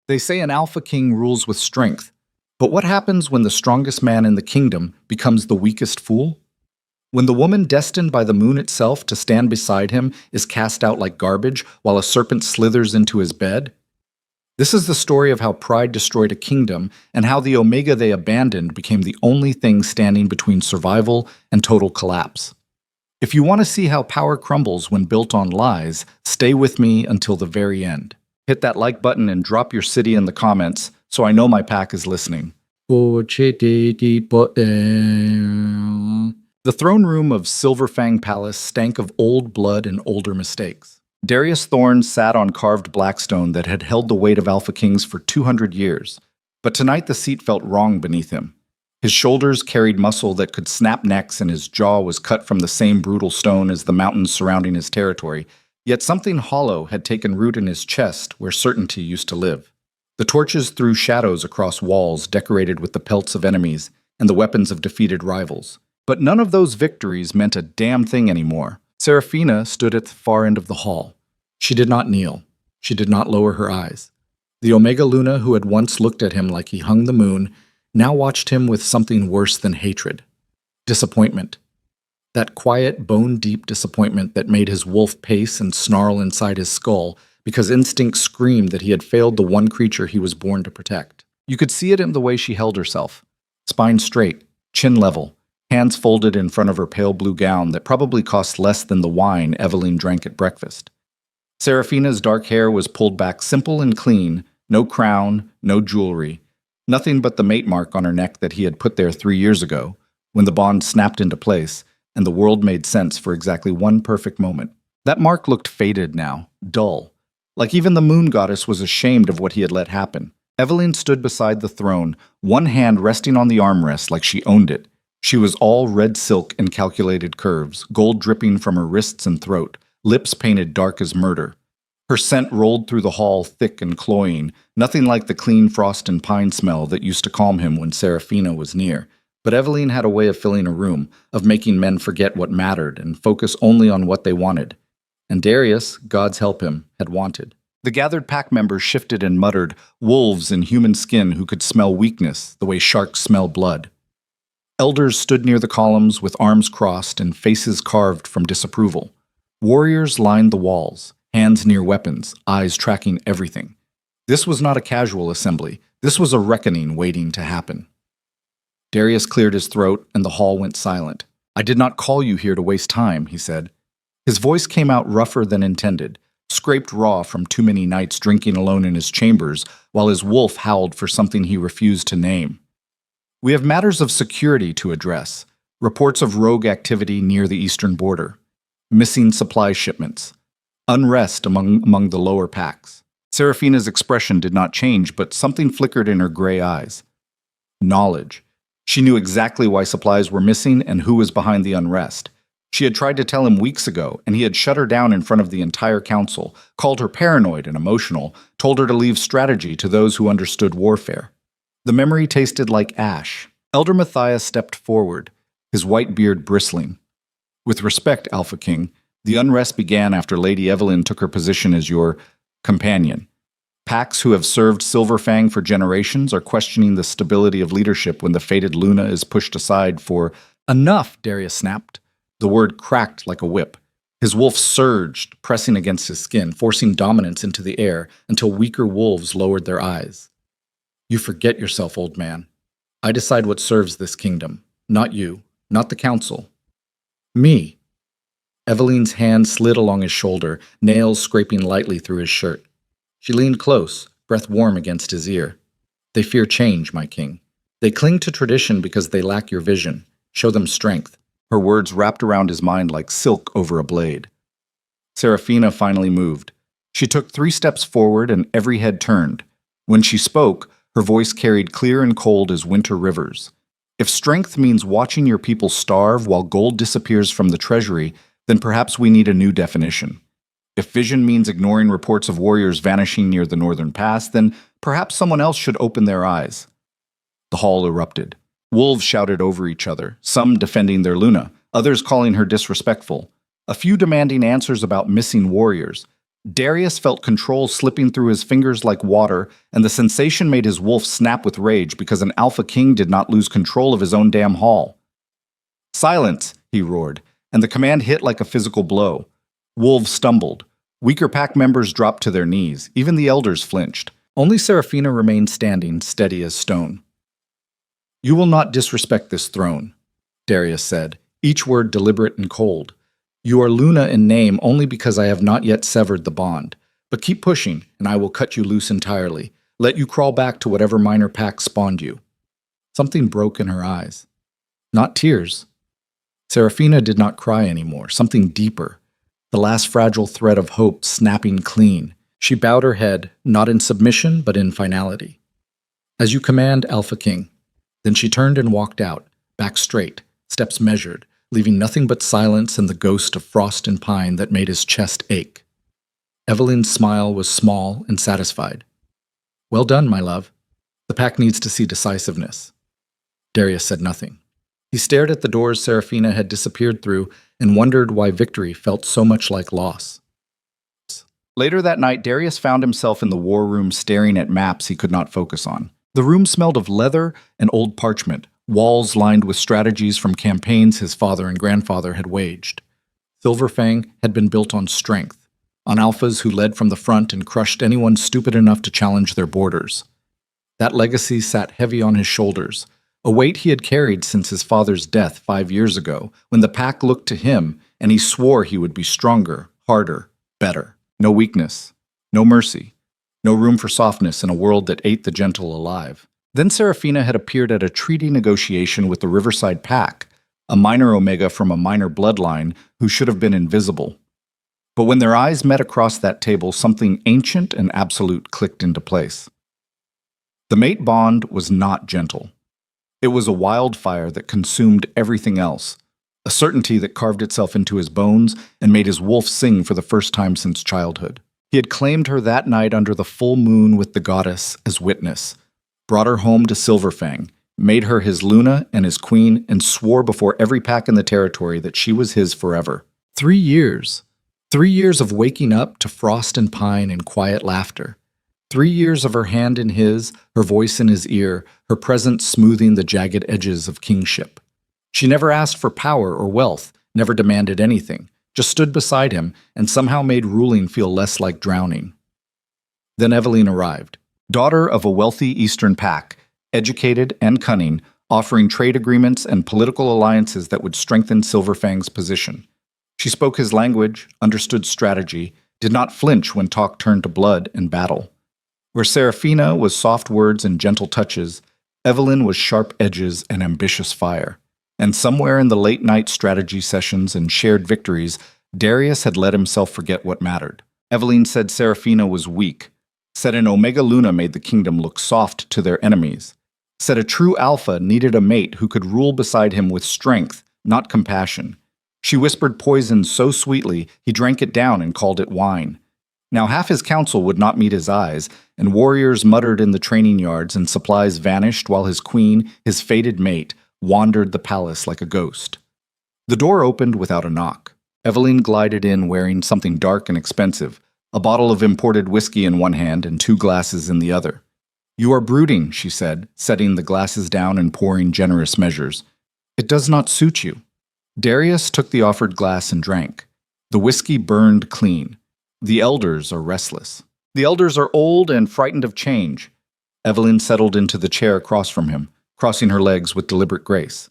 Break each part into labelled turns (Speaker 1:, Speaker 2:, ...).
Speaker 1: They say an alpha king rules with strength. But what happens when the strongest man in the kingdom becomes the weakest fool? When the woman destined by the moon itself to stand beside him is cast out like garbage while a serpent slithers into his bed? This is the story of how pride destroyed a kingdom and how the Omega they abandoned became the only thing standing between survival and total collapse. If you want to see how power crumbles when built on lies, stay with me until the very end. Hit that like button and drop your city in the comments so I know my pack is listening. The throne room of Silverfang Palace stank of old blood and older mistakes. Darius Thorne sat on carved blackstone that had held the weight of Alpha Kings for 200 years, but tonight the seat felt wrong beneath him. His shoulders carried muscle that could snap necks and his jaw was cut from the same brutal stone as the mountains surrounding his territory, yet something hollow had taken root in his chest where certainty used to live. The torches threw shadows across walls decorated with the pelts of enemies and the weapons of defeated rivals. But none of those victories meant a damn thing anymore. Seraphina stood at the far end of the hall. She did not kneel. She did not lower her eyes. The Omega Luna, who had once looked at him like he hung the moon, now watched him with something worse than hatred. Disappointment. That quiet, bone-deep disappointment that made his wolf pace and snarl inside his skull because instinct screamed that he had failed the one creature he was born to protect. You could see it in the way she held herself. Spine straight, chin level, hands folded in front of her pale blue gown that probably cost less than the wine Evelyn drank at breakfast. Seraphina's dark hair was pulled back simple and clean, no crown, no jewelry, nothing but the mate mark on her neck that he had put there 3 years ago, when the bond snapped into place and the world made sense for exactly one perfect moment. That mark looked faded now, dull, like even the moon goddess was ashamed of what he had let happen. Evelyn stood beside the throne, one hand resting on the armrest like she owned it. She was all red silk and calculated curves, gold dripping from her wrists and throat, lips painted dark as murder. Her scent rolled through the hall thick and cloying, nothing like the clean frost and pine smell that used to calm him when Seraphina was near. But Evelyn had a way of filling a room, of making men forget what mattered and focus only on what they wanted. And Darius, God's help him, had wanted. The gathered pack members shifted and muttered, wolves in human skin who could smell weakness the way sharks smell blood. Elders stood near the columns with arms crossed and faces carved from disapproval. Warriors lined the walls, hands near weapons, eyes tracking everything. This was not a casual assembly. This was a reckoning waiting to happen. Darius cleared his throat, and the hall went silent. "I did not call you here to waste time," he said. His voice came out rougher than intended, scraped raw from too many nights drinking alone in his chambers, while his wolf howled for something he refused to name. "We have matters of security to address, reports of rogue activity near the eastern border, missing supply shipments, unrest among the lower packs." Seraphina's expression did not change, but something flickered in her gray eyes. Knowledge. She knew exactly why supplies were missing and who was behind the unrest. She had tried to tell him weeks ago, and he had shut her down in front of the entire council, called her paranoid and emotional, told her to leave strategy to those who understood warfare. The memory tasted like ash. Elder Matthias stepped forward, his white beard bristling. "With respect, Alpha King, the unrest began after Lady Evelyn took her position as your companion. Packs who have served Silverfang for generations are questioning the stability of leadership when the fated Luna is pushed aside for—" "Enough!" Darius snapped. The word cracked like a whip. His wolf surged, pressing against his skin, forcing dominance into the air until weaker wolves lowered their eyes. "You forget yourself, old man. I decide what serves this kingdom. Not you, not the council. Me." Evelyn's hand slid along his shoulder, nails scraping lightly through his shirt. She leaned close, breath warm against his ear. "They fear change, my king. They cling to tradition because they lack your vision. Show them strength." Her words wrapped around his mind like silk over a blade. Seraphina finally moved. She took 3 steps forward and every head turned. When she spoke, her voice carried clear and cold as winter rivers. "If strength means watching your people starve while gold disappears from the treasury, then perhaps we need a new definition. If vision means ignoring reports of warriors vanishing near the northern pass, then perhaps someone else should open their eyes." The hall erupted. Wolves shouted over each other, some defending their Luna, others calling her disrespectful, a few demanding answers about missing warriors. Darius felt control slipping through his fingers like water, and the sensation made his wolf snap with rage because an alpha king did not lose control of his own damn hall. "Silence!" he roared, and the command hit like a physical blow. Wolves stumbled. Weaker pack members dropped to their knees. Even the elders flinched. Only Seraphina remained standing, steady as stone. "You will not disrespect this throne," Darius said, each word deliberate and cold. "You are Luna in name only because I have not yet severed the bond. But keep pushing, and I will cut you loose entirely, let you crawl back to whatever minor pack spawned you." Something broke in her eyes. Not tears. Seraphina did not cry anymore, something deeper. The last fragile thread of hope snapping clean. She bowed her head, not in submission, but in finality. "As you command, Alpha King." Then she turned and walked out, back straight, steps measured, leaving nothing but silence and the ghost of frost and pine that made his chest ache. Evelyn's smile was small and satisfied. "Well done, my love. The pack needs to see decisiveness." Darius said nothing. He stared at the doors Seraphina had disappeared through and wondered why victory felt so much like loss. Later that night, Darius found himself in the war room staring at maps he could not focus on. The room smelled of leather and old parchment, walls lined with strategies from campaigns his father and grandfather had waged. Silverfang had been built on strength, on alphas who led from the front and crushed anyone stupid enough to challenge their borders. That legacy sat heavy on his shoulders, a weight he had carried since his father's death 5 years ago, when the pack looked to him and he swore he would be stronger, harder, better. No weakness, no mercy, no room for softness in a world that ate the gentle alive. Then Seraphina had appeared at a treaty negotiation with the Riverside Pack, a minor Omega from a minor bloodline who should have been invisible. But when their eyes met across that table, something ancient and absolute clicked into place. The mate bond was not gentle. It was a wildfire that consumed everything else, a certainty that carved itself into his bones and made his wolf sing for the first time since childhood. He had claimed her that night under the full moon with the goddess as witness, brought her home to Silverfang, made her his Luna and his queen, and swore before every pack in the territory that she was his forever. 3 years. 3 years of waking up to frost and pine and quiet laughter. 3 years of her hand in his, her voice in his ear, her presence smoothing the jagged edges of kingship. She never asked for power or wealth, never demanded anything, just stood beside him and somehow made ruling feel less like drowning. Then Evelyn arrived, daughter of a wealthy Eastern pack, educated and cunning, offering trade agreements and political alliances that would strengthen Silverfang's position. She spoke his language, understood strategy, did not flinch when talk turned to blood and battle. Where Seraphina was soft words and gentle touches, Evelyn was sharp edges and ambitious fire. And somewhere in the late-night strategy sessions and shared victories, Darius had let himself forget what mattered. Evelyn said Seraphina was weak, said an Omega Luna made the kingdom look soft to their enemies, said a true Alpha needed a mate who could rule beside him with strength, not compassion. She whispered poison so sweetly he drank it down and called it wine. Now half his council would not meet his eyes, and warriors muttered in the training yards and supplies vanished while his queen, his fated mate, wandered the palace like a ghost. The door opened without a knock. Evelyn glided in wearing something dark and expensive, a bottle of imported whiskey in one hand and 2 glasses in the other. "You are brooding," she said, setting the glasses down and pouring generous measures. "It does not suit you." Darius took the offered glass and drank. The whiskey burned clean. The elders are restless. The elders are old and frightened of change. Evelyn settled into the chair across from him, crossing her legs with deliberate grace.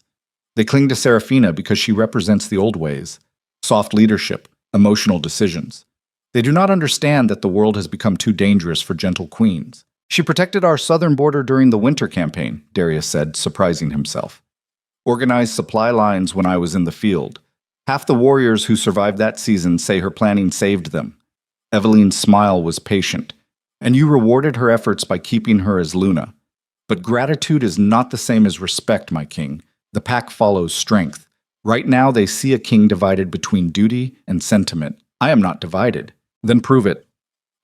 Speaker 1: They cling to Seraphina because she represents the old ways, soft leadership, emotional decisions. They do not understand that the world has become too dangerous for gentle queens. "She protected our southern border during the winter campaign," Darius said, surprising himself. "Organized supply lines when I was in the field. Half the warriors who survived that season say her planning saved them." Evelyn's smile was patient. "And you rewarded her efforts by keeping her as Luna. But gratitude is not the same as respect, my king. The pack follows strength. Right now they see a king divided between duty and sentiment. I am not divided." "Then prove it."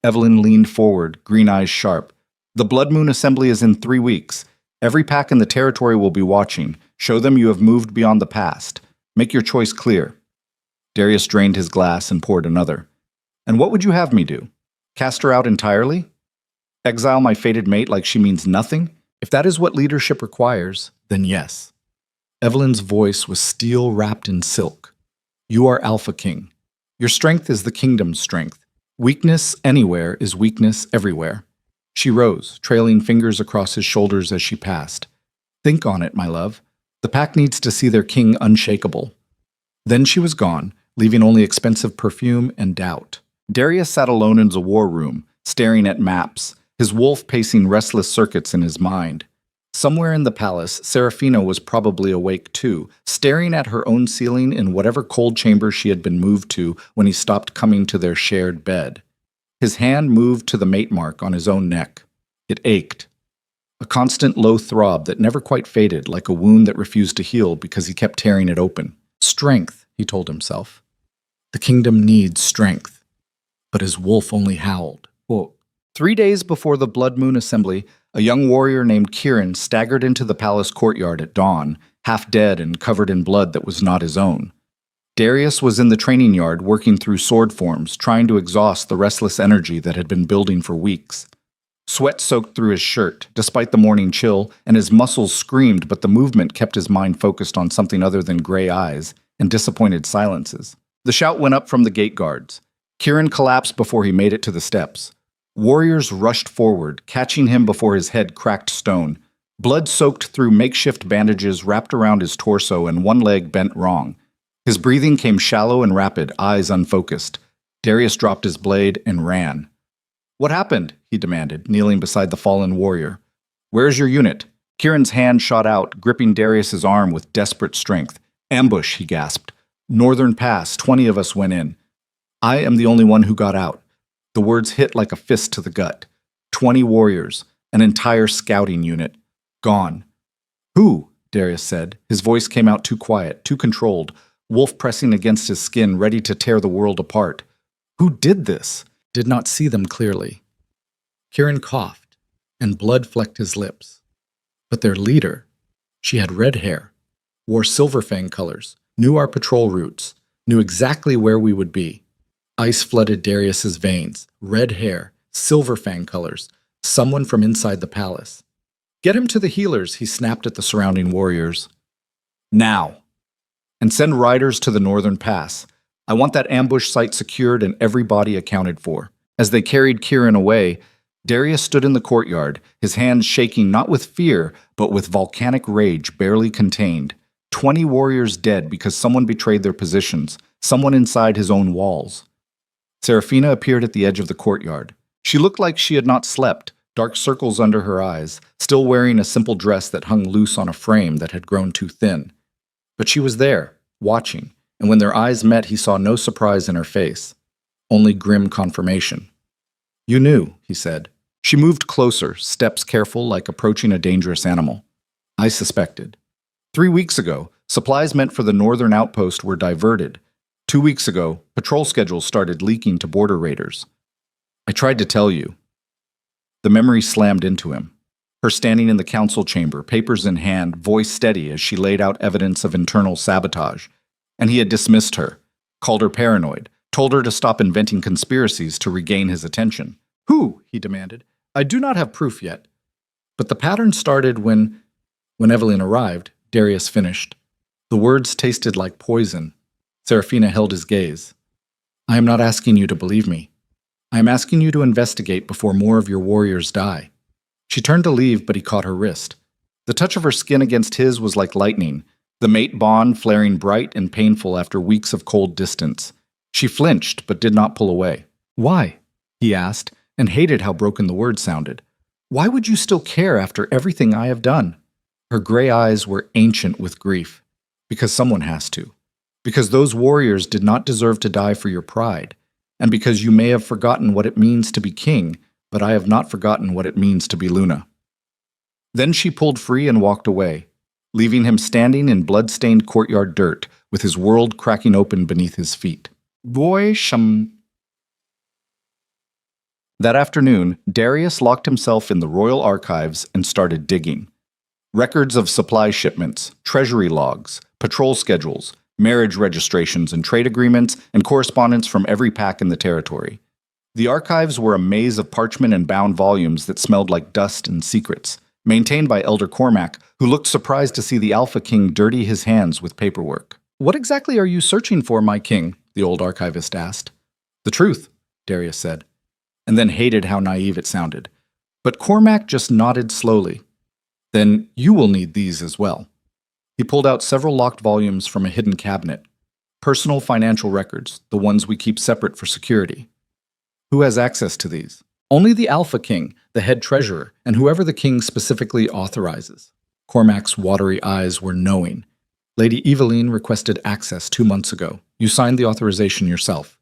Speaker 1: Evelyn leaned forward, green eyes sharp. "The Blood Moon Assembly is in 3 weeks. Every pack in the territory will be watching. Show them you have moved beyond the past. Make your choice clear." Darius drained his glass and poured another. And what would you have me do? Cast her out entirely? Exile my fated mate like she means nothing? If that is what leadership requires, then yes. Evelyn's voice was steel wrapped in silk. You are Alpha King. Your strength is the kingdom's strength. Weakness anywhere is weakness everywhere. She rose, trailing fingers across his shoulders as she passed. Think on it, my love. The pack needs to see their king unshakable. Then she was gone, leaving only expensive perfume and doubt. Darius sat alone in the war room, staring at maps, his wolf pacing restless circuits in his mind. Somewhere in the palace, Serafina was probably awake too, staring at her own ceiling in whatever cold chamber she had been moved to when he stopped coming to their shared bed. His hand moved to the mate mark on his own neck. It ached. A constant low throb that never quite faded, like a wound that refused to heal because he kept tearing it open. Strength, he told himself. The kingdom needs strength. But his wolf only howled. Quote, 3 days before the Blood Moon Assembly, a young warrior named Kieran staggered into the palace courtyard at dawn, half dead and covered in blood that was not his own. Darius was in the training yard working through sword forms, trying to exhaust the restless energy that had been building for weeks. Sweat soaked through his shirt, despite the morning chill, and his muscles screamed, but the movement kept his mind focused on something other than gray eyes and disappointed silences. The shout went up from the gate guards. Kieran collapsed before he made it to the steps. Warriors rushed forward, catching him before his head cracked stone. Blood soaked through makeshift bandages wrapped around his torso and one leg bent wrong. His breathing came shallow and rapid, eyes unfocused. Darius dropped his blade and ran. What happened? He demanded, kneeling beside the fallen warrior. Where's your unit? Kieran's hand shot out, gripping Darius's arm with desperate strength. Ambush, he gasped. Northern Pass, 20 of us went in. I am the only one who got out. The words hit like a fist to the gut. 20 warriors, an entire scouting unit. Gone. Who? Darius said. His voice came out too quiet, too controlled, wolf pressing against his skin, ready to tear the world apart. Who did this? Did not see them clearly. Kieran coughed, and blood flecked his lips. But their leader, she had red hair, wore Silverfang colors, knew our patrol routes, knew exactly where we would be. Ice flooded Darius's veins, red hair, Silverfang colors, someone from inside the palace. Get him to the healers, he snapped at the surrounding warriors. Now! And send riders to the Northern Pass. I want that ambush site secured and every body accounted for. As they carried Kieran away, Darius stood in the courtyard, his hands shaking not with fear, but with volcanic rage barely contained. 20 warriors dead because someone betrayed their positions, someone inside his own walls. Serafina appeared at the edge of the courtyard. She looked like she had not slept, dark circles under her eyes, still wearing a simple dress that hung loose on a frame that had grown too thin. But she was there, watching, and when their eyes met, he saw no surprise in her face, only grim confirmation. You knew, he said. She moved closer, steps careful like approaching a dangerous animal. I suspected. 3 weeks ago, supplies meant for the northern outpost were diverted. 2 weeks ago, patrol schedules started leaking to border raiders. I tried to tell you. The memory slammed into him. Her standing in the council chamber, papers in hand, voice steady as she laid out evidence of internal sabotage. And he had dismissed her, called her paranoid, told her to stop inventing conspiracies to regain his attention. Who? He demanded. I do not have proof yet. But the pattern started when Evelyn arrived, Darius finished. The words tasted like poison. Serafina held his gaze. I am not asking you to believe me. I am asking you to investigate before more of your warriors die. She turned to leave, but he caught her wrist. The touch of her skin against his was like lightning, the mate bond flaring bright and painful after weeks of cold distance. She flinched, but did not pull away. Why? He asked, and hated how broken the words sounded. Why would you still care after everything I have done? Her gray eyes were ancient with grief. Because someone has to. Because those warriors did not deserve to die for your pride, and because you may have forgotten what it means to be king, but I have not forgotten what it means to be Luna. Then she pulled free and walked away, leaving him standing in blood-stained courtyard dirt, with his world cracking open beneath his feet. That afternoon, Darius locked himself in the royal archives and started digging. Records of supply shipments, treasury logs, patrol schedules, marriage registrations and trade agreements, and correspondence from every pack in the territory. The archives were a maze of parchment and bound volumes that smelled like dust and secrets, maintained by Elder Cormac, who looked surprised to see the Alpha King dirty his hands with paperwork. "What exactly are you searching for, my king?" the old archivist asked. "The truth," Darius said, and then hated how naive it sounded. But Cormac just nodded slowly. "Then you will need these as well." He pulled out several locked volumes from a hidden cabinet. "Personal financial records, the ones we keep separate for security." "Who has access to these?" "Only the Alpha King, the head treasurer, and whoever the king specifically authorizes." Cormac's watery eyes were knowing. "Lady Eveline requested access 2 months ago. You signed the authorization yourself."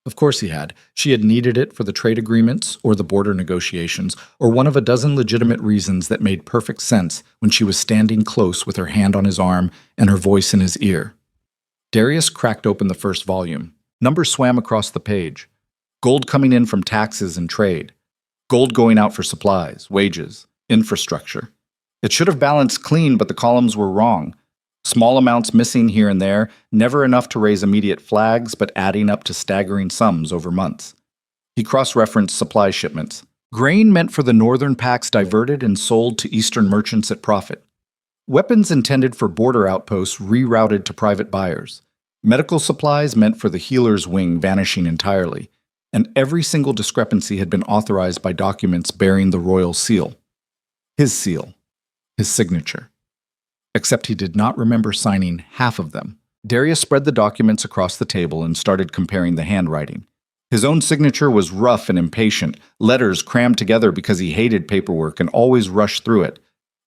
Speaker 1: Of course he had. She had needed it for the trade agreements or the border negotiations, or one of a dozen legitimate reasons that made perfect sense when she was standing close with her hand on his arm and her voice in his ear. Darius cracked open the first volume. Numbers swam across the page. Gold coming in from taxes and trade. Gold going out for supplies, wages, infrastructure. It should have balanced clean, but the columns were wrong. Small amounts missing here and there, never enough to raise immediate flags, but adding up to staggering sums over months. He cross-referenced supply shipments. Grain meant for the northern packs diverted and sold to eastern merchants at profit. Weapons intended for border outposts rerouted to private buyers. Medical supplies meant for the healer's wing vanishing entirely. And every single discrepancy had been authorized by documents bearing the royal seal. His seal. His signature. Except he did not remember signing half of them. Darius spread the documents across the table and started comparing the handwriting. His own signature was rough and impatient, letters crammed together because he hated paperwork and always rushed through it.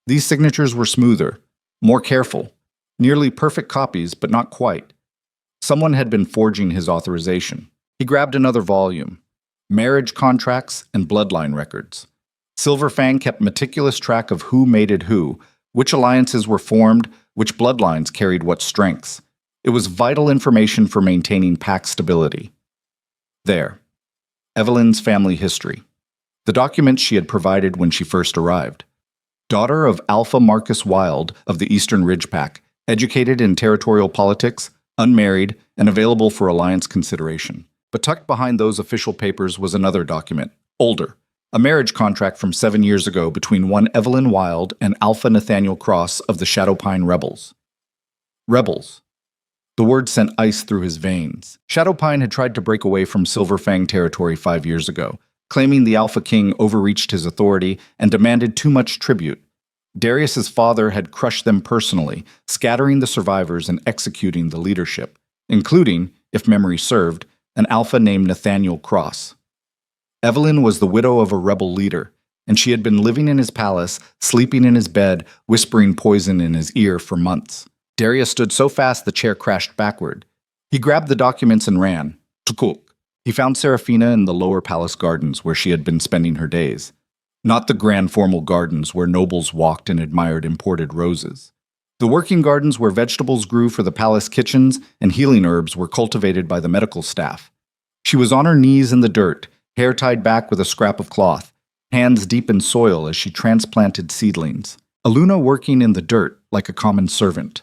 Speaker 1: These signatures were smoother, more careful, nearly perfect copies, but not quite. Someone had been forging his authorization. He grabbed another volume. Marriage contracts and bloodline records. Silverfang kept meticulous track of who mated who, which alliances were formed, which bloodlines carried what strengths. It was vital information for maintaining pack stability. There. Evelyne's family history. The documents she had provided when she first arrived. Daughter of Alpha Marcus Wild of the Eastern Ridge Pack, educated in territorial politics, unmarried, and available for alliance consideration. But tucked behind those official papers was another document, older. A marriage contract from 7 years ago between one Evelyn Wild and Alpha Nathaniel Cross of the Shadowpine Rebels. Rebels. The word sent ice through his veins. Shadowpine had tried to break away from Silverfang territory 5 years ago, claiming the Alpha King overreached his authority and demanded too much tribute. Darius's father had crushed them personally, scattering the survivors and executing the leadership, including, if memory served, an Alpha named Nathaniel Cross. Evelyn was the widow of a rebel leader, and she had been living in his palace, sleeping in his bed, whispering poison in his ear for months. Darius stood so fast the chair crashed backward. He grabbed the documents and ran. Tukuk. He found Seraphina in the lower palace gardens where she had been spending her days. Not the grand formal gardens where nobles walked and admired imported roses. The working gardens where vegetables grew for the palace kitchens and healing herbs were cultivated by the medical staff. She was on her knees in the dirt, hair tied back with a scrap of cloth, hands deep in soil as she transplanted seedlings. Aluna working in the dirt like a common servant.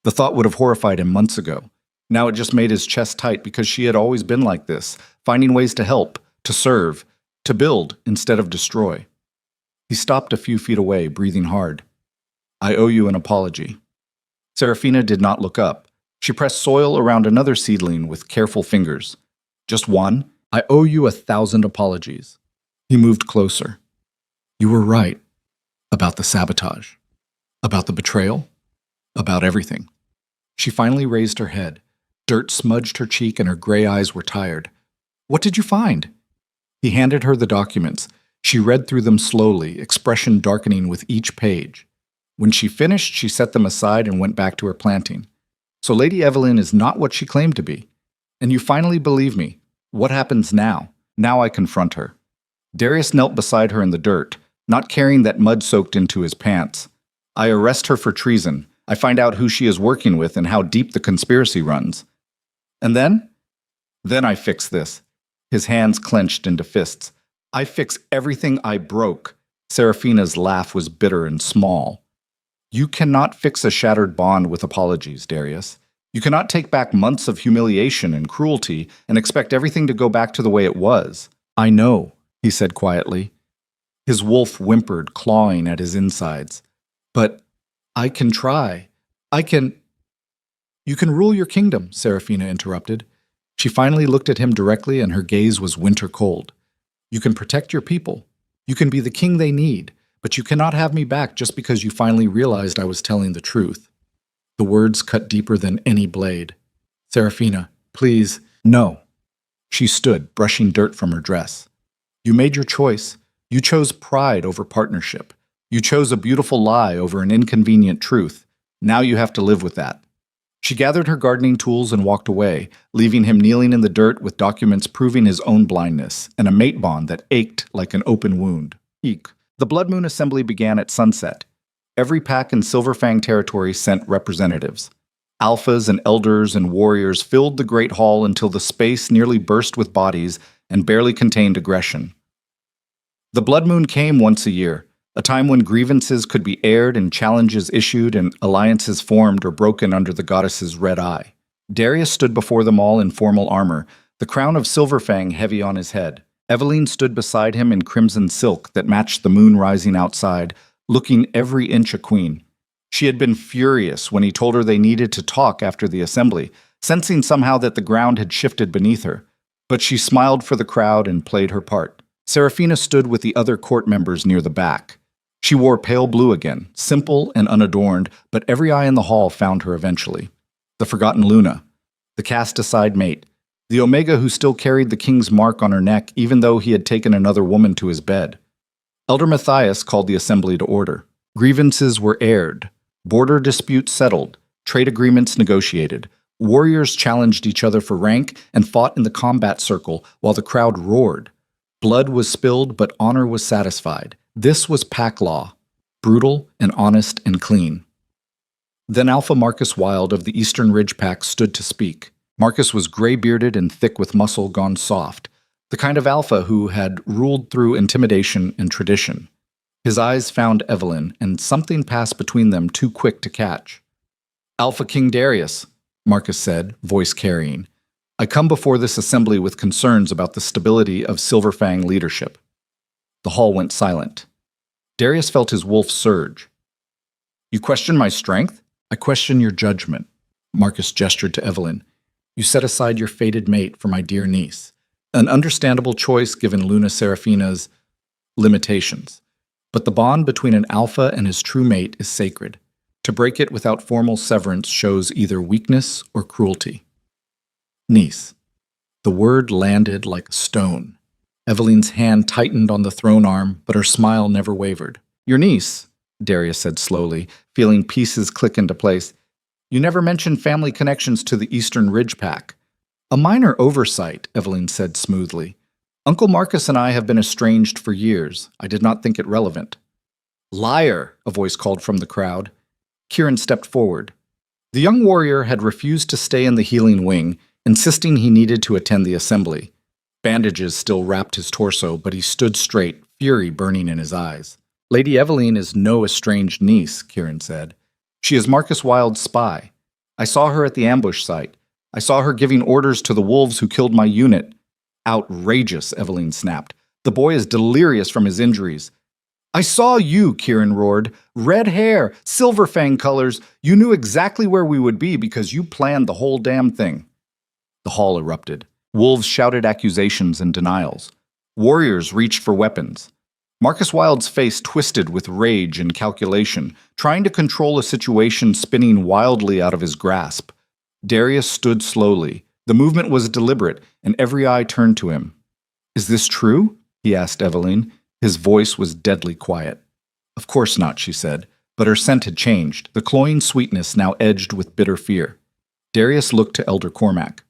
Speaker 1: The thought would have horrified him months ago. Now it just made his chest tight because she had always been like this, finding ways to help, to serve, to build instead of destroy. He stopped a few feet away, breathing hard. "I owe you an apology." Seraphina did not look up. She pressed soil around another seedling with careful fingers. "Just one? I owe you 1,000 apologies." He moved closer. "You were right. About the sabotage. About the betrayal. About everything." She finally raised her head. Dirt smudged her cheek and her gray eyes were tired. "What did you find?" He handed her the documents. She read through them slowly, expression darkening with each page. When she finished, she set them aside and went back to her planting. "So Lady Evelyn is not what she claimed to be. And you finally believe me. What happens now? Now I confront her." Darius knelt beside her in the dirt, not caring that mud soaked into his pants. "I arrest her for treason. I find out who she is working with and how deep the conspiracy runs. And then? Then I fix this." His hands clenched into fists. "I fix everything I broke." Seraphina's laugh was bitter and small. "You cannot fix a shattered bond with apologies, Darius. You cannot take back months of humiliation and cruelty and expect everything to go back to the way it was. I know, he said quietly. His wolf whimpered, clawing at his insides. But I can try. I can... You can rule your kingdom, Serafina interrupted. She finally looked at him directly, and her gaze was winter cold. You can protect your people. You can be the king they need, but you cannot have me back just because you finally realized I was telling the truth. The words cut deeper than any blade. Serafina, please. No. She stood, brushing dirt from her dress. You made your choice. You chose pride over partnership. You chose a beautiful lie over an inconvenient truth. Now you have to live with that. She gathered her gardening tools and walked away, leaving him kneeling in the dirt with documents proving his own blindness and a mate bond that ached like an open wound. Eek. The Blood Moon Assembly began at sunset. Every pack in Silverfang territory sent representatives. Alphas and elders and warriors filled the great hall until the space nearly burst with bodies and barely contained aggression. The Blood Moon came once a year, a time when grievances could be aired and challenges issued and alliances formed or broken under the goddess's red eye. Darius stood before them all in formal armor, the crown of Silverfang heavy on his head. Eveline stood beside him in crimson silk that matched the moon rising outside, looking every inch a queen. She had been furious when he told her they needed to talk after the assembly, sensing somehow that the ground had shifted beneath her. But she smiled for the crowd and played her part. Serafina stood with the other court members near the back. She wore pale blue again, simple and unadorned, but every eye in the hall found her eventually. The forgotten Luna, the cast-aside mate, the Omega who still carried the king's mark on her neck even though he had taken another woman to his bed. Elder Matthias called the assembly to order. Grievances were aired, border disputes settled, trade agreements negotiated. Warriors challenged each other for rank and fought in the combat circle while the crowd roared. Blood was spilled, but honor was satisfied. This was pack law, brutal and honest and clean. Then Alpha Marcus Wild of the Eastern Ridge Pack stood to speak. Marcus was gray-bearded and thick with muscle gone soft, the kind of alpha who had ruled through intimidation and tradition. His eyes found Eveline, and something passed between them too quick to catch. Alpha King Darius, Marcus said, voice carrying. I come before this assembly with concerns about the stability of Silverfang leadership. The hall went silent. Darius felt his wolf surge. You question my strength? I question your judgment. Marcus gestured to Eveline. You set aside your fated mate for my dear niece. An understandable choice given Luna Serafina's limitations. But the bond between an alpha and his true mate is sacred. To break it without formal severance shows either weakness or cruelty. Niece. The word landed like a stone. Eveline's hand tightened on the throne arm, but her smile never wavered. Your niece, Darius said slowly, feeling pieces click into place. You never mentioned family connections to the Eastern Ridge Pack. A minor oversight, Eveline said smoothly. Uncle Marcus and I have been estranged for years. I did not think it relevant. Liar, a voice called from the crowd. Kieran stepped forward. The young warrior had refused to stay in the healing wing, insisting he needed to attend the assembly. Bandages still wrapped his torso, but he stood straight, fury burning in his eyes. Lady Eveline is no estranged niece, Kieran said. She is Marcus Wild's spy. I saw her at the ambush site. I saw her giving orders to the wolves who killed my unit. Outrageous, Eveline snapped. The boy is delirious from his injuries. I saw you, Kieran roared. Red hair, Silverfang colors. You knew exactly where we would be because you planned the whole damn thing. The hall erupted. Wolves shouted accusations and denials. Warriors reached for weapons. Marcus Wild's face twisted with rage and calculation, trying to control a situation spinning wildly out of his grasp. Darius stood slowly. The movement was deliberate, and every eye turned to him. Is this true? He asked Eveline. His voice was deadly quiet. Of course not, she said, but her scent had changed, the cloying sweetness now edged with bitter fear. Darius looked to Elder Cormac.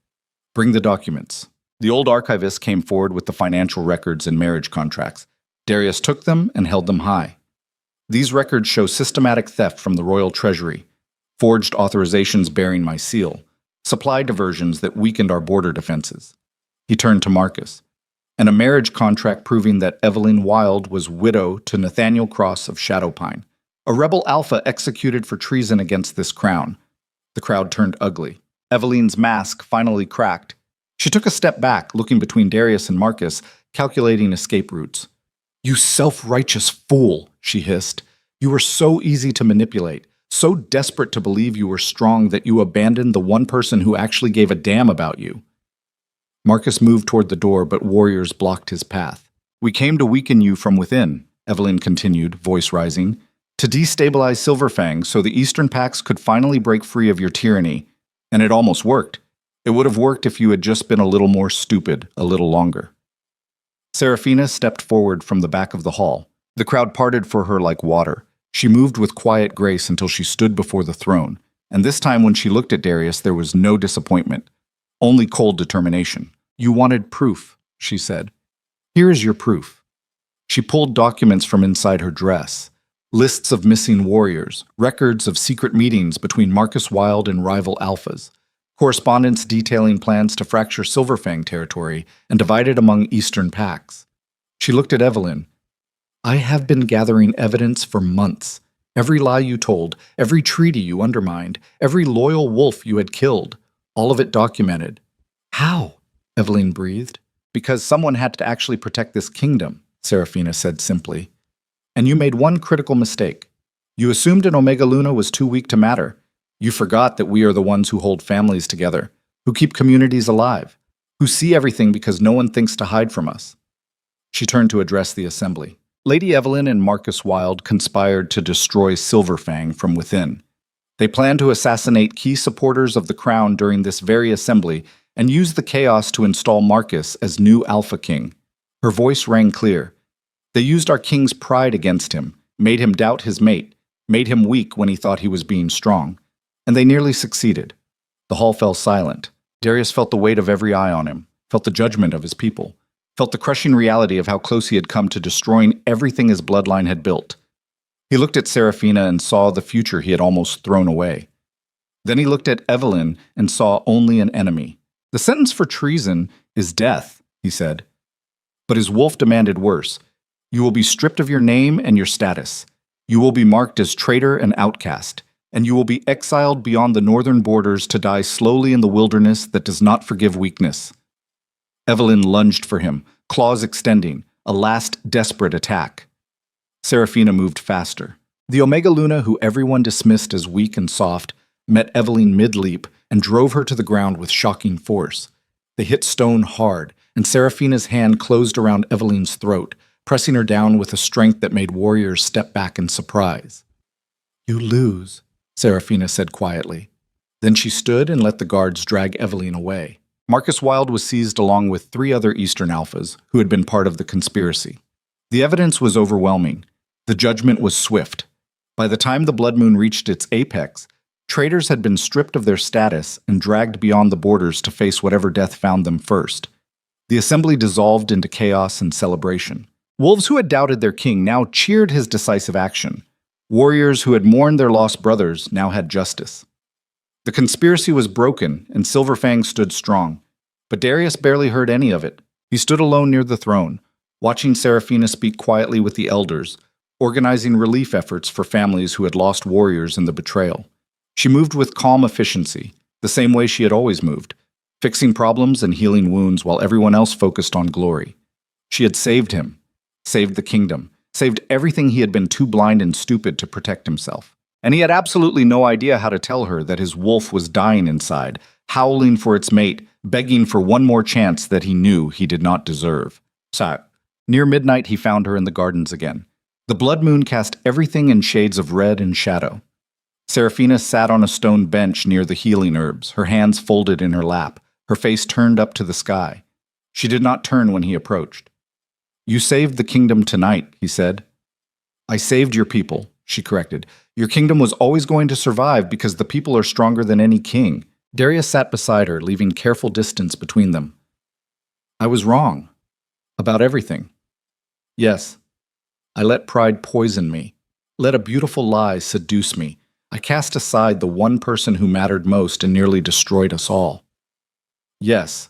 Speaker 1: Bring the documents. The old archivist came forward with the financial records and marriage contracts. Darius took them and held them high. These records show systematic theft from the royal treasury, forged authorizations bearing my seal, supply diversions that weakened our border defenses. He turned to Marcus. And a marriage contract proving that Eveline Wild was widow to Nathaniel Cross of Shadowpine, a rebel alpha executed for treason against this crown. The crowd turned ugly. Evelyn's mask finally cracked. She took a step back, looking between Darius and Marcus, calculating escape routes. "You self-righteous fool," she hissed. "You were so easy to manipulate, so desperate to believe you were strong that you abandoned the one person who actually gave a damn about you." Marcus moved toward the door, but warriors blocked his path. "We came to weaken you from within," Evelyn continued, voice rising, "to destabilize Silverfang so the Eastern Pax could finally break free of your tyranny. And it almost worked. It would have worked if you had just been a little more stupid, a little longer." Seraphina stepped forward from the back of the hall. The crowd parted for her like water. She moved with quiet grace until she stood before the throne, and this time when she looked at Darius there was no disappointment, only cold determination. "You wanted proof," she said. "Here is your proof." She pulled documents from inside her dress. Lists of missing warriors, records of secret meetings between Marcus Wilde and rival alphas, correspondence detailing plans to fracture Silverfang territory and divide it among Eastern Pax. She looked at Evelyn. "I have been gathering evidence for months. Every lie you told, every treaty you undermined, every loyal wolf you had killed, all of it documented." "How?" Evelyn breathed. "Because someone had to actually protect this kingdom," Seraphina said simply. "And you made one critical mistake. You assumed an Omega Luna was too weak to matter. You forgot that we are the ones who hold families together, who keep communities alive, who see everything because no one thinks to hide from us." She turned to address the assembly. Lady Evelyn and Marcus Wilde conspired to destroy Silverfang from within. They planned to assassinate key supporters of the crown during this very assembly and use the chaos to install Marcus as new Alpha King. Her voice rang clear. "They used our king's pride against him, made him doubt his mate, made him weak when he thought he was being strong. And they nearly succeeded." The hall fell silent. Darius felt the weight of every eye on him, felt the judgment of his people, felt the crushing reality of how close he had come to destroying everything his bloodline had built. He looked at Seraphina and saw the future he had almost thrown away. Then he looked at Evelyn and saw only an enemy. "The sentence for treason is death," he said. But his wolf demanded worse. "You will be stripped of your name and your status. You will be marked as traitor and outcast, and you will be exiled beyond the northern borders to die slowly in the wilderness that does not forgive weakness." Evelyn lunged for him, claws extending, a last desperate attack. Seraphina moved faster. The Omega Luna, who everyone dismissed as weak and soft, met Evelyn mid-leap and drove her to the ground with shocking force. They hit stone hard, and Seraphina's hand closed around Evelyn's throat, pressing her down with a strength that made warriors step back in surprise. "You lose," Seraphina said quietly. Then she stood and let the guards drag Evelyn away. Marcus Wilde was seized along with 3 other Eastern Alphas who had been part of the conspiracy. The evidence was overwhelming. The judgment was swift. By the time the Blood Moon reached its apex, traitors had been stripped of their status and dragged beyond the borders to face whatever death found them first. The assembly dissolved into chaos and celebration. Wolves who had doubted their king now cheered his decisive action. Warriors who had mourned their lost brothers now had justice. The conspiracy was broken, and Silverfang stood strong. But Darius barely heard any of it. He stood alone near the throne, watching Seraphina speak quietly with the elders, organizing relief efforts for families who had lost warriors in the betrayal. She moved with calm efficiency, the same way she had always moved, fixing problems and healing wounds while everyone else focused on glory. She had saved him, saved the kingdom, saved everything he had been too blind and stupid to protect himself. And he had absolutely no idea how to tell her that his wolf was dying inside, howling for its mate, begging for one more chance that he knew he did not deserve. Near midnight, he found her in the gardens again. The blood moon cast everything in shades of red and shadow. Seraphina sat on a stone bench near the healing herbs, her hands folded in her lap, her face turned up to the sky. She did not turn when he approached. "You saved the kingdom tonight," he said. "I saved your people," she corrected. "Your kingdom was always going to survive because the people are stronger than any king." Darius sat beside her, leaving careful distance between them. "I was wrong. About everything. Yes. I let pride poison me. Let a beautiful lie seduce me. I cast aside the one person who mattered most and nearly destroyed us all. Yes.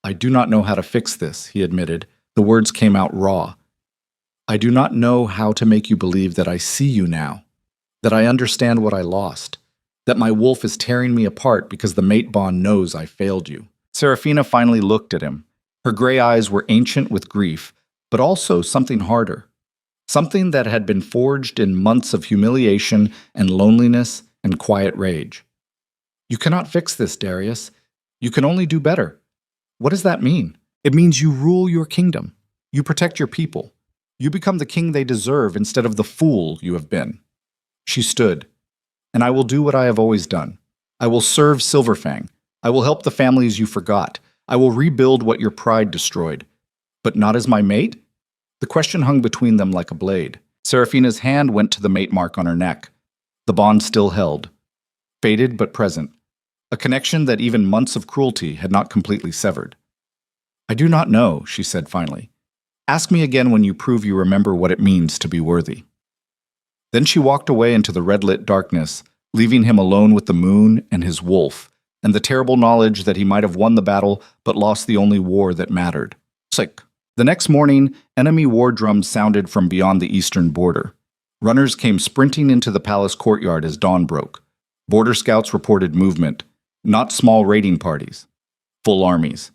Speaker 1: I do not know how to fix this," he admitted. The words came out raw. "I do not know how to make you believe that I see you now, that I understand what I lost, that my wolf is tearing me apart because the mate bond knows I failed you. Serafina finally looked at him. Her gray eyes were ancient with grief, but also something harder. Something that had been forged in months of humiliation and loneliness and quiet rage. You cannot fix this, Darius. You can only do better. What does that mean? It means you rule your kingdom. You protect your people. You become the king they deserve instead of the fool you have been. She stood. And I will do what I have always done. I will serve Silverfang. I will help the families you forgot. I will rebuild what your pride destroyed. But not as my mate? The question hung between them like a blade. Serafina's hand went to the mate mark on her neck. The bond still held. Faded but present. A connection that even months of cruelty had not completely severed. I do not know, she said finally. Ask me again when you prove you remember what it means to be worthy. Then she walked away into the red-lit darkness, leaving him alone with the moon and his wolf, and the terrible knowledge that he might have won the battle but lost the only war that mattered. Click. The next morning, enemy war drums sounded from beyond the eastern border. Runners came sprinting into the palace courtyard as dawn broke. Border scouts reported movement, not small raiding parties, full armies.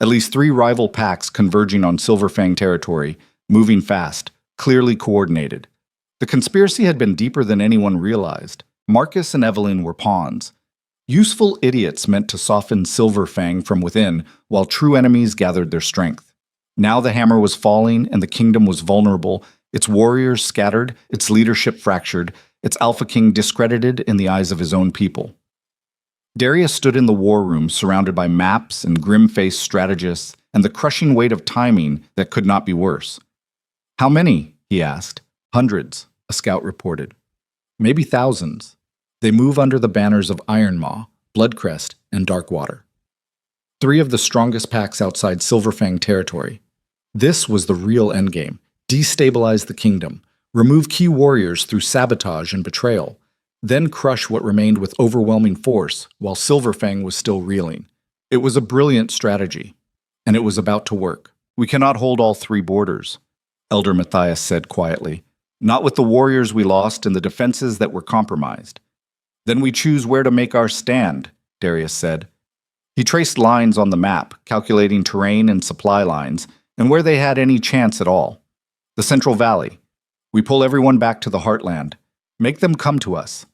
Speaker 1: At least 3 rival packs converging on Silverfang territory, moving fast, clearly coordinated. The conspiracy had been deeper than anyone realized. Marcus and Evelyn were pawns. Useful idiots meant to soften Silverfang from within, while true enemies gathered their strength. Now the hammer was falling and the kingdom was vulnerable, its warriors scattered, its leadership fractured, its Alpha King discredited in the eyes of his own people. Darius stood in the war room surrounded by maps and grim-faced strategists and the crushing weight of timing that could not be worse. How many? He asked. Hundreds, a scout reported. Maybe thousands. They move under the banners of Ironmaw, Bloodcrest, and Darkwater. 3 of the strongest packs outside Silverfang territory. This was the real endgame. Destabilize the kingdom, remove key warriors through sabotage and betrayal, then crush what remained with overwhelming force while Silverfang was still reeling. It was a brilliant strategy, and it was about to work. We cannot hold all 3 borders, Elder Matthias said quietly. Not with the warriors we lost and the defenses that were compromised. Then we choose where to make our stand, Darius said. He traced lines on the map, calculating terrain and supply lines, and where they had any chance at all. The Central Valley. We pull everyone back to the heartland. Make them come to us.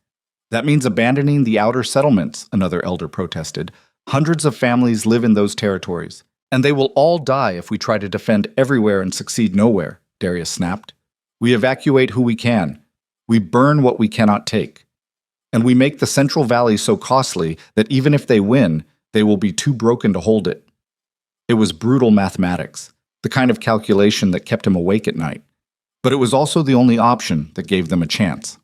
Speaker 1: That means abandoning the outer settlements, another elder protested. Hundreds of families live in those territories, and they will all die if we try to defend everywhere and succeed nowhere, Darius snapped. We evacuate who we can. We burn what we cannot take. And we make the Central Valley so costly that even if they win, they will be too broken to hold it. It was brutal mathematics, the kind of calculation that kept him awake at night. But it was also the only option that gave them a chance.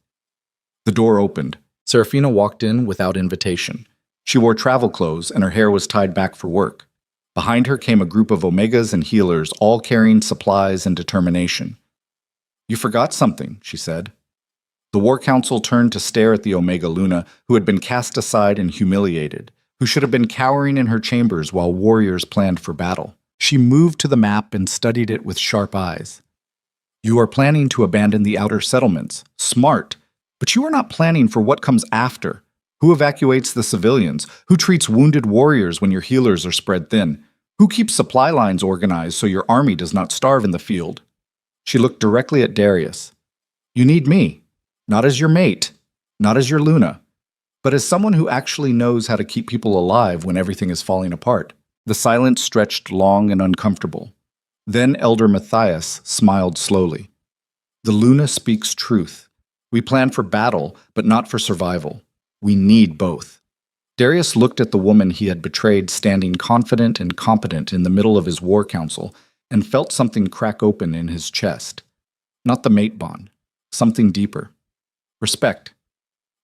Speaker 1: The door opened. Serafina walked in without invitation. She wore travel clothes and her hair was tied back for work. Behind her came a group of Omegas and healers, all carrying supplies and determination. You forgot something, she said. The War Council turned to stare at the Omega Luna, who had been cast aside and humiliated, who should have been cowering in her chambers while warriors planned for battle. She moved to the map and studied it with sharp eyes. You are planning to abandon the outer settlements. Smart. But you are not planning for what comes after. Who evacuates the civilians? Who treats wounded warriors when your healers are spread thin? Who keeps supply lines organized so your army does not starve in the field? She looked directly at Darius. You need me. Not as your mate. Not as your Luna. But as someone who actually knows how to keep people alive when everything is falling apart. The silence stretched long and uncomfortable. Then Elder Matthias smiled slowly. The Luna speaks truth. We plan for battle, but not for survival. We need both. Darius looked at the woman he had betrayed standing confident and competent in the middle of his war council and felt something crack open in his chest. Not the mate bond. Something deeper. Respect.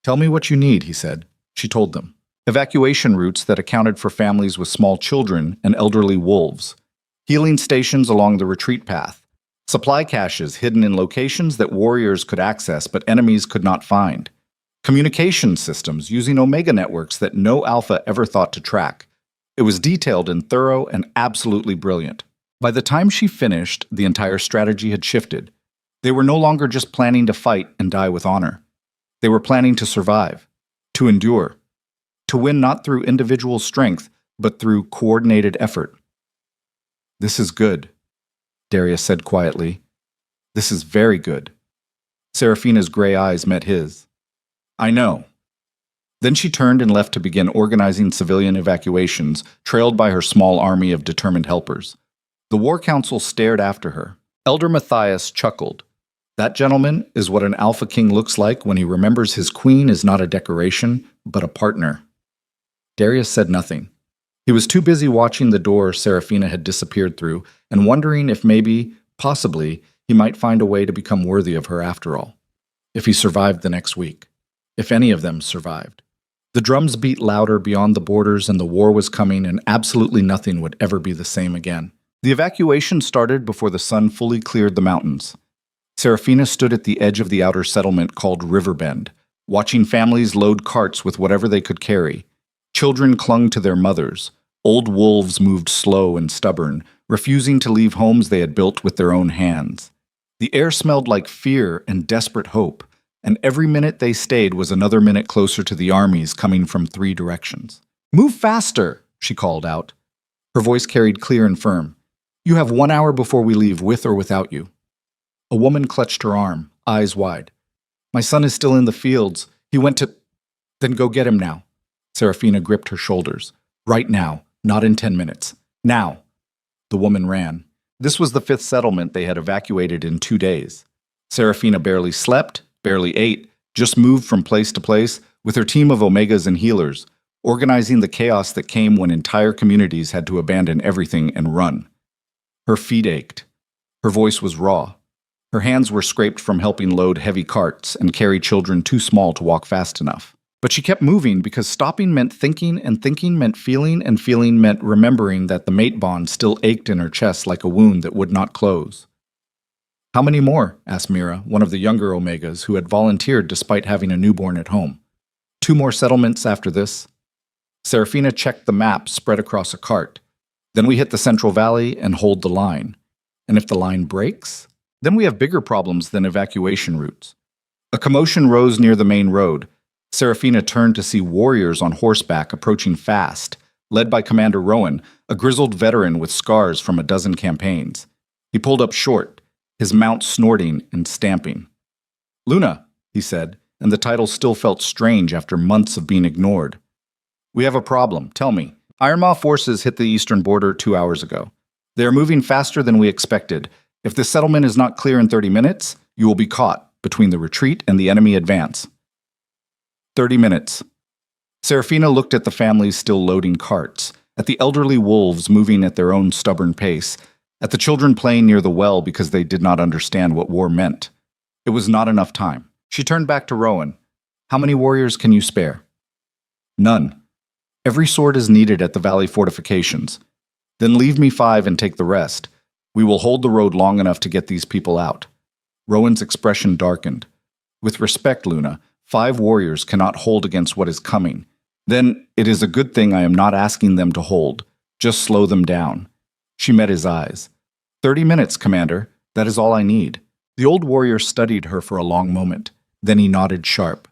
Speaker 1: Tell me what you need, he said. She told them. Evacuation routes that accounted for families with small children and elderly wolves. Healing stations along the retreat path. Supply caches hidden in locations that warriors could access but enemies could not find. Communication systems using Omega networks that no Alpha ever thought to track. It was detailed and thorough and absolutely brilliant. By the time she finished, the entire strategy had shifted. They were no longer just planning to fight and die with honor. They were planning to survive to endure, to win not through individual strength, but through coordinated effort. "This is good," Darius said quietly. "This is very good." Serafina's gray eyes met his. "I know." Then she turned and left to begin organizing civilian evacuations, trailed by her small army of determined helpers. The War Council stared after her. Elder Matthias chuckled. That, gentlemen, is what an Alpha King looks like when he remembers his queen is not a decoration, but a partner. Darius said nothing. He was too busy watching the door Serafina had disappeared through and wondering if maybe, possibly, he might find a way to become worthy of her after all. If he survived the next week. If any of them survived. The drums beat louder beyond the borders and the war was coming and absolutely nothing would ever be the same again. The evacuation started before the sun fully cleared the mountains. Serafina stood at the edge of the outer settlement called Riverbend, watching families load carts with whatever they could carry. Children clung to their mothers. Old wolves moved slow and stubborn, refusing to leave homes they had built with their own hands. The air smelled like fear and desperate hope, and every minute they stayed was another minute closer to the armies coming from 3 directions. "Move faster," she called out. Her voice carried clear and firm. "You have 1 hour before we leave, with or without you." A woman clutched her arm, eyes wide. "My son is still in the fields. He went to—" "Then go get him now." Serafina gripped her shoulders. "Right now, not in 10 minutes. Now." The woman ran. This was the 5th settlement they had evacuated in 2 days. Serafina barely slept, barely ate, just moved from place to place with her team of Omegas and healers, organizing the chaos that came when entire communities had to abandon everything and run. Her feet ached. Her voice was raw. Her hands were scraped from helping load heavy carts and carry children too small to walk fast enough. But she kept moving because stopping meant thinking, and thinking meant feeling, and feeling meant remembering that the mate bond still ached in her chest like a wound that would not close. "How many more?" asked Mira, one of the younger Omegas who had volunteered despite having a newborn at home. 2 more settlements after this." Serafina checked the map spread across a cart. "Then we hit the Central Valley and hold the line. And if the line breaks, then we have bigger problems than evacuation routes." A commotion rose near the main road. Serafina turned to see warriors on horseback approaching fast, led by Commander Rowan, a grizzled veteran with scars from a dozen campaigns. He pulled up short, his mount snorting and stamping. "Luna," he said, and the title still felt strange after months of being ignored. "We have a problem. Tell me." "Ironmaw forces hit the eastern border 2 hours ago. They are moving faster than we expected. If the settlement is not clear in 30 minutes, you will be caught between the retreat and the enemy advance." 30 minutes. Serafina looked at the families still loading carts, at the elderly wolves moving at their own stubborn pace, at the children playing near the well because they did not understand what war meant. It was not enough time. She turned back to Rowan. "How many warriors can you spare?" "None. Every sword is needed at the valley fortifications. Then leave me 5 and take the rest. We will hold the road long enough to get these people out." Rowan's expression darkened. "With respect, Luna, 5 warriors cannot hold against what is coming. Then it is a good thing I am not asking them to hold. Just slow them down." She met his eyes. 30 minutes, Commander. That is all I need." The old warrior studied her for a long moment. Then he nodded sharp.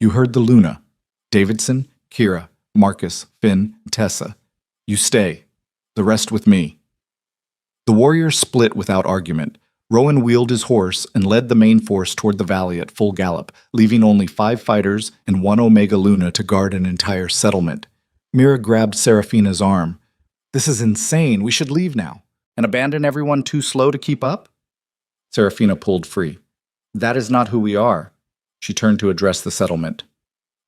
Speaker 1: "You heard the Luna. Davidson, Kira, Marcus, Finn, Tessa. You stay. The rest with me." The warriors split without argument. Rowan wheeled his horse and led the main force toward the valley at full gallop, leaving only 5 fighters and 1 Omega Luna to guard an entire settlement. Mira grabbed Serafina's arm. "This is insane. We should leave now. And abandon everyone too slow to keep up?" Serafina pulled free. "That is not who we are." She turned to address the settlement.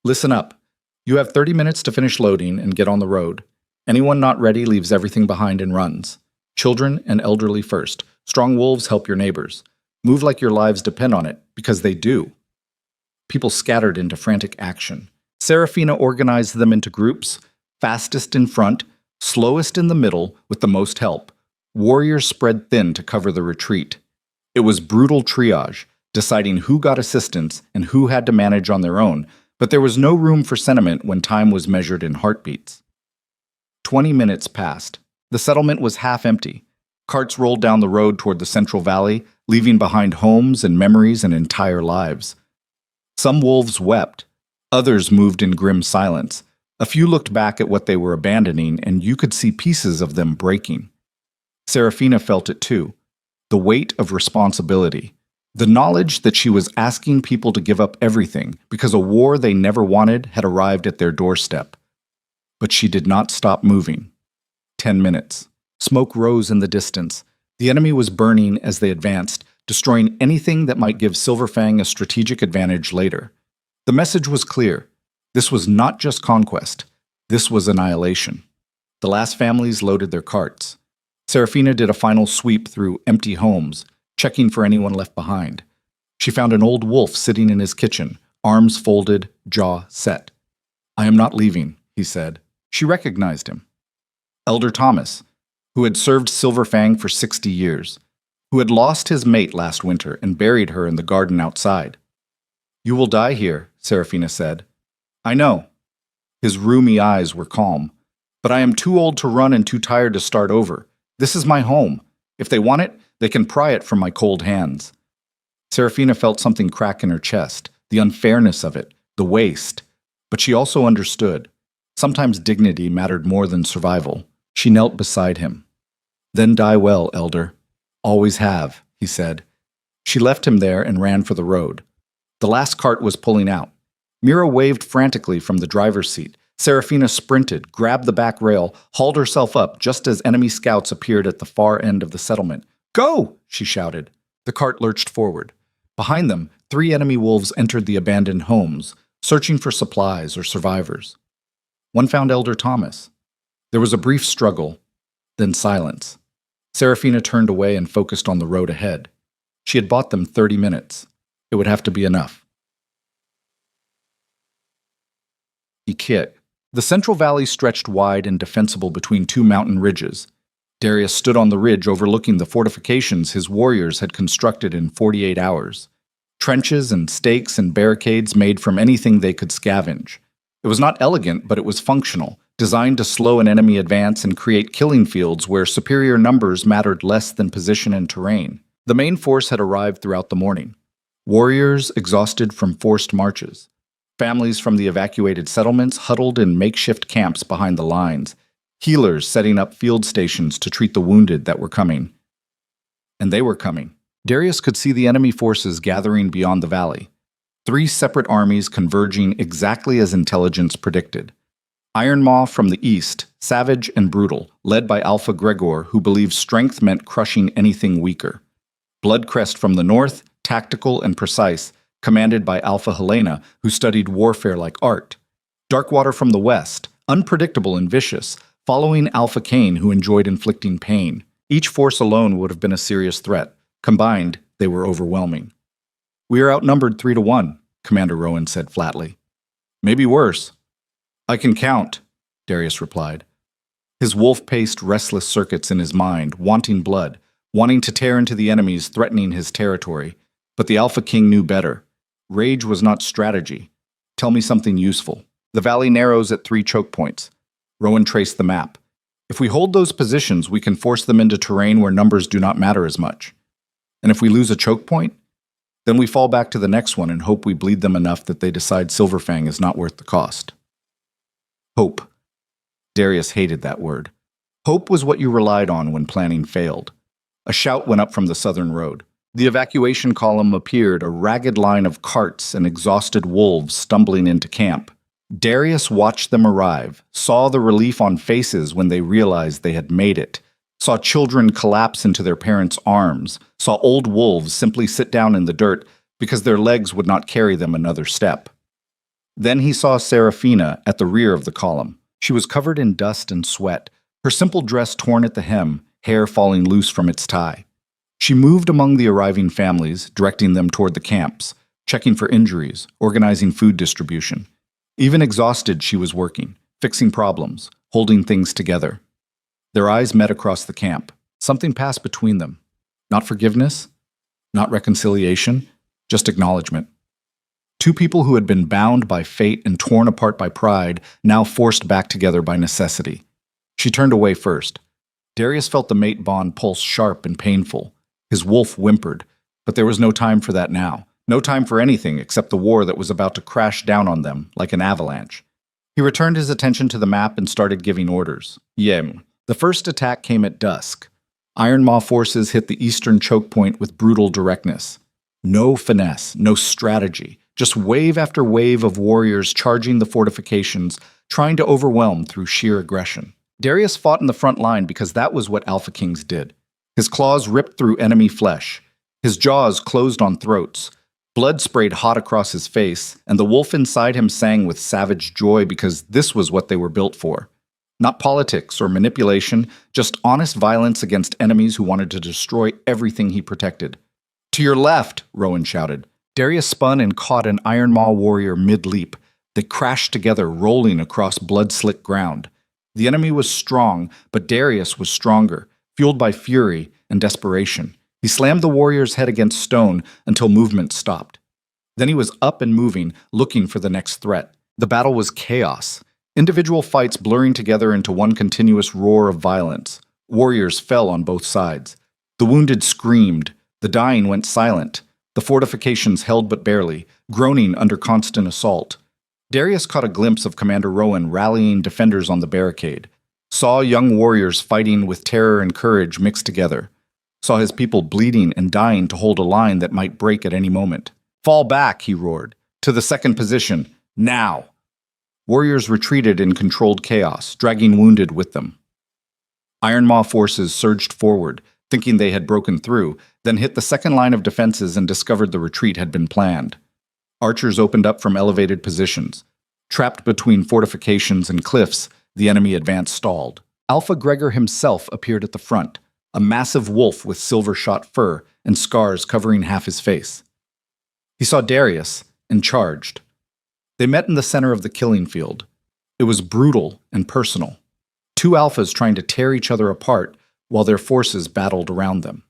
Speaker 1: "Listen up. You have 30 minutes to finish loading and get on the road. Anyone not ready leaves everything behind and runs. Children and elderly first. Strong wolves help your neighbors. Move like your lives depend on it, because they do." People scattered into frantic action. Serafina organized them into groups, fastest in front, slowest in the middle, with the most help. Warriors spread thin to cover the retreat. It was brutal triage, deciding who got assistance and who had to manage on their own, but there was no room for sentiment when time was measured in heartbeats. 20 minutes passed. The settlement was half empty. Carts rolled down the road toward the Central Valley, leaving behind homes and memories and entire lives. Some wolves wept. Others moved in grim silence. A few looked back at what they were abandoning, and you could see pieces of them breaking. Serafina felt it too, the weight of responsibility, the knowledge that she was asking people to give up everything because a war they never wanted had arrived at their doorstep. But she did not stop moving. 10 minutes. Smoke rose in the distance. The enemy was burning as they advanced, destroying anything that might give Silverfang a strategic advantage later. The message was clear. This was not just conquest. This was annihilation. The last families loaded their carts. Serafina did a final sweep through empty homes, checking for anyone left behind. She found an old wolf sitting in his kitchen, arms folded, jaw set. "I am not leaving," he said. She recognized him. Elder Thomas, who had served Silverfang for 60 years, who had lost his mate last winter and buried her in the garden outside. "You will die here," Serafina said. "I know." His rheumy eyes were calm. "But I am too old to run and too tired to start over. This is my home. If they want it, they can pry it from my cold hands." Serafina felt something crack in her chest, the unfairness of it, the waste. But she also understood. Sometimes dignity mattered more than survival. She knelt beside him. "Then die well, Elder. Always have," he said. She left him there and ran for the road. The last cart was pulling out. Mira waved frantically from the driver's seat. Serafina sprinted, grabbed the back rail, hauled herself up just as enemy scouts appeared at the far end of the settlement. "Go!" she shouted. The cart lurched forward. Behind them, 3 enemy wolves entered the abandoned homes, searching for supplies or survivors. One found Elder Thomas. There was a brief struggle, then silence. Serafina turned away and focused on the road ahead. She had bought them 30 minutes. It would have to be enough. Ikit. The Central Valley stretched wide and defensible between 2 mountain ridges. Darius stood on the ridge overlooking the fortifications his warriors had constructed in 48 hours. Trenches and stakes and barricades made from anything they could scavenge. It was not elegant, but it was functional, designed to slow an enemy advance and create killing fields where superior numbers mattered less than position and terrain. The main force had arrived throughout the morning. Warriors exhausted from forced marches. Families from the evacuated settlements huddled in makeshift camps behind the lines. Healers setting up field stations to treat the wounded that were coming. And they were coming. Darius could see the enemy forces gathering beyond the valley. 3 separate armies converging exactly as intelligence predicted. Ironmaw from the east, savage and brutal, led by Alpha Gregor, who believed strength meant crushing anything weaker. Bloodcrest from the north, tactical and precise, commanded by Alpha Helena, who studied warfare like art. Darkwater from the west, unpredictable and vicious, following Alpha Cain, who enjoyed inflicting pain. Each force alone would have been a serious threat. Combined, they were overwhelming. "We are outnumbered 3-1, Commander Rowan said flatly. "Maybe worse." "I can count," Darius replied. His wolf paced restless circuits in his mind, wanting blood, wanting to tear into the enemies threatening his territory. But the Alpha King knew better. Rage was not strategy. "Tell me something useful." "The valley narrows at 3 choke points." Rowan traced the map. "If we hold those positions, we can force them into terrain where numbers do not matter as much. And if we lose a choke point, then we fall back to the next one and hope we bleed them enough that they decide Silverfang is not worth the cost." Hope. Darius hated that word. Hope was what you relied on when planning failed. A shout went up from the southern road. The evacuation column appeared, a ragged line of carts and exhausted wolves stumbling into camp. Darius watched them arrive, saw the relief on faces when they realized they had made it, saw children collapse into their parents' arms, saw old wolves simply sit down in the dirt because their legs would not carry them another step. Then he saw Serafina at the rear of the column. She was covered in dust and sweat, her simple dress torn at the hem, hair falling loose from its tie. She moved among the arriving families, directing them toward the camps, checking for injuries, organizing food distribution. Even exhausted, she was working, fixing problems, holding things together. Their eyes met across the camp. Something passed between them. Not forgiveness, not reconciliation, just acknowledgement. 2 people who had been bound by fate and torn apart by pride, now forced back together by necessity. She turned away first. Darius felt the mate bond pulse sharp and painful. His wolf whimpered, but there was no time for that now. No time for anything except the war that was about to crash down on them like an avalanche. He returned his attention to the map and started giving orders. Yem. The first attack came at dusk. Iron Maw forces hit the eastern choke point with brutal directness. No finesse, no strategy, just wave after wave of warriors charging the fortifications, trying to overwhelm through sheer aggression. Darius fought in the front line because that was what Alpha Kings did. His claws ripped through enemy flesh. His jaws closed on throats. Blood sprayed hot across his face, and the wolf inside him sang with savage joy because this was what they were built for. Not politics or manipulation, just honest violence against enemies who wanted to destroy everything he protected. "To your left!" Rowan shouted. Darius spun and caught an Iron Maw warrior mid-leap. They crashed together, rolling across blood-slick ground. The enemy was strong, but Darius was stronger, fueled by fury and desperation. He slammed the warrior's head against stone until movement stopped. Then he was up and moving, looking for the next threat. The battle was chaos. Individual fights blurring together into one continuous roar of violence. Warriors fell on both sides. The wounded screamed. The dying went silent. The fortifications held but barely, groaning under constant assault. Darius caught a glimpse of Commander Rowan rallying defenders on the barricade. Saw young warriors fighting with terror and courage mixed together. Saw his people bleeding and dying to hold a line that might break at any moment. "Fall back," he roared. "To the second position. Now!" Warriors retreated in controlled chaos, dragging wounded with them. Iron Maw forces surged forward, thinking they had broken through, then hit the second line of defenses and discovered the retreat had been planned. Archers opened up from elevated positions. Trapped between fortifications and cliffs, the enemy advance stalled. Alpha Gregor himself appeared at the front, a massive wolf with silver-shot fur and scars covering half his face. He saw Darius and charged. They met in the center of the killing field. It was brutal and personal. Two alphas trying to tear each other apart while their forces battled around them.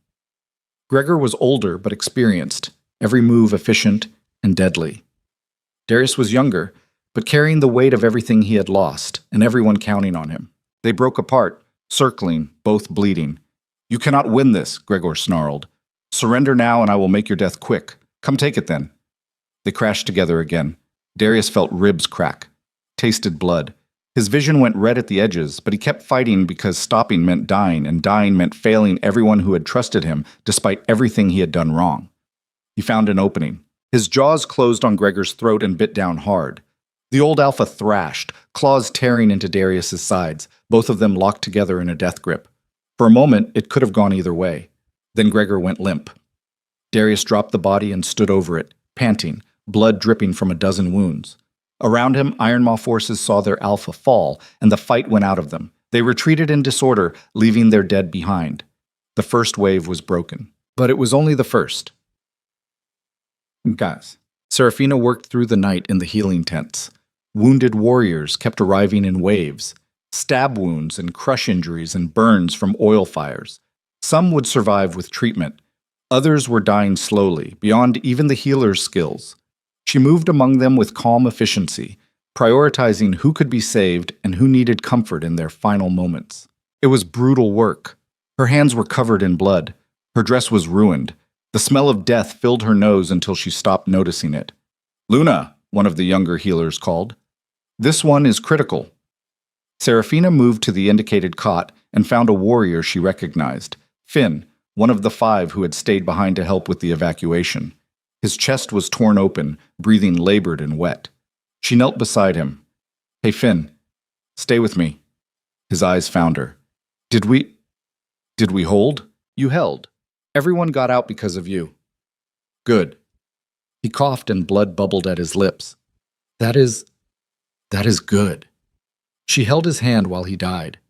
Speaker 1: Gregor was older but experienced, every move efficient and deadly. Darius was younger, but carrying the weight of everything he had lost, and everyone counting on him. They broke apart, circling, both bleeding. "You cannot win this," Gregor snarled. "Surrender now and I will make your death quick. Come take it then." They crashed together again. Darius felt ribs crack, tasted blood. His vision went red at the edges, but he kept fighting because stopping meant dying, and dying meant failing everyone who had trusted him despite everything he had done wrong. He found an opening. His jaws closed on Gregor's throat and bit down hard. The old alpha thrashed, claws tearing into Darius's sides, both of them locked together in a death grip. For a moment, it could have gone either way. Then Gregor went limp. Darius dropped the body and stood over it, panting, blood dripping from a dozen wounds. Around him, Iron Maw forces saw their alpha fall, and the fight went out of them. They retreated in disorder, leaving their dead behind. The first wave was broken. But it was only the first. Guys, Serafina worked through the night in the healing tents. Wounded warriors kept arriving in waves. Stab wounds and crush injuries and burns from oil fires. Some would survive with treatment. Others were dying slowly, beyond even the healer's skills. She moved among them with calm efficiency, prioritizing who could be saved and who needed comfort in their final moments. It was brutal work. Her hands were covered in blood. Her dress was ruined. The smell of death filled her nose until she stopped noticing it. "Luna," one of the younger healers called. "This one is critical." Serafina moved to the indicated cot and found a warrior she recognized, Finn, one of the 5 who had stayed behind to help with the evacuation. His chest was torn open, breathing labored and wet. She knelt beside him. "Hey, Finn, stay with me." His eyes found her. Did we hold?" "You held. Everyone got out because of you." "Good." He coughed and blood bubbled at his lips. That is good." She held his hand while he died.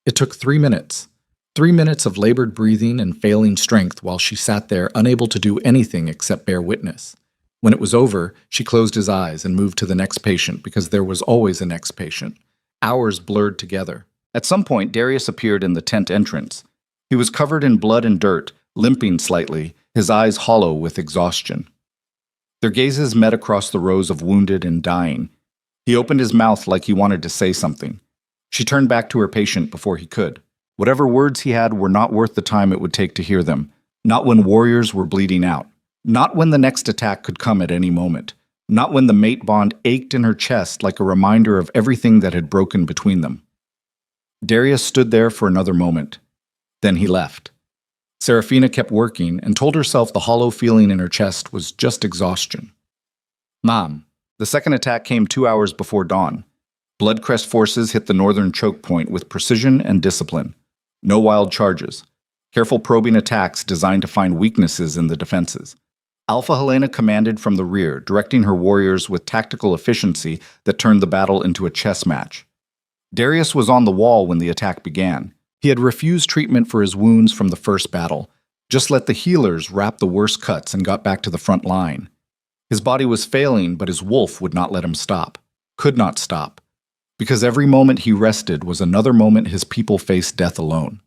Speaker 1: It took 3 minutes. 3 minutes of labored breathing and failing strength while she sat there unable to do anything except bear witness. When it was over, she closed his eyes and moved to the next patient because there was always a next patient. Hours blurred together. At some point, Darius appeared in the tent entrance. He was covered in blood and dirt, limping slightly, his eyes hollow with exhaustion. Their gazes met across the rows of wounded and dying. He opened his mouth like he wanted to say something. She turned back to her patient before he could. Whatever words he had were not worth the time it would take to hear them, not when warriors were bleeding out. Not when the next attack could come at any moment. Not when the mate bond ached in her chest like a reminder of everything that had broken between them. Darius stood there for another moment. Then he left. Seraphina kept working and told herself the hollow feeling in her chest was just exhaustion. Mom. The second attack came 2 hours before dawn. Bloodcrest forces hit the northern choke point with precision and discipline. No wild charges. Careful probing attacks designed to find weaknesses in the defenses. Alpha Helena commanded from the rear, directing her warriors with tactical efficiency that turned the battle into a chess match. Darius was on the wall when the attack began. He had refused treatment for his wounds from the first battle. Just let the healers wrap the worst cuts and got back to the front line. His body was failing, but his wolf would not let him stop. Could not stop. Because every moment he rested was another moment his people faced death alone.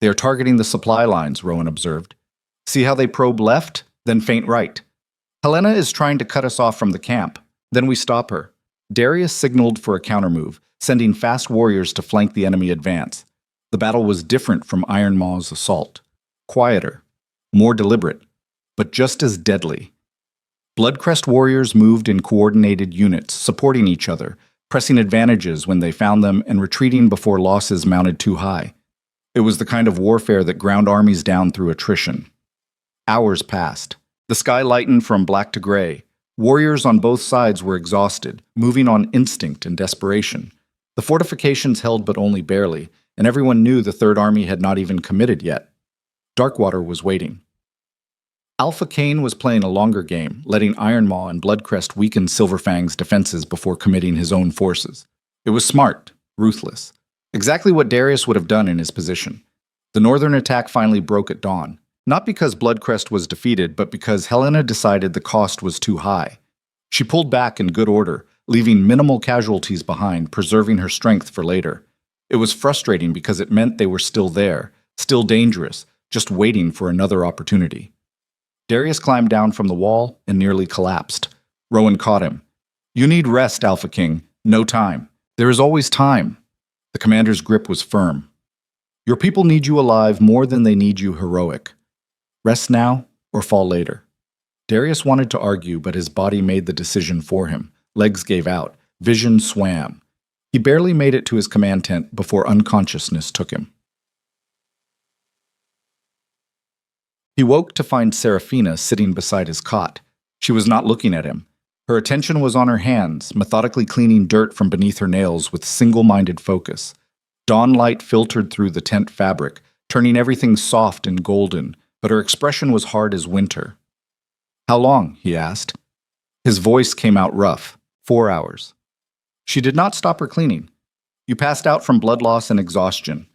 Speaker 1: They are targeting the supply lines, Rowan observed. See how they probe left, then feint right. Helena is trying to cut us off from the camp. Then we stop her. Darius signaled for a countermove, sending fast warriors to flank the enemy advance. The battle was different from Iron Maw's assault. Quieter, more deliberate, but just as deadly. Bloodcrest warriors moved in coordinated units, supporting each other, pressing advantages when they found them and retreating before losses mounted too high. It was the kind of warfare that ground armies down through attrition. Hours passed. The sky lightened from black to gray. Warriors on both sides were exhausted, moving on instinct and desperation. The fortifications held but only barely, and everyone knew the Third Army had not even committed yet. Darkwater was waiting. Alpha Cain was playing a longer game, letting Iron Maw and Bloodcrest weaken Silverfang's defenses before committing his own forces. It was smart, ruthless. Exactly what Darius would have done in his position. The northern attack finally broke at dawn, not because Bloodcrest was defeated, but because Helena decided the cost was too high. She pulled back in good order, leaving minimal casualties behind, preserving her strength for later. It was frustrating because it meant they were still there, still dangerous, just waiting for another opportunity. Darius climbed down from the wall and nearly collapsed. Rowan caught him. You need rest, Alpha King. No time. There is always time. The commander's grip was firm. Your people need you alive more than they need you heroic. Rest now or fall later. Darius wanted to argue, but his body made the decision for him. Legs gave out. Vision swam. He barely made it to his command tent before unconsciousness took him. He woke to find Seraphina sitting beside his cot. She was not looking at him. Her attention was on her hands, methodically cleaning dirt from beneath her nails with single-minded focus. Dawn light filtered through the tent fabric, turning everything soft and golden, but her expression was hard as winter. How long? He asked. His voice came out rough. 4 hours. She did not stop her cleaning. You passed out from blood loss and exhaustion.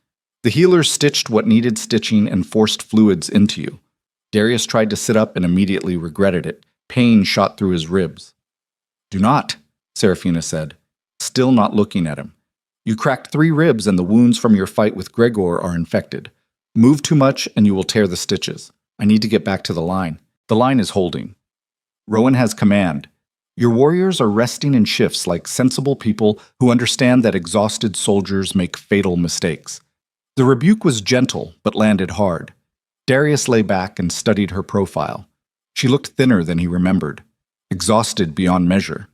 Speaker 1: The healers stitched what needed stitching and forced fluids into you. Darius tried to sit up and immediately regretted it. Pain shot through his ribs. Do not, Seraphina said, still not looking at him. You cracked 3 ribs and the wounds from your fight with Gregor are infected. Move too much and you will tear the stitches. I need to get back to the line. The line is holding. Rowan has command. Your warriors are resting in shifts like sensible people who understand that exhausted soldiers make fatal mistakes. The rebuke was gentle, but landed hard. Darius lay back and studied her profile. She looked thinner than he remembered, exhausted beyond measure,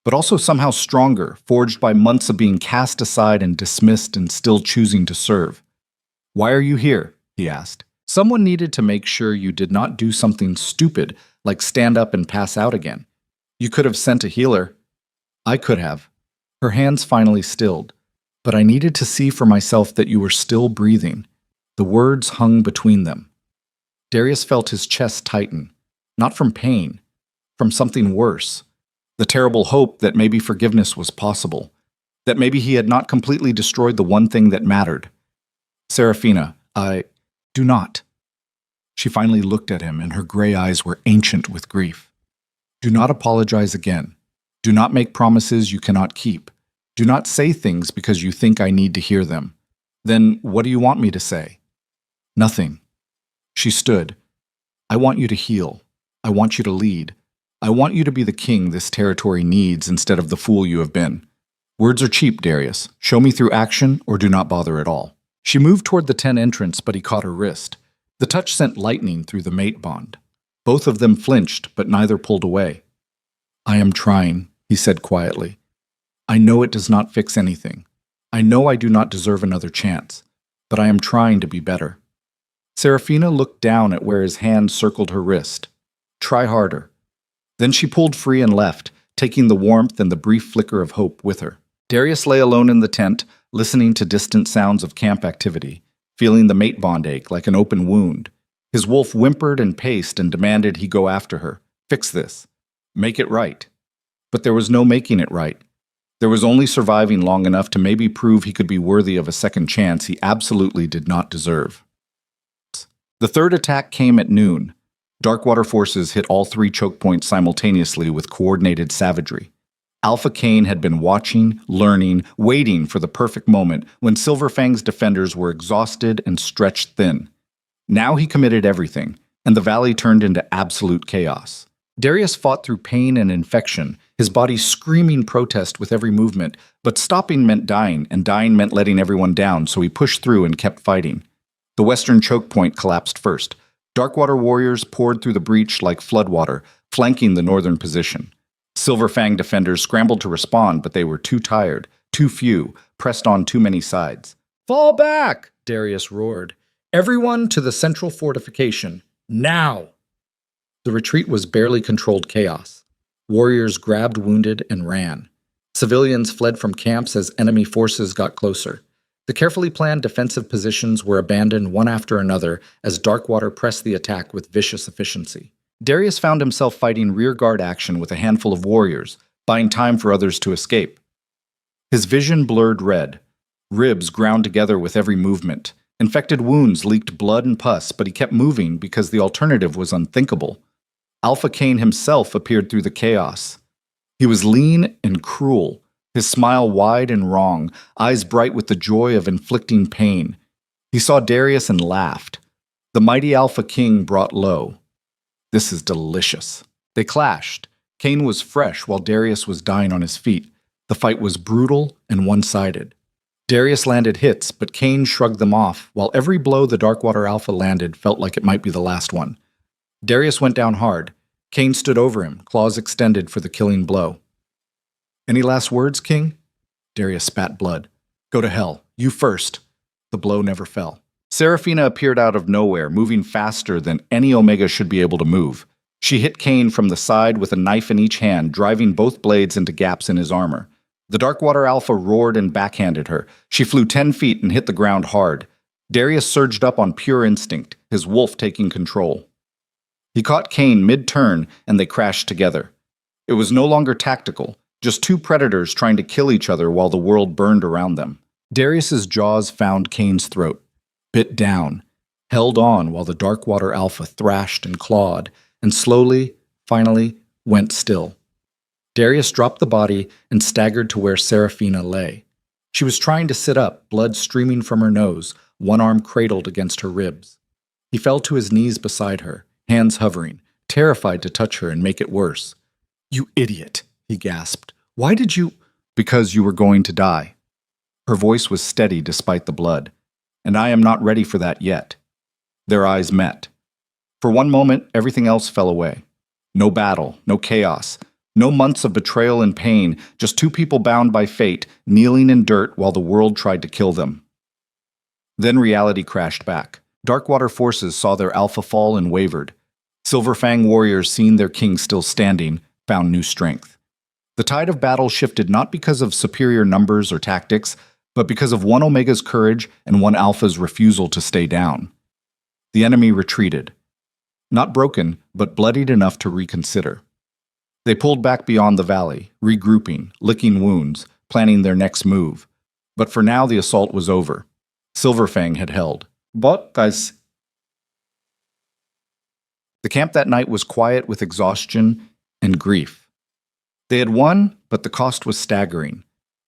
Speaker 1: but also somehow stronger, forged by months of being cast aside and dismissed and still choosing to serve. Why are you here? He asked. Someone needed to make sure you did not do something stupid, like stand up and pass out again. You could have sent a healer. I could have. Her hands finally stilled. But I needed to see for myself that you were still breathing. The words hung between them. Darius felt his chest tighten, not from pain, from something worse. The terrible hope that maybe forgiveness was possible, that maybe he had not completely destroyed the one thing that mattered. Seraphina, do not. She finally looked at him, and her gray eyes were ancient with grief. Do not apologize again. Do not make promises you cannot keep. Do not say things because you think I need to hear them. Then what do you want me to say? Nothing. She stood. I want you to heal. I want you to lead. I want you to be the king this territory needs instead of the fool you have been. Words are cheap, Darius. Show me through action or do not bother at all. She moved toward the tent entrance, but he caught her wrist. The touch sent lightning through the mate bond. Both of them flinched, but neither pulled away. "I am trying," he said quietly. "I know it does not fix anything. I know I do not deserve another chance, but I am trying to be better." Serafina looked down at where his hand circled her wrist. "Try harder." Then she pulled free and left, taking the warmth and the brief flicker of hope with her. Darius lay alone in the tent, listening to distant sounds of camp activity, feeling the mate bond ache like an open wound. His wolf whimpered and paced and demanded he go after her. Fix this. Make it right. But there was no making it right. There was only surviving long enough to maybe prove he could be worthy of a second chance he absolutely did not deserve. The third attack came at noon. Darkwater forces hit all 3 choke points simultaneously with coordinated savagery. Alpha Cain had been watching, learning, waiting for the perfect moment when Silverfang's defenders were exhausted and stretched thin. Now he committed everything, and the valley turned into absolute chaos. Darius fought through pain and infection, his body screaming protest with every movement, but stopping meant dying, and dying meant letting everyone down, so he pushed through and kept fighting. The western choke point collapsed first. Darkwater warriors poured through the breach like floodwater, flanking the northern position. Silverfang defenders scrambled to respond, but they were too tired, too few, pressed on too many sides. "Fall back!" Darius roared. "Everyone to the central fortification, now!" The retreat was barely controlled chaos. Warriors grabbed wounded and ran. Civilians fled from camps as enemy forces got closer. The carefully planned defensive positions were abandoned one after another as Darkwater pressed the attack with vicious efficiency. Darius found himself fighting rearguard action with a handful of warriors, buying time for others to escape. His vision blurred red. Ribs ground together with every movement. Infected wounds leaked blood and pus, but he kept moving because the alternative was unthinkable. Alpha Cain himself appeared through the chaos. He was lean and cruel, his smile wide and wrong, eyes bright with the joy of inflicting pain. He saw Darius and laughed. The mighty Alpha King brought low. "This is delicious." They clashed. Cain was fresh while Darius was dying on his feet. The fight was brutal and one-sided. Darius landed hits, but Cain shrugged them off, while every blow the Darkwater Alpha landed felt like it might be the last one. Darius went down hard. Cain stood over him, claws extended for the killing blow. "Any last words, King?" Darius spat blood. "Go to hell. You first." The blow never fell. Serafina appeared out of nowhere, moving faster than any Omega should be able to move. She hit Cain from the side with a knife in each hand, driving both blades into gaps in his armor. The Darkwater Alpha roared and backhanded her. She flew 10 feet and hit the ground hard. Darius surged up on pure instinct, his wolf taking control. He caught Cain mid-turn, and they crashed together. It was no longer tactical, just 2 predators trying to kill each other while the world burned around them. Darius's jaws found Cain's throat, bit down, held on while the Darkwater Alpha thrashed and clawed, and slowly, finally, went still. Darius dropped the body and staggered to where Serafina lay. She was trying to sit up, blood streaming from her nose, one arm cradled against her ribs. He fell to his knees beside her, hands hovering, terrified to touch her and make it worse. "You idiot," he gasped. "Why did you—" "Because you were going to die." Her voice was steady despite the blood. "And I am not ready for that yet." Their eyes met. For one moment, everything else fell away. No battle, no chaos, no months of betrayal and pain, just 2 people bound by fate, kneeling in dirt while the world tried to kill them. Then reality crashed back. Darkwater forces saw their alpha fall and wavered. Silverfang warriors, seeing their king still standing, found new strength. The tide of battle shifted not because of superior numbers or tactics, but because of one Omega's courage and one Alpha's refusal to stay down. The enemy retreated. Not broken, but bloodied enough to reconsider. They pulled back beyond the valley, regrouping, licking wounds, planning their next move. But for now the assault was over. Silverfang had held. "But, guys..." The camp that night was quiet with exhaustion and grief. They had won, but the cost was staggering.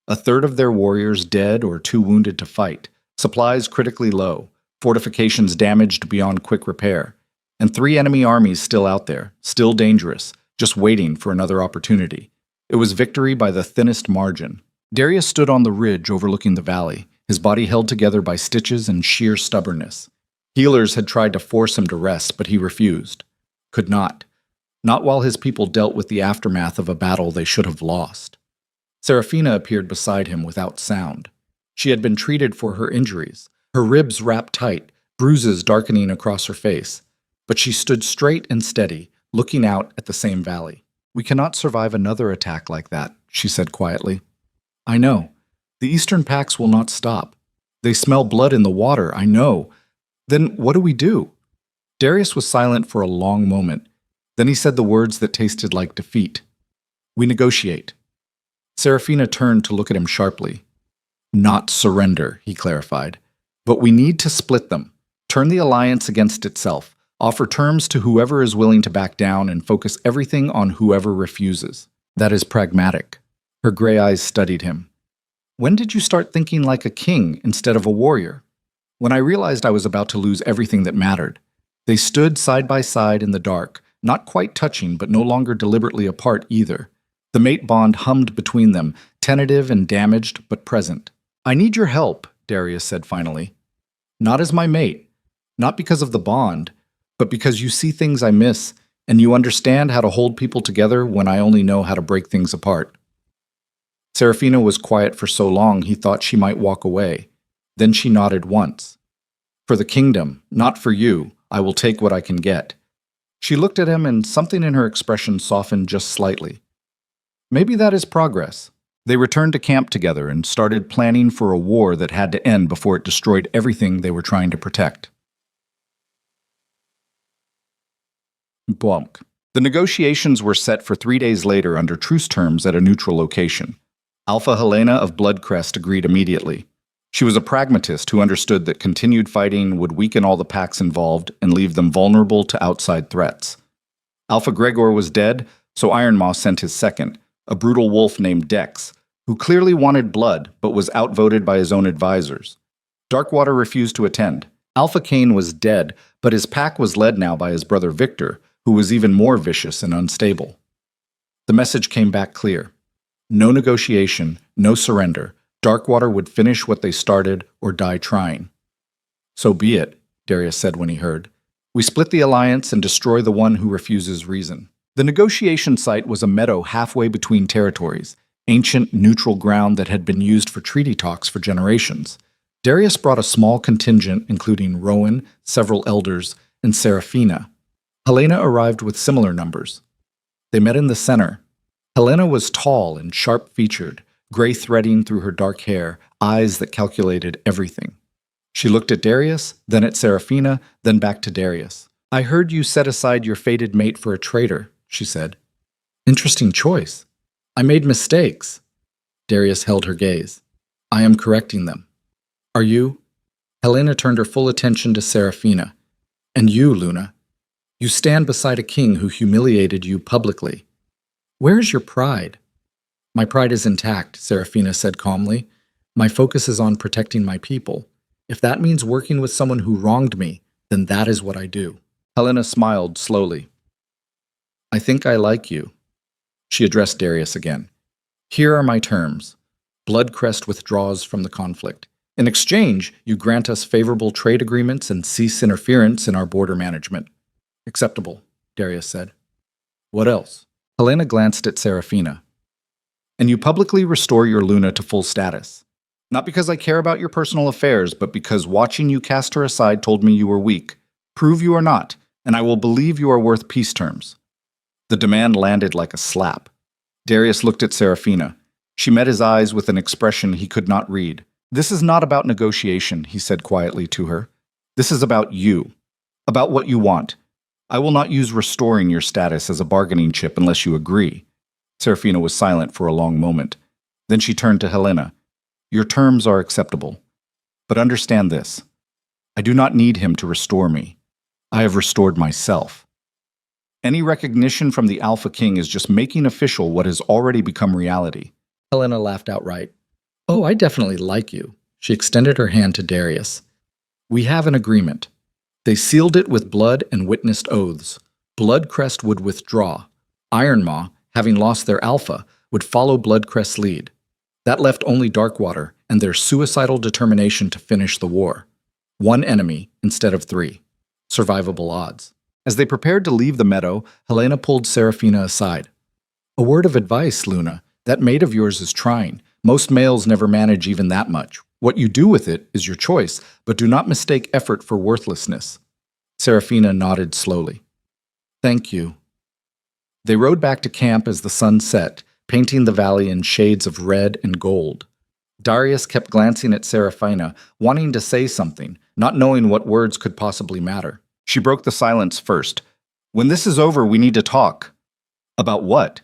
Speaker 1: 1/3 of their warriors dead or too wounded to fight, supplies critically low, fortifications damaged beyond quick repair, and 3 enemy armies still out there, still dangerous, just waiting for another opportunity. It was victory by the thinnest margin. Darius stood on the ridge overlooking the valley, his body held together by stitches and sheer stubbornness. Healers had tried to force him to rest, but he refused. Could not. Not while his people dealt with the aftermath of a battle they should have lost. Seraphina appeared beside him without sound. She had been treated for her injuries, her ribs wrapped tight, bruises darkening across her face. But she stood straight and steady, looking out at the same valley. "We cannot survive another attack like that," she said quietly. "I know. The Eastern Pacts will not stop. They smell blood in the water, I know. Then what do we do?" Darius was silent for a long moment. Then he said the words that tasted like defeat. "We negotiate." Seraphina turned to look at him sharply. "Not surrender," he clarified. "But we need to split them, turn the alliance against itself, offer terms to whoever is willing to back down, and focus everything on whoever refuses. That is pragmatic." Her gray eyes studied him. "When did you start thinking like a king instead of a warrior?" "When I realized I was about to lose everything that mattered." They stood side by side in the dark, not quite touching but no longer deliberately apart either. The mate bond hummed between them, tentative and damaged but present. "I need your help," Darius said finally. "Not as my mate, not because of the bond, but because you see things I miss, and you understand how to hold people together when I only know how to break things apart." Seraphina was quiet for so long he thought she might walk away. Then she nodded once. "For the kingdom, not for you, I will take what I can get." She looked at him and something in her expression softened just slightly. Maybe that is progress. They returned to camp together and started planning for a war that had to end before it destroyed everything they were trying to protect. Blanc. The negotiations were set for 3 days later under truce terms at a neutral location. Alpha Helena of Bloodcrest agreed immediately. She was a pragmatist who understood that continued fighting would weaken all the packs involved and leave them vulnerable to outside threats. Alpha Gregor was dead, so Ironmaw sent his second, a brutal wolf named Dex, who clearly wanted blood but was outvoted by his own advisors. Darkwater refused to attend. Alpha Cain was dead, but his pack was led now by his brother Victor, who was even more vicious and unstable. The message came back clear. No negotiation, no surrender. Darkwater would finish what they started or die trying. "So be it," Darius said when he heard. "We split the alliance and destroy the one who refuses reason." The negotiation site was a meadow halfway between territories, ancient neutral ground that had been used for treaty talks for generations. Darius brought a small contingent including Rowan, several elders, and Seraphina. Helena arrived with similar numbers. They met in the center. Helena was tall and sharp-featured, gray threading through her dark hair, eyes that calculated everything. She looked at Darius, then at Seraphina, then back to Darius. "I heard you set aside your fated mate for a traitor," she said. "Interesting choice. I made mistakes." Darius held her gaze. "I am correcting them." "Are you?" Helena turned her full attention to Seraphina. "And you, Luna? You stand beside a king who humiliated you publicly. Where is your pride?" "My pride is intact," Seraphina said calmly. "My focus is on protecting my people. If that means working with someone who wronged me, then that is what I do." Helena smiled slowly. "I think I like you." She addressed Darius again. "Here are my terms. Bloodcrest withdraws from the conflict. In exchange, you grant us favorable trade agreements and cease interference in our border management." "Acceptable," Darius said. "What else?" Helena glanced at Seraphina. "And you publicly restore your Luna to full status. Not because I care about your personal affairs, but because watching you cast her aside told me you were weak. Prove you are not, and I will believe you are worth peace terms." The demand landed like a slap. Darius looked at Seraphina. She met his eyes with an expression he could not read. "This is not about negotiation," he said quietly to her. "This is about you. About what you want. I will not use restoring your status as a bargaining chip unless you agree." Seraphina was silent for a long moment. Then she turned to Helena. "Your terms are acceptable. But understand this. I do not need him to restore me. I have restored myself. Any recognition from the Alpha King is just making official what has already become reality." Helena laughed outright. "Oh, I definitely like you." She extended her hand to Darius. "We have an agreement." They sealed it with blood and witnessed oaths. Bloodcrest would withdraw. Ironmaw, having lost their alpha, would follow Bloodcrest's lead. That left only Darkwater and their suicidal determination to finish the war. One enemy instead of 3. Survivable odds. As they prepared to leave the meadow, Helena pulled Seraphina aside. A word of advice, Luna. That mate of yours is trying. Most males never manage even that much. What you do with it is your choice, but do not mistake effort for worthlessness. Seraphina nodded slowly. Thank you. They rode back to camp as the sun set, painting the valley in shades of red and gold. Darius kept glancing at Seraphina, wanting to say something, not knowing what words could possibly matter. She broke the silence first. When this is over, we need to talk. About what?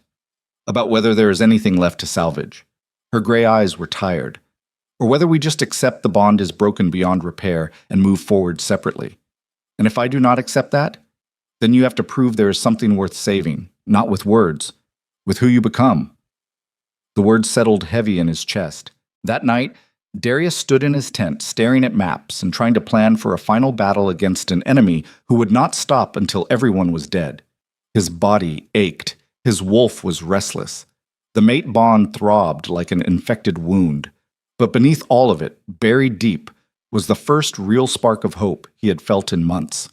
Speaker 1: About whether there is anything left to salvage. Her gray eyes were tired. Or whether we just accept the bond is broken beyond repair and move forward separately. And if I do not accept that, then you have to prove there is something worth saving, not with words, with who you become. The words settled heavy in his chest. That night, Darius stood in his tent, staring at maps and trying to plan for a final battle against an enemy who would not stop until everyone was dead. His body ached. His wolf was restless. The mate bond throbbed like an infected wound. But beneath all of it, buried deep, was the first real spark of hope he had felt in months.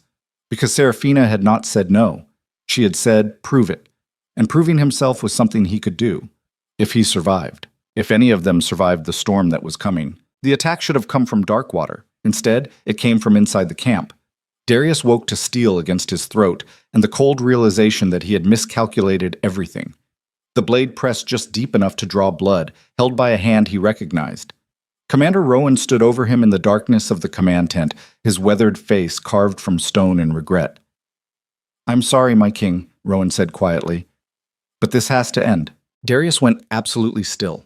Speaker 1: Because Seraphina had not said no. She had said, prove it. And proving himself was something he could do, if he survived. If any of them survived the storm that was coming. The attack should have come from Darkwater. Instead, it came from inside the camp. Darius woke to steel against his throat and the cold realization that he had miscalculated everything. The blade pressed just deep enough to draw blood, held by a hand he recognized. Commander Rowan stood over him in the darkness of the command tent, his weathered face carved from stone in regret. I'm sorry, my king, Rowan said quietly, but this has to end. Darius went absolutely still.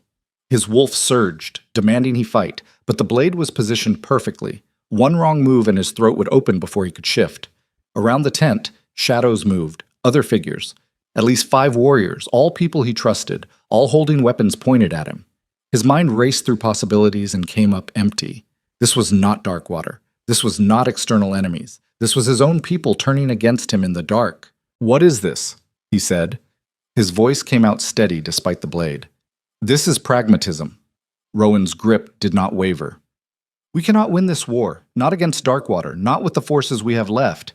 Speaker 1: His wolf surged, demanding he fight, but the blade was positioned perfectly. One wrong move and his throat would open before he could shift. Around the tent, shadows moved, other figures. At least 5 warriors, all people he trusted, all holding weapons pointed at him. His mind raced through possibilities and came up empty. This was not Darkwater. This was not external enemies. This was his own people turning against him in the dark. What is this? He said. His voice came out steady despite the blade. This is pragmatism. Rowan's grip did not waver. We cannot win this war, not against Darkwater, not with the forces we have left.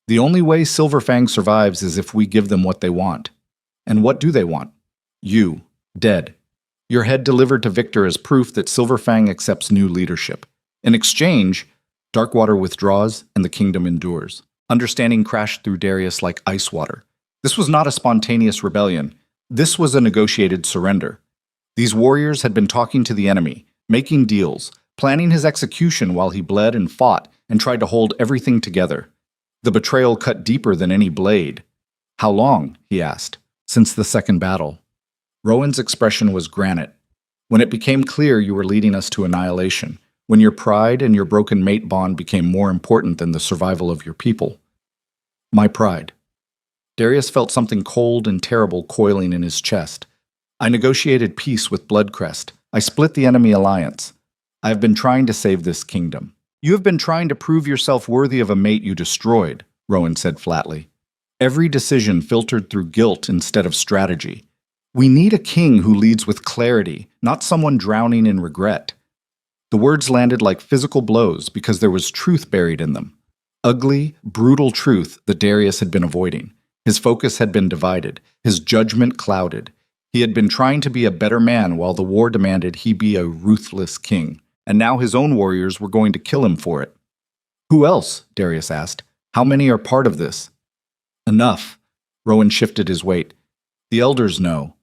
Speaker 1: The only way Silverfang survives is if we give them what they want. And what do they want? You, dead. Your head delivered to Victor as proof that Silverfang accepts new leadership. In exchange, Darkwater withdraws and the kingdom endures. Understanding crashed through Darius like ice water. This was not a spontaneous rebellion. This was a negotiated surrender. These warriors had been talking to the enemy, making deals, planning his execution while he bled and fought and tried to hold everything together. The betrayal cut deeper than any blade. How long? He asked. Since the second battle. Rowan's expression was granite. When it became clear you were leading us to annihilation, when your pride and your broken mate bond became more important than the survival of your people. My pride. Darius felt something cold and terrible coiling in his chest. I negotiated peace with Bloodcrest. I split the enemy alliance. I have been trying to save this kingdom. You have been trying to prove yourself worthy of a mate you destroyed, Rowan said flatly. Every decision filtered through guilt instead of strategy. We need a king who leads with clarity, not someone drowning in regret. The words landed like physical blows because there was truth buried in them. Ugly, brutal truth that Darius had been avoiding. His focus had been divided, his judgment clouded. He had been trying to be a better man while the war demanded he be a ruthless king, and now his own warriors were going to kill him for it. Who else? Darius asked. How many are part of this? Enough. Rowan shifted his weight. The elders know.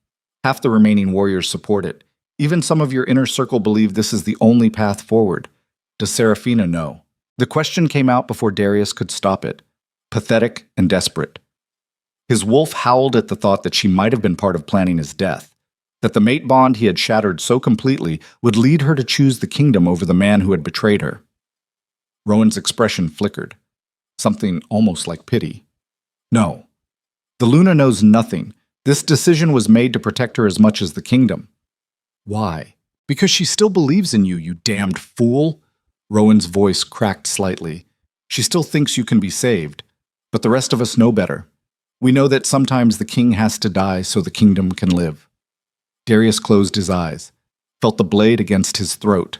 Speaker 1: Half the remaining warriors support it. Even some of your inner circle believe this is the only path forward. Does Seraphina know? The question came out before Darius could stop it. Pathetic and desperate. His wolf howled at the thought that she might have been part of planning his death, that the mate bond he had shattered so completely would lead her to choose the kingdom over the man who had betrayed her. Rowan's expression flickered, something almost like pity. No. The Luna knows nothing. This decision was made to protect her as much as the kingdom. Why? Because she still believes in you, you damned fool. Rowan's voice cracked slightly. She still thinks you can be saved, but the rest of us know better. We know that sometimes the king has to die so the kingdom can live. Darius closed his eyes, felt the blade against his throat,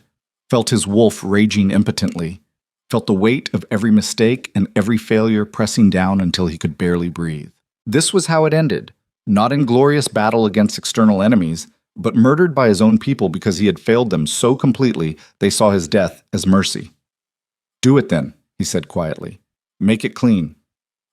Speaker 1: felt his wolf raging impotently. felt the weight of every mistake and every failure pressing down until he could barely breathe. This was how it ended, not in glorious battle against external enemies, but murdered by his own people because he had failed them so completely they saw his death as mercy. "Do it then," he said quietly. "Make it clean."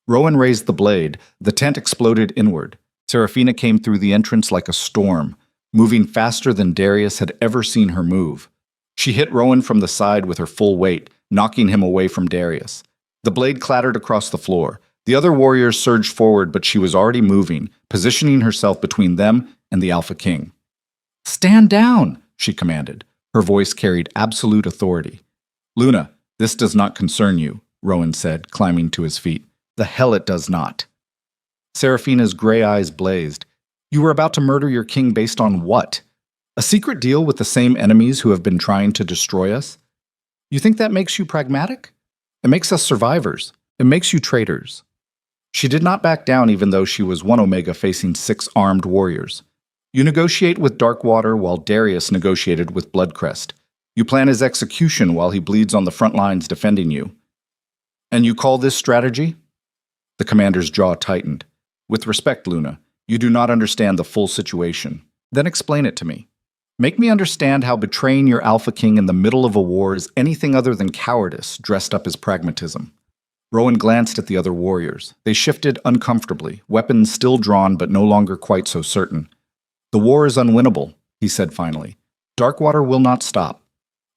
Speaker 1: Rowan raised the blade. The tent exploded inward. Serafina came through the entrance like a storm, moving faster than Darius had ever seen her move. She hit Rowan from the side with her full weight, knocking him away from Darius. The blade clattered across the floor. The other warriors surged forward, but she was already moving, positioning herself between them and the Alpha King. "Stand down," she commanded. Her voice carried absolute authority. "Luna, this does not concern you," Rowan said, climbing to his feet. "The hell it does not." Serafina's gray eyes blazed. "You were about to murder your king based on what? A secret deal with the same enemies who have been trying to destroy us? You think that makes you pragmatic? It makes us survivors. It makes you traitors." She did not back down even though she was one Omega facing 6 armed warriors. "You negotiate with Darkwater while Darius negotiated with Bloodcrest. You plan his execution while he bleeds on the front lines defending you. And you call this strategy?" The commander's jaw tightened. "With respect, Luna, you do not understand the full situation. Then explain it to me. Make me understand how betraying your Alpha King in the middle of a war is anything other than cowardice dressed up as pragmatism." Rowan glanced at the other warriors. They shifted uncomfortably, weapons still drawn but no longer quite so certain. "The war is unwinnable," he said finally. "Darkwater will not stop.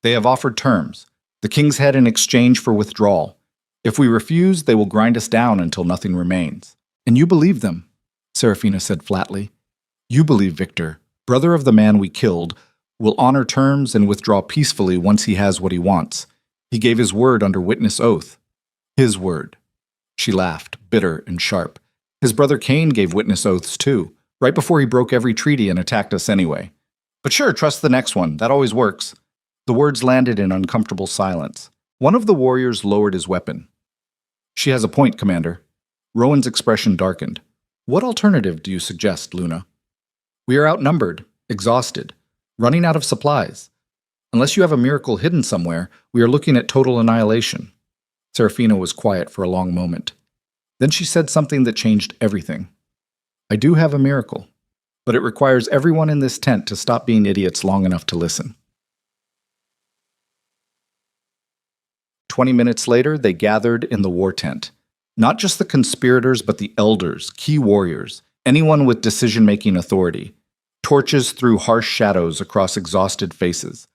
Speaker 1: They have offered terms. The King's head in exchange for withdrawal. If we refuse, they will grind us down until nothing remains." "And you believe them," Serafina said flatly. "You believe Victor, brother of the man we killed, will honor terms and withdraw peacefully once he has what he wants. He gave his word under witness oath." "His word." She laughed, bitter and sharp. "His brother Cain gave witness oaths too, right before he broke every treaty and attacked us anyway. But sure, trust the next one. That always works." The words landed in uncomfortable silence. One of the warriors lowered his weapon. "She has a point, Commander." Rowan's expression darkened. "What alternative do you suggest, Luna?" "We are outnumbered, exhausted, running out of supplies. Unless you have a miracle hidden somewhere, we are looking at total annihilation." Serafina was quiet for a long moment. Then she said something that changed everything. "I do have a miracle, but it requires everyone in this tent to stop being idiots long enough to listen." 20 minutes later, they gathered in the war tent. Not just the conspirators, but the elders, key warriors, anyone with decision-making authority. Torches threw harsh shadows across exhausted faces.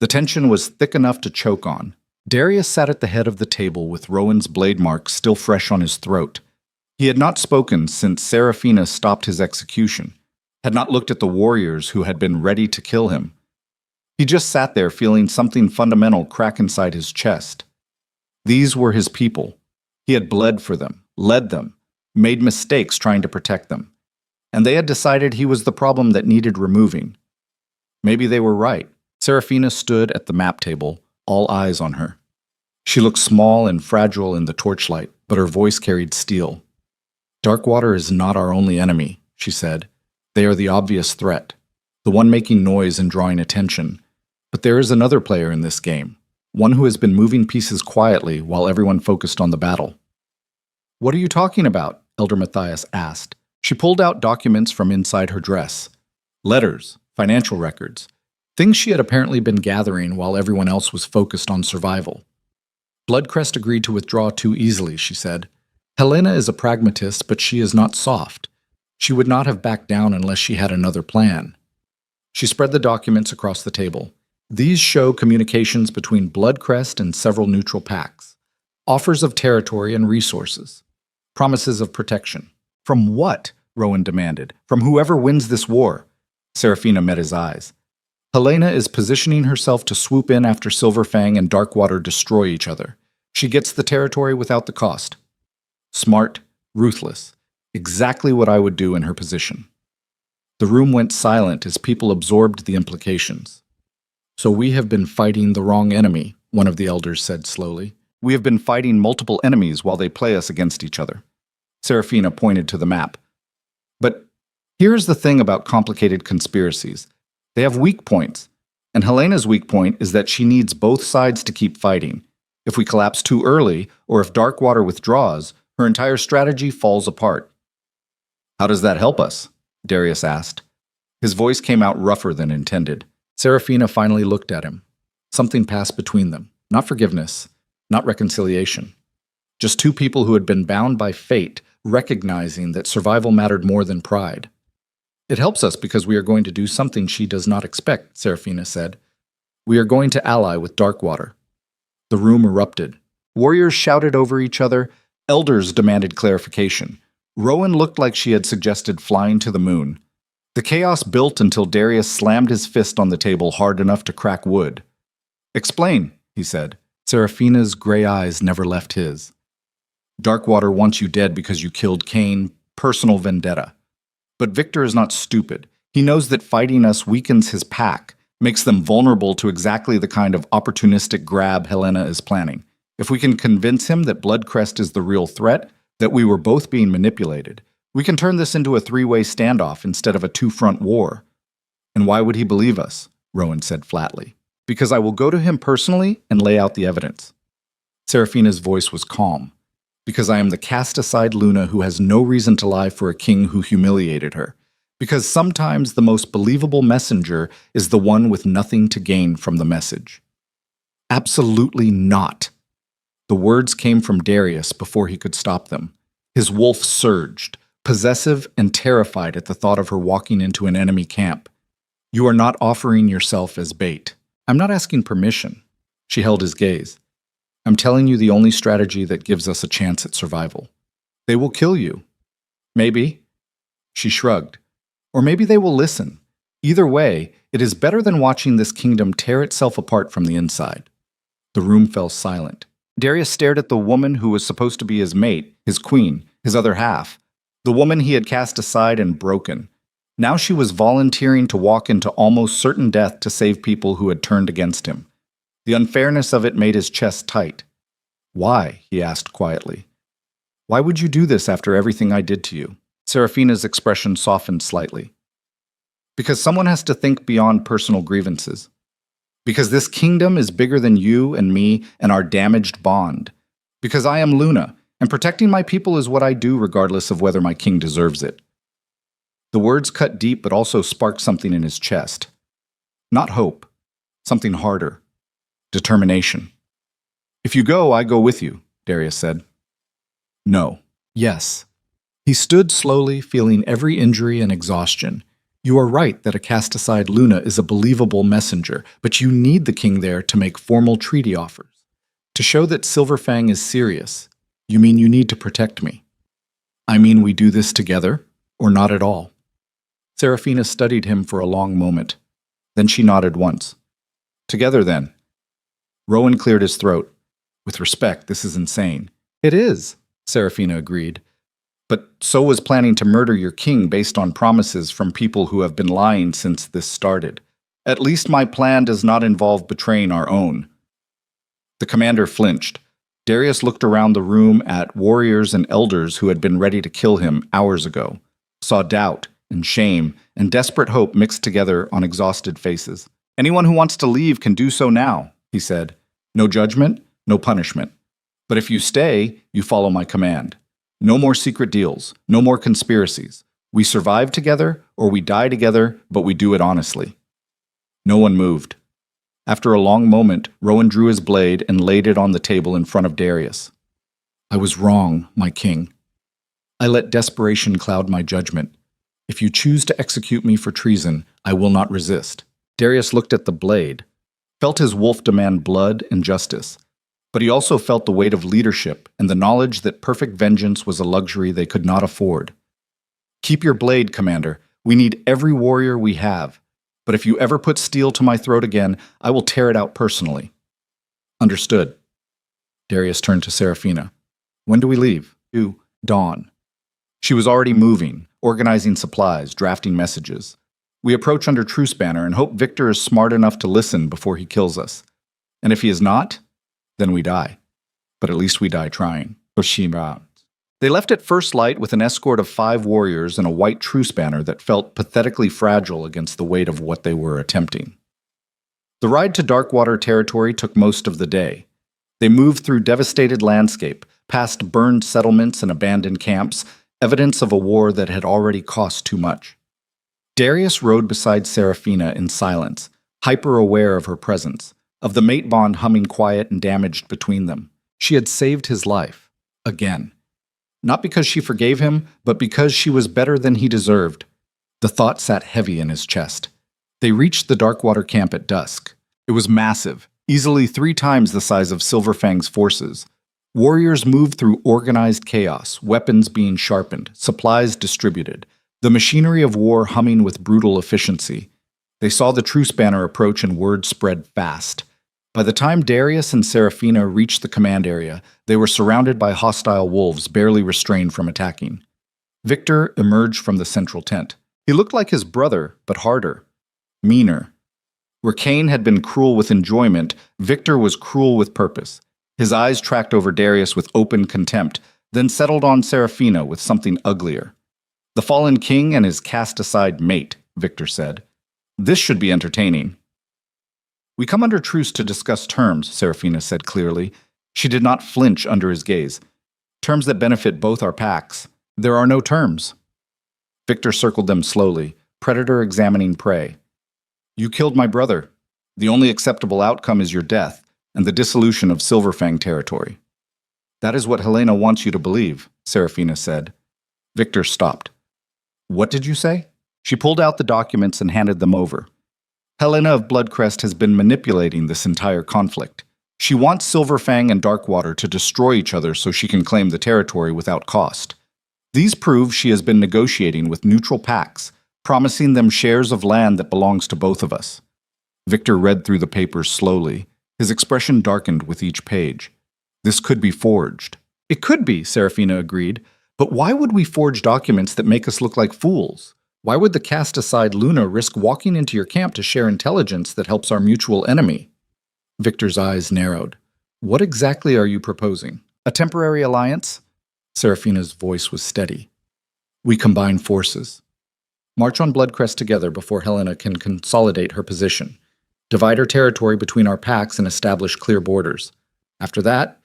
Speaker 1: The tension was thick enough to choke on. Darius sat at the head of the table with Rowan's blade marks still fresh on his throat. He had not spoken since Serafina stopped his execution, had not looked at the warriors who had been ready to kill him. He just sat there feeling something fundamental crack inside his chest. These were his people. He had bled for them, led them, made mistakes trying to protect them. And they had decided he was the problem that needed removing. Maybe they were right. Serafina stood at the map table, all eyes on her. She looked small and fragile in the torchlight, but her voice carried steel. "Darkwater is not our only enemy," she said. "They are the obvious threat, the one making noise and drawing attention. But there is another player in this game, one who has been moving pieces quietly while everyone focused on the battle." "What are you talking about?" Elder Matthias asked. She pulled out documents from inside her dress. Letters, financial records, things she had apparently been gathering while everyone else was focused on survival. "Bloodcrest agreed to withdraw too easily," she said. "Helena is a pragmatist, but she is not soft. She would not have backed down unless she had another plan." She spread the documents across the table. "These show communications between Bloodcrest and several neutral pacts. Offers of territory and resources. Promises of protection." "From what?" Rowan demanded. "From whoever wins this war." Serafina met his eyes. "Helena is positioning herself to swoop in after Silverfang and Darkwater destroy each other. She gets the territory without the cost. Smart, ruthless. Exactly what I would do in her position." The room went silent as people absorbed the implications. "So we have been fighting the wrong enemy," one of the elders said slowly. "We have been fighting multiple enemies while they play us against each other." Serafina pointed to the map. "But here's the thing about complicated conspiracies. They have weak points, and Helena's weak point is that she needs both sides to keep fighting. If we collapse too early, or if Darkwater withdraws, her entire strategy falls apart. How does that help us? Darius asked. His voice came out rougher than intended. Seraphina finally looked at him. Something passed between them. Not forgiveness, not reconciliation. Just two people who had been bound by fate, recognizing that survival mattered more than pride. It helps us because we are going to do something she does not expect, Seraphina said. We are going to ally with Darkwater. The room erupted. Warriors shouted over each other. Elders demanded clarification. Rowan looked like she had suggested flying to the moon. The chaos built until Darius slammed his fist on the table hard enough to crack wood. Explain, he said. Seraphina's gray eyes never left his. Darkwater wants you dead because you killed Cain. Personal vendetta. But Victor is not stupid. He knows that fighting us weakens his pack, makes them vulnerable to exactly the kind of opportunistic grab Helena is planning. If we can convince him that Bloodcrest is the real threat, that we were both being manipulated, we can turn this into a three-way standoff instead of a two-front war. And why would he believe us? Rowan said flatly. Because I will go to him personally and lay out the evidence. Seraphina's voice was calm. Because I am the cast-aside Luna who has no reason to lie for a king who humiliated her. Because sometimes the most believable messenger is the one with nothing to gain from the message. Absolutely not. The words came from Darius before he could stop them. His wolf surged, possessive and terrified at the thought of her walking into an enemy camp. You are not offering yourself as bait. I'm not asking permission. She held his gaze. I'm telling you the only strategy that gives us a chance at survival. They will kill you. Maybe. She shrugged. Or maybe they will listen. Either way, it is better than watching this kingdom tear itself apart from the inside. The room fell silent. Darius stared at the woman who was supposed to be his mate, his queen, his other half, the woman he had cast aside and broken. Now she was volunteering to walk into almost certain death to save people who had turned against him. The unfairness of it made his chest tight. Why? He asked quietly. Why would you do this after everything I did to you? Seraphina's expression softened slightly. Because someone has to think beyond personal grievances. Because this kingdom is bigger than you and me and our damaged bond. Because I am Luna, and protecting my people is what I do regardless of whether my king deserves it. The words cut deep but also sparked something in his chest. Not hope. Something harder. Determination. If you go, I go with you, Darius said. No. Yes. He stood slowly, feeling every injury and exhaustion. You are right that a cast-aside Luna is a believable messenger, but you need the king there to make formal treaty offers. To show that Silverfang is serious, you mean you need to protect me. I mean we do this together, or not at all. Seraphina studied him for a long moment. Then she nodded once. Together, then. Rowan cleared his throat. With respect, this is insane. It is, Seraphina agreed. But so was planning to murder your king based on promises from people who have been lying since this started. At least my plan does not involve betraying our own. The commander flinched. Darius looked around the room at warriors and elders who had been ready to kill him hours ago, saw doubt and shame and desperate hope mixed together on exhausted faces. Anyone who wants to leave can do so now, he said. No judgment, no punishment. But if you stay, you follow my command. No more secret deals, no more conspiracies. We survive together or we die together, but we do it honestly. No one moved. After a long moment, Rowan drew his blade and laid it on the table in front of Darius. I was wrong, my king. I let desperation cloud my judgment. If you choose to execute me for treason, I will not resist. Darius looked at the blade, felt his wolf demand blood and justice, but he also felt the weight of leadership and the knowledge that perfect vengeance was a luxury they could not afford. Keep your blade, Commander. We need every warrior we have. But if you ever put steel to my throat again, I will tear it out personally. Understood. Darius turned to Seraphina. When do we leave? To dawn. She was already moving, organizing supplies, drafting messages. We approach under Truce Banner and hope Victor is smart enough to listen before he kills us. And if he is not, then we die. But at least we die trying. They left at first light with an escort of 5 warriors and a white truce banner that felt pathetically fragile against the weight of what they were attempting. The ride to Darkwater territory took most of the day. They moved through devastated landscape, past burned settlements and abandoned camps, evidence of a war that had already cost too much. Darius rode beside Seraphina in silence, hyper-aware of her presence, of the mate bond humming quiet and damaged between them. She had saved his life. Again. Not because she forgave him, but because she was better than he deserved. The thought sat heavy in his chest. They reached the Darkwater camp at dusk. It was massive, easily 3 times the size of Silverfang's forces. Warriors moved through organized chaos, weapons being sharpened, supplies distributed, the machinery of war humming with brutal efficiency. They saw the truce banner approach and word spread fast. By the time Darius and Seraphina reached the command area, they were surrounded by hostile wolves barely restrained from attacking. Victor emerged from the central tent. He looked like his brother, but harder, meaner. Where Cain had been cruel with enjoyment, Victor was cruel with purpose. His eyes tracked over Darius with open contempt, then settled on Seraphina with something uglier. The fallen king and his cast-aside mate, Victor said. This should be entertaining. We come under truce to discuss terms, Seraphina said clearly. She did not flinch under his gaze. Terms that benefit both our packs. There are no terms. Victor circled them slowly, predator examining prey. You killed my brother. The only acceptable outcome is your death and the dissolution of Silverfang territory. That is what Helena wants you to believe, Seraphina said. Victor stopped. What did you say? She pulled out the documents and handed them over. Helena of Bloodcrest has been manipulating this entire conflict. She wants Silverfang and Darkwater to destroy each other so she can claim the territory without cost. These prove she has been negotiating with neutral packs, promising them shares of land that belongs to both of us. Victor read through the papers slowly. His expression darkened with each page. This could be forged. It could be, Seraphina agreed. But why would we forge documents that make us look like fools? Why would the cast-aside Luna risk walking into your camp to share intelligence that helps our mutual enemy? Victor's eyes narrowed. What exactly are you proposing? A temporary alliance? Seraphina's voice was steady. We combine forces. March on Bloodcrest together before Helena can consolidate her position. Divide her territory between our packs and establish clear borders. After that,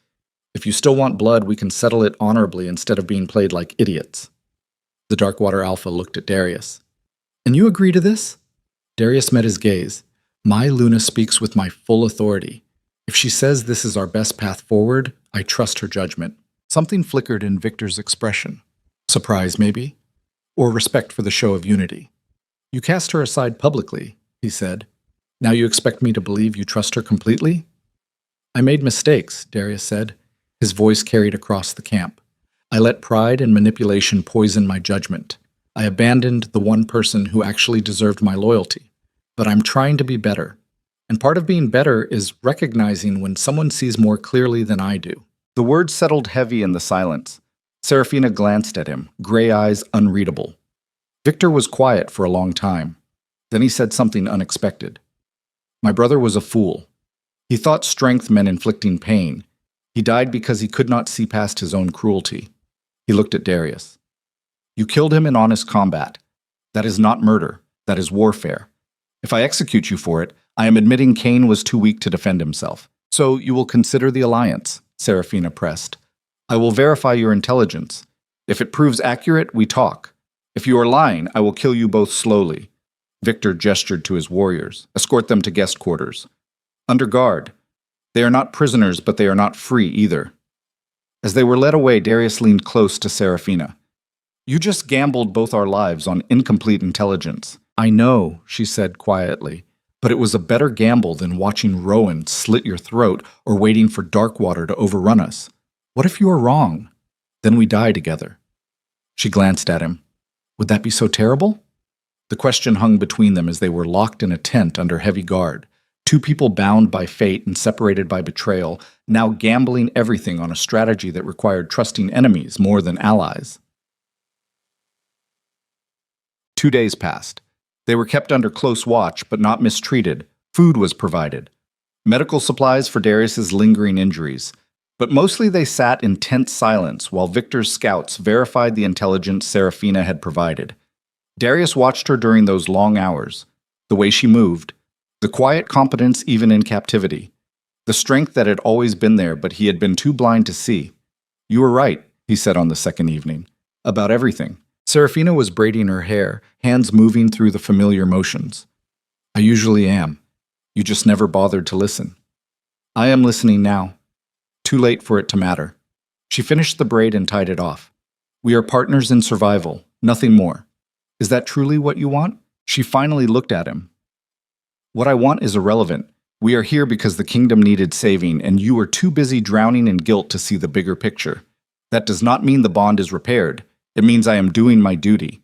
Speaker 1: if you still want blood, we can settle it honorably instead of being played like idiots. The Darkwater Alpha looked at Darius. And you agree to this? Darius met his gaze. My Luna speaks with my full authority. If she says this is our best path forward, I trust her judgment. Something flickered in Victor's expression. Surprise, maybe? Or respect for the show of unity. You cast her aside publicly, he said. Now you expect me to believe you trust her completely? I made mistakes, Darius said. His voice carried across the camp. I let pride and manipulation poison my judgment. I abandoned the one person who actually deserved my loyalty. But I'm trying to be better. And part of being better is recognizing when someone sees more clearly than I do. The words settled heavy in the silence. Seraphina glanced at him, gray eyes unreadable. Victor was quiet for a long time. Then he said something unexpected. My brother was a fool. He thought strength meant inflicting pain. He died because he could not see past his own cruelty. He looked at Darius. You killed him in honest combat. That is not murder. That is warfare. If I execute you for it, I am admitting Cain was too weak to defend himself. So you will consider the alliance, Seraphina pressed. I will verify your intelligence. If it proves accurate, we talk. If you are lying, I will kill you both slowly. Victor gestured to his warriors. Escort them to guest quarters. Under guard. They are not prisoners, but they are not free either. As they were led away, Darius leaned close to Seraphina. You just gambled both our lives on incomplete intelligence. I know, she said quietly, but it was a better gamble than watching Rowan slit your throat or waiting for Darkwater to overrun us. What if you are wrong? Then we die together. She glanced at him. Would that be so terrible? The question hung between them as they were locked in a tent under heavy guard. Two people bound by fate and separated by betrayal, now gambling everything on a strategy that required trusting enemies more than allies. 2 days passed. They were kept under close watch, but not mistreated. Food was provided. Medical supplies for Darius's lingering injuries. But mostly they sat in tense silence while Victor's scouts verified the intelligence Seraphina had provided. Darius watched her during those long hours. The way she moved. The quiet competence even in captivity. The The strength that had always been there, but he had been too blind to see. You were right, he said on the second evening. About everything. Serafina was braiding her hair, hands moving through the familiar motions. I usually am. You just never bothered to listen. I am listening now. Too late for it to matter. She finished the braid and tied it off. We are partners in survival, nothing more. Is that truly what you want? She finally looked at him. What I want is irrelevant. We are here because the kingdom needed saving, and you are too busy drowning in guilt to see the bigger picture. That does not mean the bond is repaired. It means I am doing my duty.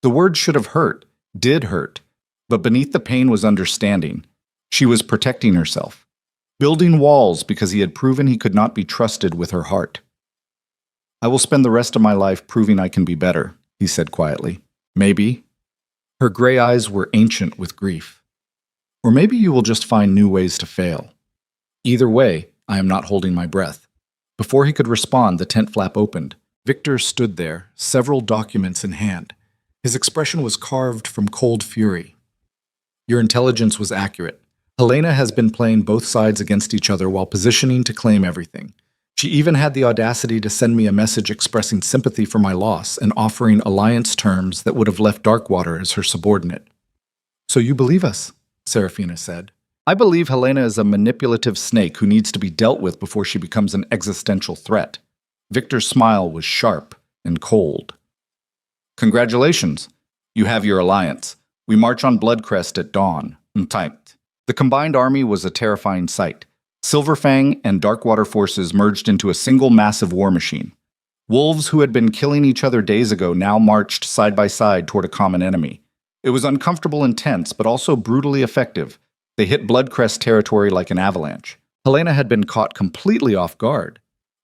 Speaker 1: The word should have hurt, did hurt, but beneath the pain was understanding. She was protecting herself, building walls because he had proven he could not be trusted with her heart. I will spend the rest of my life proving I can be better, he said quietly. Maybe. Her gray eyes were ancient with grief. Or maybe you will just find new ways to fail. Either way, I am not holding my breath. Before he could respond, the tent flap opened. Victor stood there, several documents in hand. His expression was carved from cold fury. Your intelligence was accurate. Helena has been playing both sides against each other while positioning to claim everything. She even had the audacity to send me a message expressing sympathy for my loss and offering alliance terms that would have left Darkwater as her subordinate. So you believe us, Serafina said. I believe Helena is a manipulative snake who needs to be dealt with before she becomes an existential threat. Victor's smile was sharp and cold. Congratulations. You have your alliance. We march on Bloodcrest at dawn. Tight. The combined army was a terrifying sight. Silverfang and Darkwater forces merged into a single massive war machine. Wolves who had been killing each other days ago now marched side by side toward a common enemy. It was uncomfortable and tense, but also brutally effective. They hit Bloodcrest territory like an avalanche. Helena had been caught completely off guard.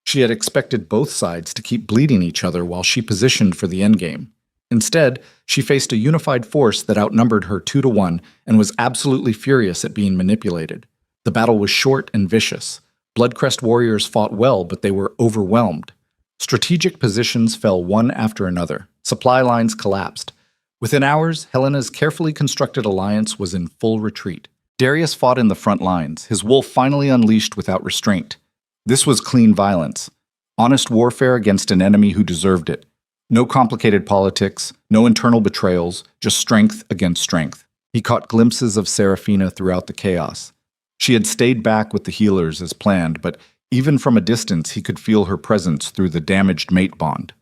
Speaker 1: She had expected both sides to keep bleeding each other while she positioned for the endgame. Instead, she faced a unified force that outnumbered her 2-1 and was absolutely furious at being manipulated. The battle was short and vicious. Bloodcrest warriors fought well, but they were overwhelmed. Strategic positions fell one after another. Supply lines collapsed. Within hours, Helena's carefully constructed alliance was in full retreat. Darius fought in the front lines, his wolf finally unleashed without restraint. This was clean violence. Honest warfare against an enemy who deserved it. No complicated politics, no internal betrayals, just strength against strength. He caught glimpses of Serafina throughout the chaos. She had stayed back with the healers as planned, but even from a distance he could feel her presence through the damaged mate bond.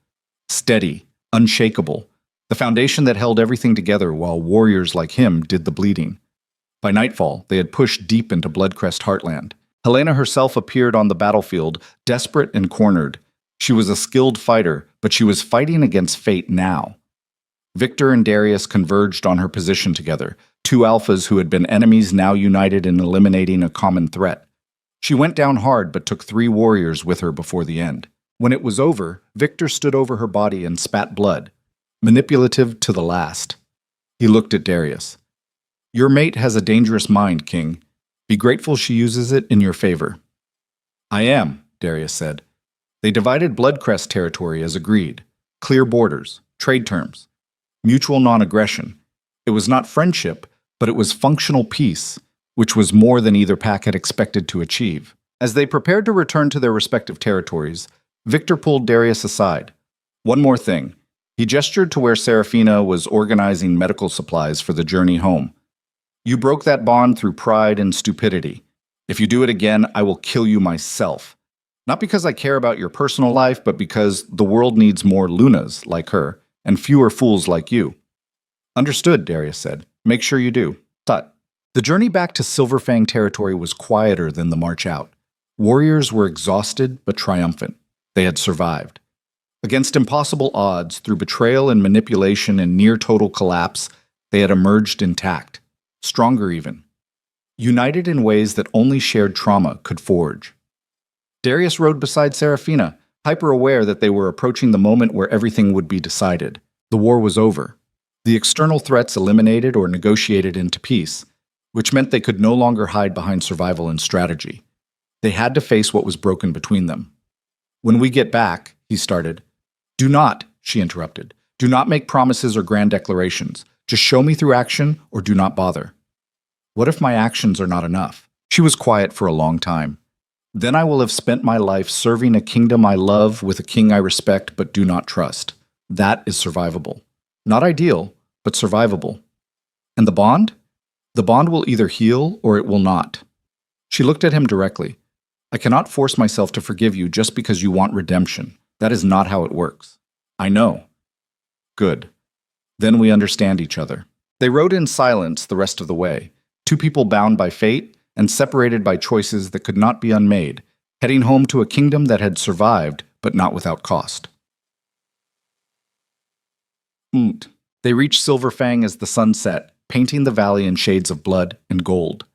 Speaker 1: Steady, unshakable, the foundation that held everything together while warriors like him did the bleeding. By nightfall, they had pushed deep into Bloodcrest heartland. Helena herself appeared on the battlefield, desperate and cornered. She was a skilled fighter, but she was fighting against fate now. Victor and Darius converged on her position together, two alphas who had been enemies now united in eliminating a common threat. She went down hard but took 3 warriors with her before the end. When it was over, Victor stood over her body and spat blood, manipulative to the last. He looked at Darius. Your mate has a dangerous mind, King. Be grateful she uses it in your favor. I am, Darius said. They divided Bloodcrest territory as agreed. Clear borders, trade terms, mutual non-aggression. It was not friendship, but it was functional peace, which was more than either pack had expected to achieve. As they prepared to return to their respective territories, Victor pulled Darius aside. One more thing. He gestured to where Serafina was organizing medical supplies for the journey home. You broke that bond through pride and stupidity. If you do it again, I will kill you myself. Not because I care about your personal life, but because the world needs more Lunas like her, and fewer fools like you. Understood, Darius said. Make sure you do. Tut. The journey back to Silverfang territory was quieter than the march out. Warriors were exhausted but triumphant. They had survived. Against impossible odds, through betrayal and manipulation and near-total collapse, they had emerged intact. Stronger even. United in ways that only shared trauma could forge. Darius rode beside Serafina, hyper-aware that they were approaching the moment where everything would be decided. The war was over. The external threats eliminated or negotiated into peace, which meant they could no longer hide behind survival and strategy. They had to face what was broken between them. When we get back, he started. Do not, she interrupted. Do not make promises or grand declarations. Just show me through action or do not bother. What if my actions are not enough? She was quiet for a long time. Then I will have spent my life serving a kingdom I love with a king I respect but do not trust. That is survivable. Not ideal, but survivable. And the bond? The bond will either heal or it will not. She looked at him directly. I cannot force myself to forgive you just because you want redemption. That is not how it works. I know. Good. Then we understand each other. They rode in silence the rest of the way, two people bound by fate and separated by choices that could not be unmade, heading home to a kingdom that had survived, but not without cost. They reached Silverfang as the sun set, painting the valley in shades of blood and gold.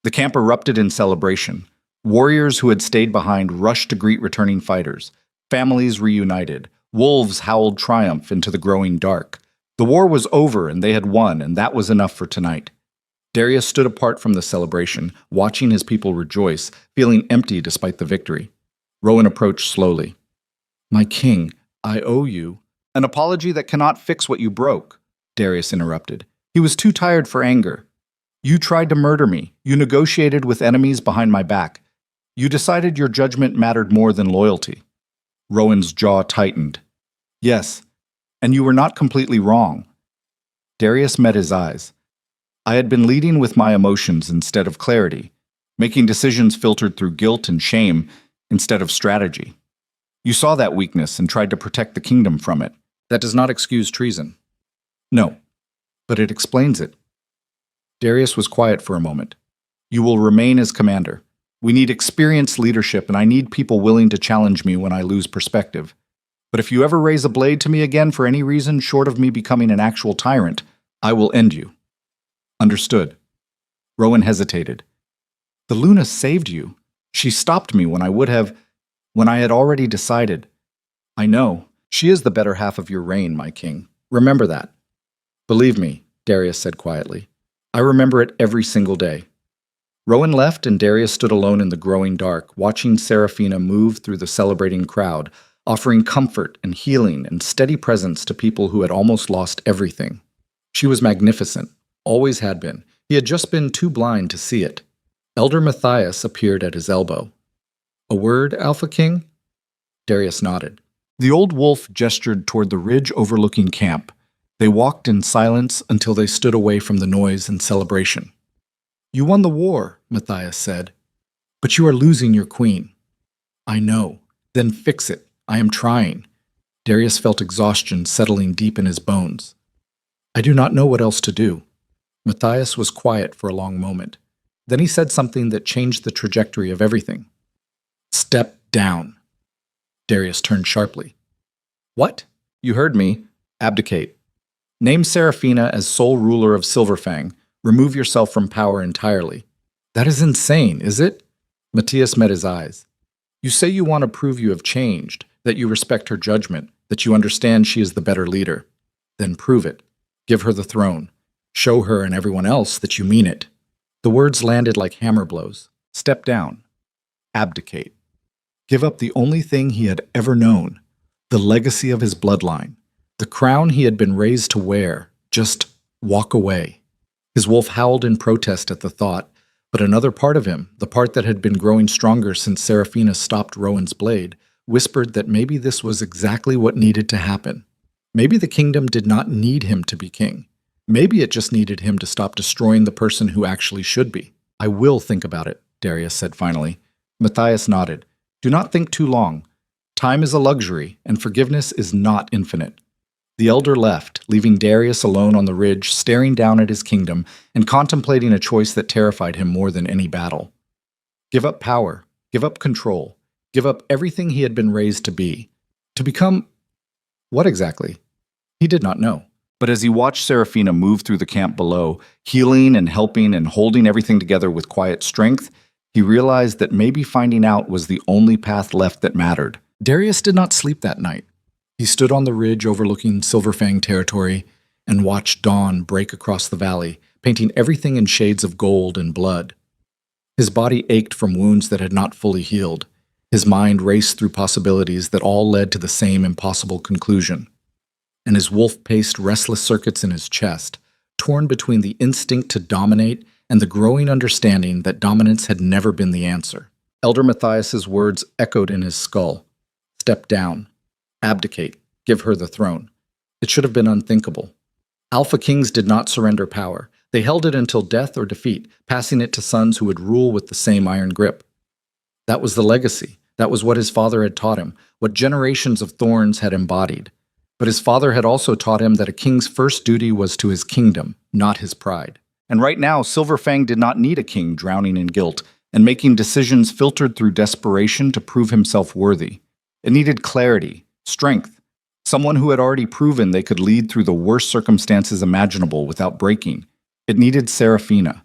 Speaker 1: The camp erupted in celebration. Warriors who had stayed behind rushed to greet returning fighters. Families reunited. Wolves howled triumph into the growing dark. The war was over and they had won, and that was enough for tonight. Darius stood apart from the celebration, watching his people rejoice, feeling empty despite the victory. Rowan approached slowly. My king, I owe you. An apology that cannot fix what you broke, Darius interrupted. He was too tired for anger. You tried to murder me. You negotiated with enemies behind my back. You decided your judgment mattered more than loyalty. Rowan's jaw tightened. Yes, and you were not completely wrong. Darius met his eyes. I had been leading with my emotions instead of clarity, making decisions filtered through guilt and shame instead of strategy. You saw that weakness and tried to protect the kingdom from it. That does not excuse treason. No, but it explains it. Darius was quiet for a moment. You will remain as commander. We need experienced leadership, and I need people willing to challenge me when I lose perspective. But if you ever raise a blade to me again for any reason short of me becoming an actual tyrant, I will end you. Understood. Rowan hesitated. The Luna saved you. She stopped me when I had already decided. I know. She is the better half of your reign, my king. Remember that. Believe me, Darius said quietly. I remember it every single day. Rowan left and Darius stood alone in the growing dark, watching Seraphina move through the celebrating crowd, offering comfort and healing and steady presence to people who had almost lost everything. She was magnificent, always had been. He had just been too blind to see it. Elder Matthias appeared at his elbow. A word, Alpha King? Darius nodded. The old wolf gestured toward the ridge overlooking camp. They walked in silence until they stood away from the noise and celebration. You won the war, Matthias said. But you are losing your queen. I know. Then fix it. I am trying. Darius felt exhaustion settling deep in his bones. I do not know what else to do. Matthias was quiet for a long moment. Then he said something that changed the trajectory of everything. Step down. Darius turned sharply. What? You heard me. Abdicate. Name Seraphina as sole ruler of Silverfang. Remove yourself from power entirely. That is insane, is it? Matthias met his eyes. You say you want to prove you have changed, that you respect her judgment, that you understand she is the better leader. Then prove it. Give her the throne. Show her and everyone else that you mean it. The words landed like hammer blows. Step down. Abdicate. Give up the only thing he had ever known, the legacy of his bloodline, the crown he had been raised to wear. Just walk away. His wolf howled in protest at the thought, but another part of him, the part that had been growing stronger since Seraphina stopped Rowan's blade, whispered that maybe this was exactly what needed to happen. Maybe the kingdom did not need him to be king. Maybe it just needed him to stop destroying the person who actually should be. I will think about it, Darius said finally. Matthias nodded. Do not think too long. Time is a luxury, and forgiveness is not infinite. The elder left, leaving Darius alone on the ridge, staring down at his kingdom and contemplating a choice that terrified him more than any battle. Give up power, give up control, give up everything he had been raised to be. To become what exactly? He did not know. But as he watched Seraphina move through the camp below, healing and helping and holding everything together with quiet strength, he realized that maybe finding out was the only path left that mattered. Darius did not sleep that night. He stood on the ridge overlooking Silverfang territory and watched dawn break across the valley, painting everything in shades of gold and blood. His body ached from wounds that had not fully healed. His mind raced through possibilities that all led to the same impossible conclusion. And his wolf paced restless circuits in his chest, torn between the instinct to dominate and the growing understanding that dominance had never been the answer. Elder Matthias's words echoed in his skull. Step down. Abdicate. Give her the throne. It should have been unthinkable. Alpha Kings did not surrender power. They held it until death or defeat, passing it to sons who would rule with the same iron grip. That was the legacy. That was what his father had taught him, what generations of thorns had embodied. But his father had also taught him that a king's first duty was to his kingdom, not his pride. And right now, Silverfang did not need a king drowning in guilt and making decisions filtered through desperation to prove himself worthy. It needed clarity, strength, someone who had already proven they could lead through the worst circumstances imaginable without breaking. It needed Serafina.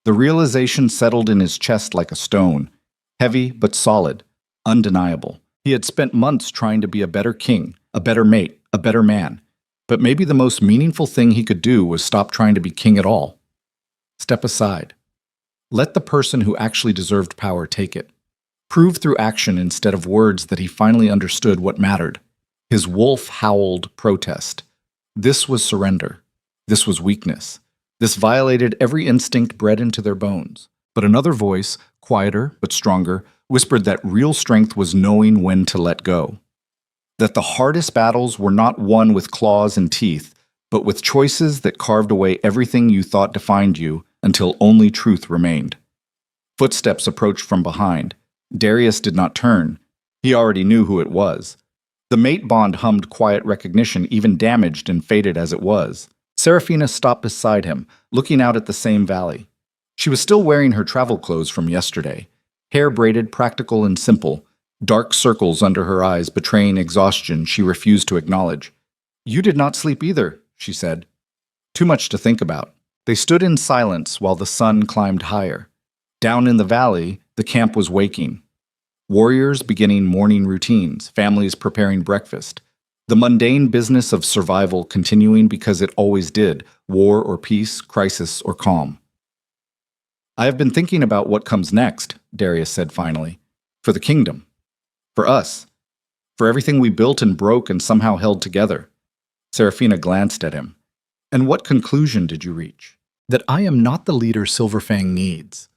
Speaker 1: The realization settled in his chest like a stone, heavy but solid, undeniable. He had spent months trying to be a better king, a better mate, a better man. But maybe the most meaningful thing he could do was stop trying to be king at all. Step aside. Let the person who actually deserved power take it. Prove through action instead of words that he finally understood what mattered. His wolf howled protest. This was surrender. This was weakness. This violated every instinct bred into their bones. But another voice, quieter but stronger, whispered that real strength was knowing when to let go. That the hardest battles were not won with claws and teeth, but with choices that carved away everything you thought defined you until only truth remained. Footsteps approached from behind. Darius did not turn. He already knew who it was. The mate bond hummed quiet recognition, even damaged and faded as it was. Serafina stopped beside him, looking out at the same valley. She was still wearing her travel clothes from yesterday, hair braided, practical and simple, dark circles under her eyes betraying exhaustion she refused to acknowledge. "You did not sleep either," she said. "Too much to think about." They stood in silence while the sun climbed higher. Down in the valley, the camp was waking. Warriors beginning morning routines, families preparing breakfast. The mundane business of survival continuing because it always did, war or peace, crisis or calm. "I have been thinking about what comes next," Darius said finally. "For the kingdom. For us. For everything we built and broke and somehow held together." Serafina glanced at him. "And what conclusion did you reach?" "That I am not the leader Silverfang needs."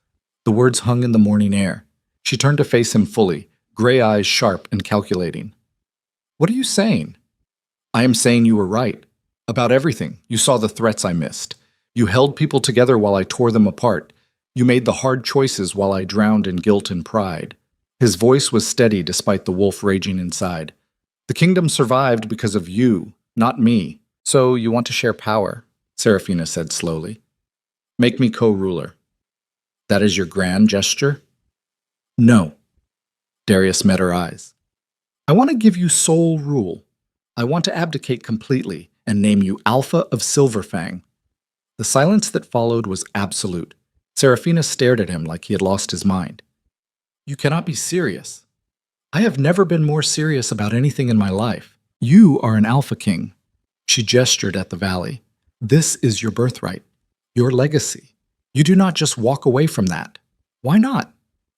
Speaker 1: The words hung in the morning air. She turned to face him fully, gray eyes sharp and calculating. "What are you saying?" "I am saying you were right. About everything. You saw the threats I missed. You held people together while I tore them apart. You made the hard choices while I drowned in guilt and pride." His voice was steady despite the wolf raging inside. "The kingdom survived because of you, not me. So you want to share power," Serafina said slowly. "Make me co-ruler. That is your grand gesture?" "No." Darius met her eyes. "I want to give you sole rule. I want to abdicate completely and name you Alpha of Silverfang." The silence that followed was absolute. Serafina stared at him like he had lost his mind. "You cannot be serious." "I have never been more serious about anything in my life. You are an Alpha King." She gestured at the valley. "This is your birthright, your legacy. You do not just walk away from that. Why not?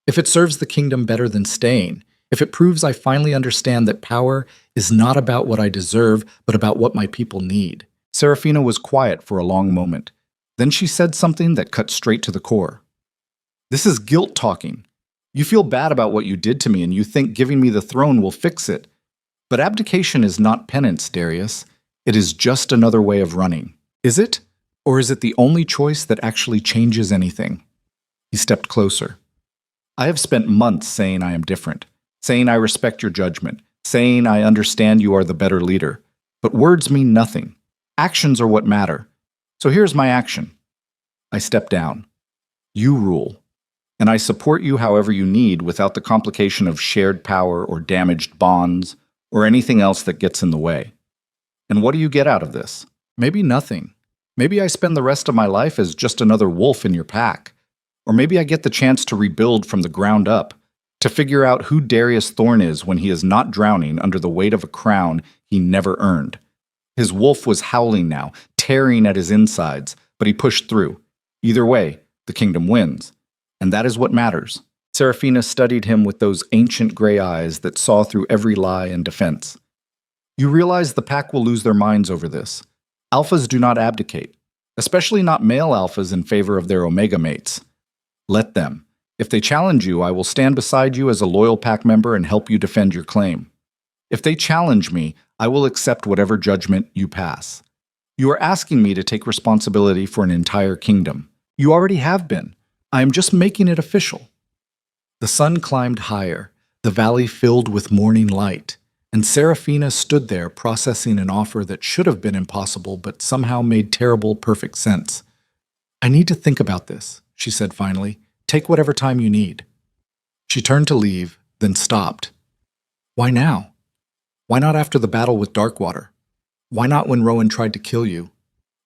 Speaker 1: If it serves the kingdom better than staying, if it proves I finally understand that power is not about what I deserve, but about what my people need." Serafina was quiet for a long moment. Then she said something that cut straight to the core. "This is guilt talking. You feel bad about what you did to me and you think giving me the throne will fix it. But abdication is not penance, Darius. It is just another way of running. Is it? Or is it the only choice that actually changes anything?" He stepped closer. "I have spent months saying I am different, saying I respect your judgment, saying I understand you are the better leader. But words mean nothing. Actions are what matter. So here's my action. I step down. You rule. And I support you however you need without the complication of shared power or damaged bonds or anything else that gets in the way. And what do you get out of this? Maybe nothing. Maybe I spend the rest of my life as just another wolf in your pack. Or maybe I get the chance to rebuild from the ground up, to figure out who Darius Thorn is when he is not drowning under the weight of a crown he never earned. His wolf was howling now, tearing at his insides, but he pushed through. Either way, the kingdom wins. And that is what matters. Serafina studied him with those ancient gray eyes that saw through every lie and defense. You realize the pack will lose their minds over this. Alphas do not abdicate, especially not male alphas in favor of their omega mates. Let them. If they challenge you, I will stand beside you as a loyal pack member and help you defend your claim. If they challenge me, I will accept whatever judgment you pass. You are asking me to take responsibility for an entire kingdom. You already have been. I am just making it official. The sun climbed higher, the valley filled with morning light, and Seraphina stood there processing an offer that should have been impossible but somehow made terrible, perfect sense. I need to think about this, she said finally. Take whatever time you need. She turned to leave, then stopped. Why now? Why not after the battle with Darkwater? Why not when Rowan tried to kill you?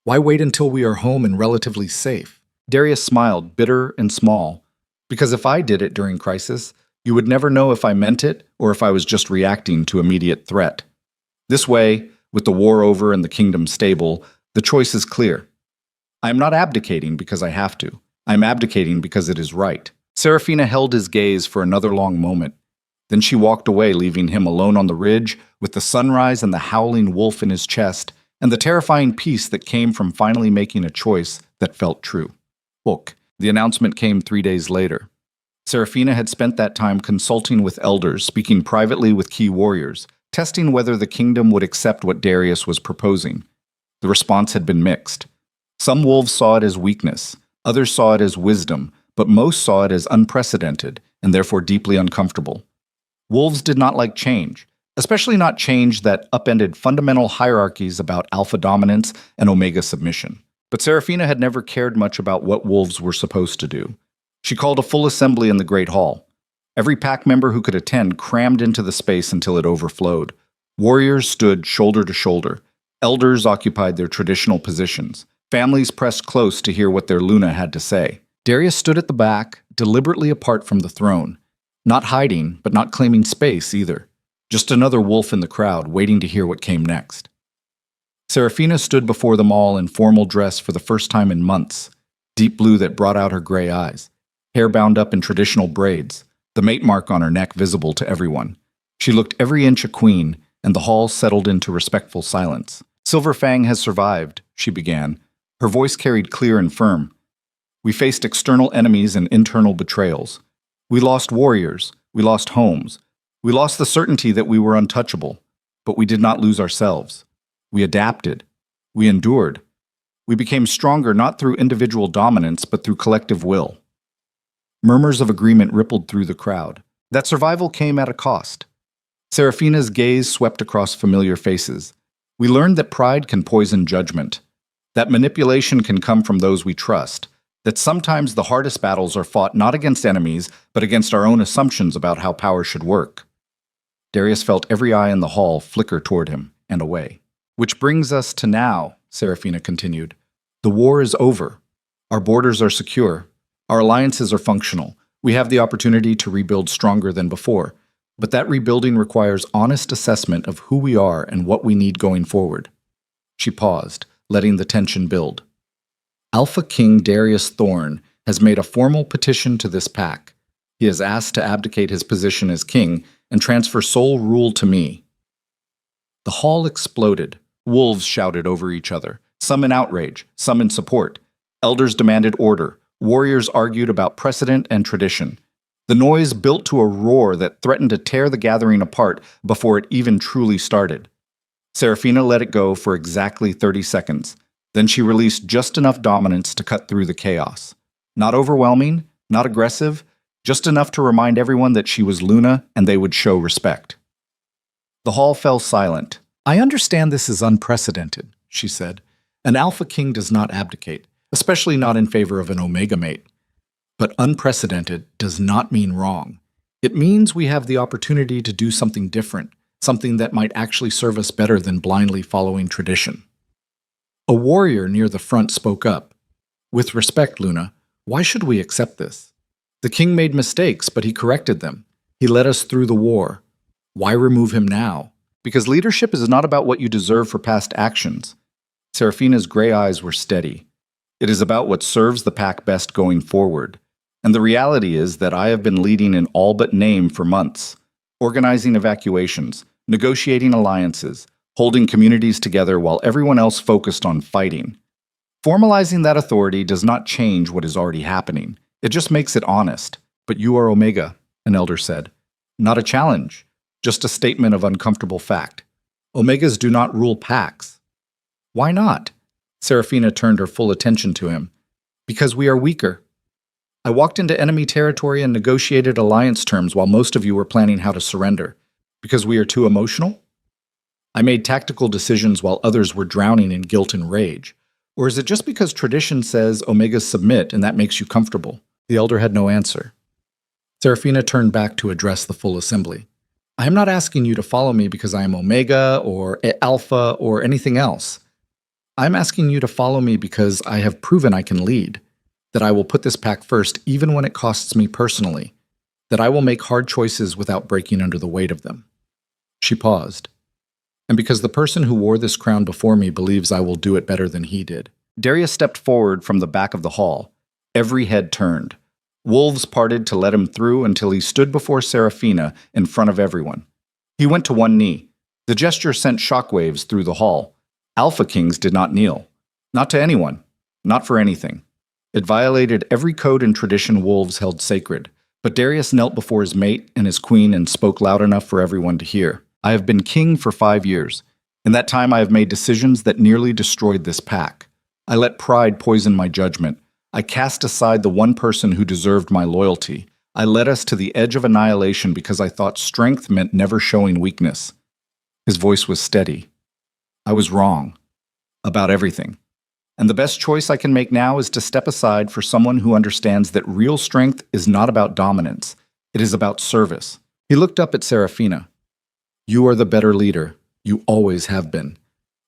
Speaker 1: Why wait until we are home and relatively safe? Darius smiled, bitter and small. Because if I did it during crisis, you would never know if I meant it or if I was just reacting to immediate threat. This way, with the war over and the kingdom stable, the choice is clear. I am not abdicating because I have to. I am abdicating because it is right. Seraphina held his gaze for another long moment. Then she walked away, leaving him alone on the ridge, with the sunrise and the howling wolf in his chest, and the terrifying peace that came from finally making a choice that felt true. Look, the announcement came 3 days later. Seraphina had spent that time consulting with elders, speaking privately with key warriors, testing whether the kingdom would accept what Darius was proposing. The response had been mixed. Some wolves saw it as weakness, others saw it as wisdom, but most saw it as unprecedented and therefore deeply uncomfortable. Wolves did not like change, especially not change that upended fundamental hierarchies about alpha dominance and omega submission. But Seraphina had never cared much about what wolves were supposed to do. She called a full assembly in the Great Hall. Every pack member who could attend crammed into the space until it overflowed. Warriors stood shoulder to shoulder. Elders occupied their traditional positions. Families pressed close to hear what their Luna had to say. Darius stood at the back, deliberately apart from the throne. Not hiding, but not claiming space either. Just another wolf in the crowd, waiting to hear what came next. Seraphina stood before them all in formal dress for the first time in months, deep blue that brought out her gray eyes, hair bound up in traditional braids, the mate mark on her neck visible to everyone. She looked every inch a queen, and the hall settled into respectful silence. Silver Fang has survived, she began. Her voice carried clear and firm. We faced external enemies and internal betrayals. We lost warriors, we lost homes, we lost the certainty that we were untouchable, but we did not lose ourselves. We adapted, we endured. We became stronger not through individual dominance, but through collective will. Murmurs of agreement rippled through the crowd. That survival came at a cost. Seraphina's gaze swept across familiar faces. We learned that pride can poison judgment, that manipulation can come from those we trust, that sometimes the hardest battles are fought not against enemies, but against our own assumptions about how power should work. Darius felt every eye in the hall flicker toward him and away. Which brings us to now, Seraphina continued. The war is over. Our borders are secure. Our alliances are functional. We have the opportunity to rebuild stronger than before. But that rebuilding requires honest assessment of who we are and what we need going forward. She paused, letting the tension build. Alpha King Darius Thorn has made a formal petition to this pack. He has asked to abdicate his position as king and transfer sole rule to me. The hall exploded. Wolves shouted over each other, some in outrage, some in support. Elders demanded order. Warriors argued about precedent and tradition. The noise built to a roar that threatened to tear the gathering apart before it even truly started. Seraphina let it go for exactly 30 seconds. Then she released just enough dominance to cut through the chaos. Not overwhelming, not aggressive, just enough to remind everyone that she was Luna and they would show respect. The hall fell silent. I understand this is unprecedented, she said. An Alpha King does not abdicate, especially not in favor of an Omega mate. But unprecedented does not mean wrong. It means we have the opportunity to do something different, something that might actually serve us better than blindly following tradition. A warrior near the front spoke up. With respect, Luna, why should we accept this? The king made mistakes, but he corrected them. He led us through the war. Why remove him now? Because leadership is not about what you deserve for past actions. Seraphina's gray eyes were steady. It is about what serves the pack best going forward. And the reality is that I have been leading in all but name for months, organizing evacuations, negotiating alliances, holding communities together while everyone else focused on fighting. Formalizing that authority does not change what is already happening. It just makes it honest. But you are Omega, an elder said. Not a challenge, just a statement of uncomfortable fact. Omegas do not rule packs. Why not? Seraphina turned her full attention to him. Because we are weaker. I walked into enemy territory and negotiated alliance terms while most of you were planning how to surrender. Because we are too emotional? I made tactical decisions while others were drowning in guilt and rage. Or is it just because tradition says Omegas submit and that makes you comfortable? The elder had no answer. Seraphina turned back to address the full assembly. I am not asking you to follow me because I am Omega or Alpha or anything else. I'm asking you to follow me because I have proven I can lead, that I will put this pack first even when it costs me personally, that I will make hard choices without breaking under the weight of them. She paused. And because the person who wore this crown before me believes I will do it better than he did. Darius stepped forward from the back of the hall. Every head turned. Wolves parted to let him through until he stood before Seraphina in front of everyone. He went to one knee. The gesture sent shockwaves through the hall. Alpha Kings did not kneel. Not to anyone. Not for anything. It violated every code and tradition wolves held sacred. But Darius knelt before his mate and his queen and spoke loud enough for everyone to hear. I have been king for 5 years. In that time I have made decisions that nearly destroyed this pack. I let pride poison my judgment. I cast aside the one person who deserved my loyalty. I led us to the edge of annihilation because I thought strength meant never showing weakness. His voice was steady. I was wrong. About everything. And the best choice I can make now is to step aside for someone who understands that real strength is not about dominance. It is about service. He looked up at Seraphina. You are the better leader. You always have been.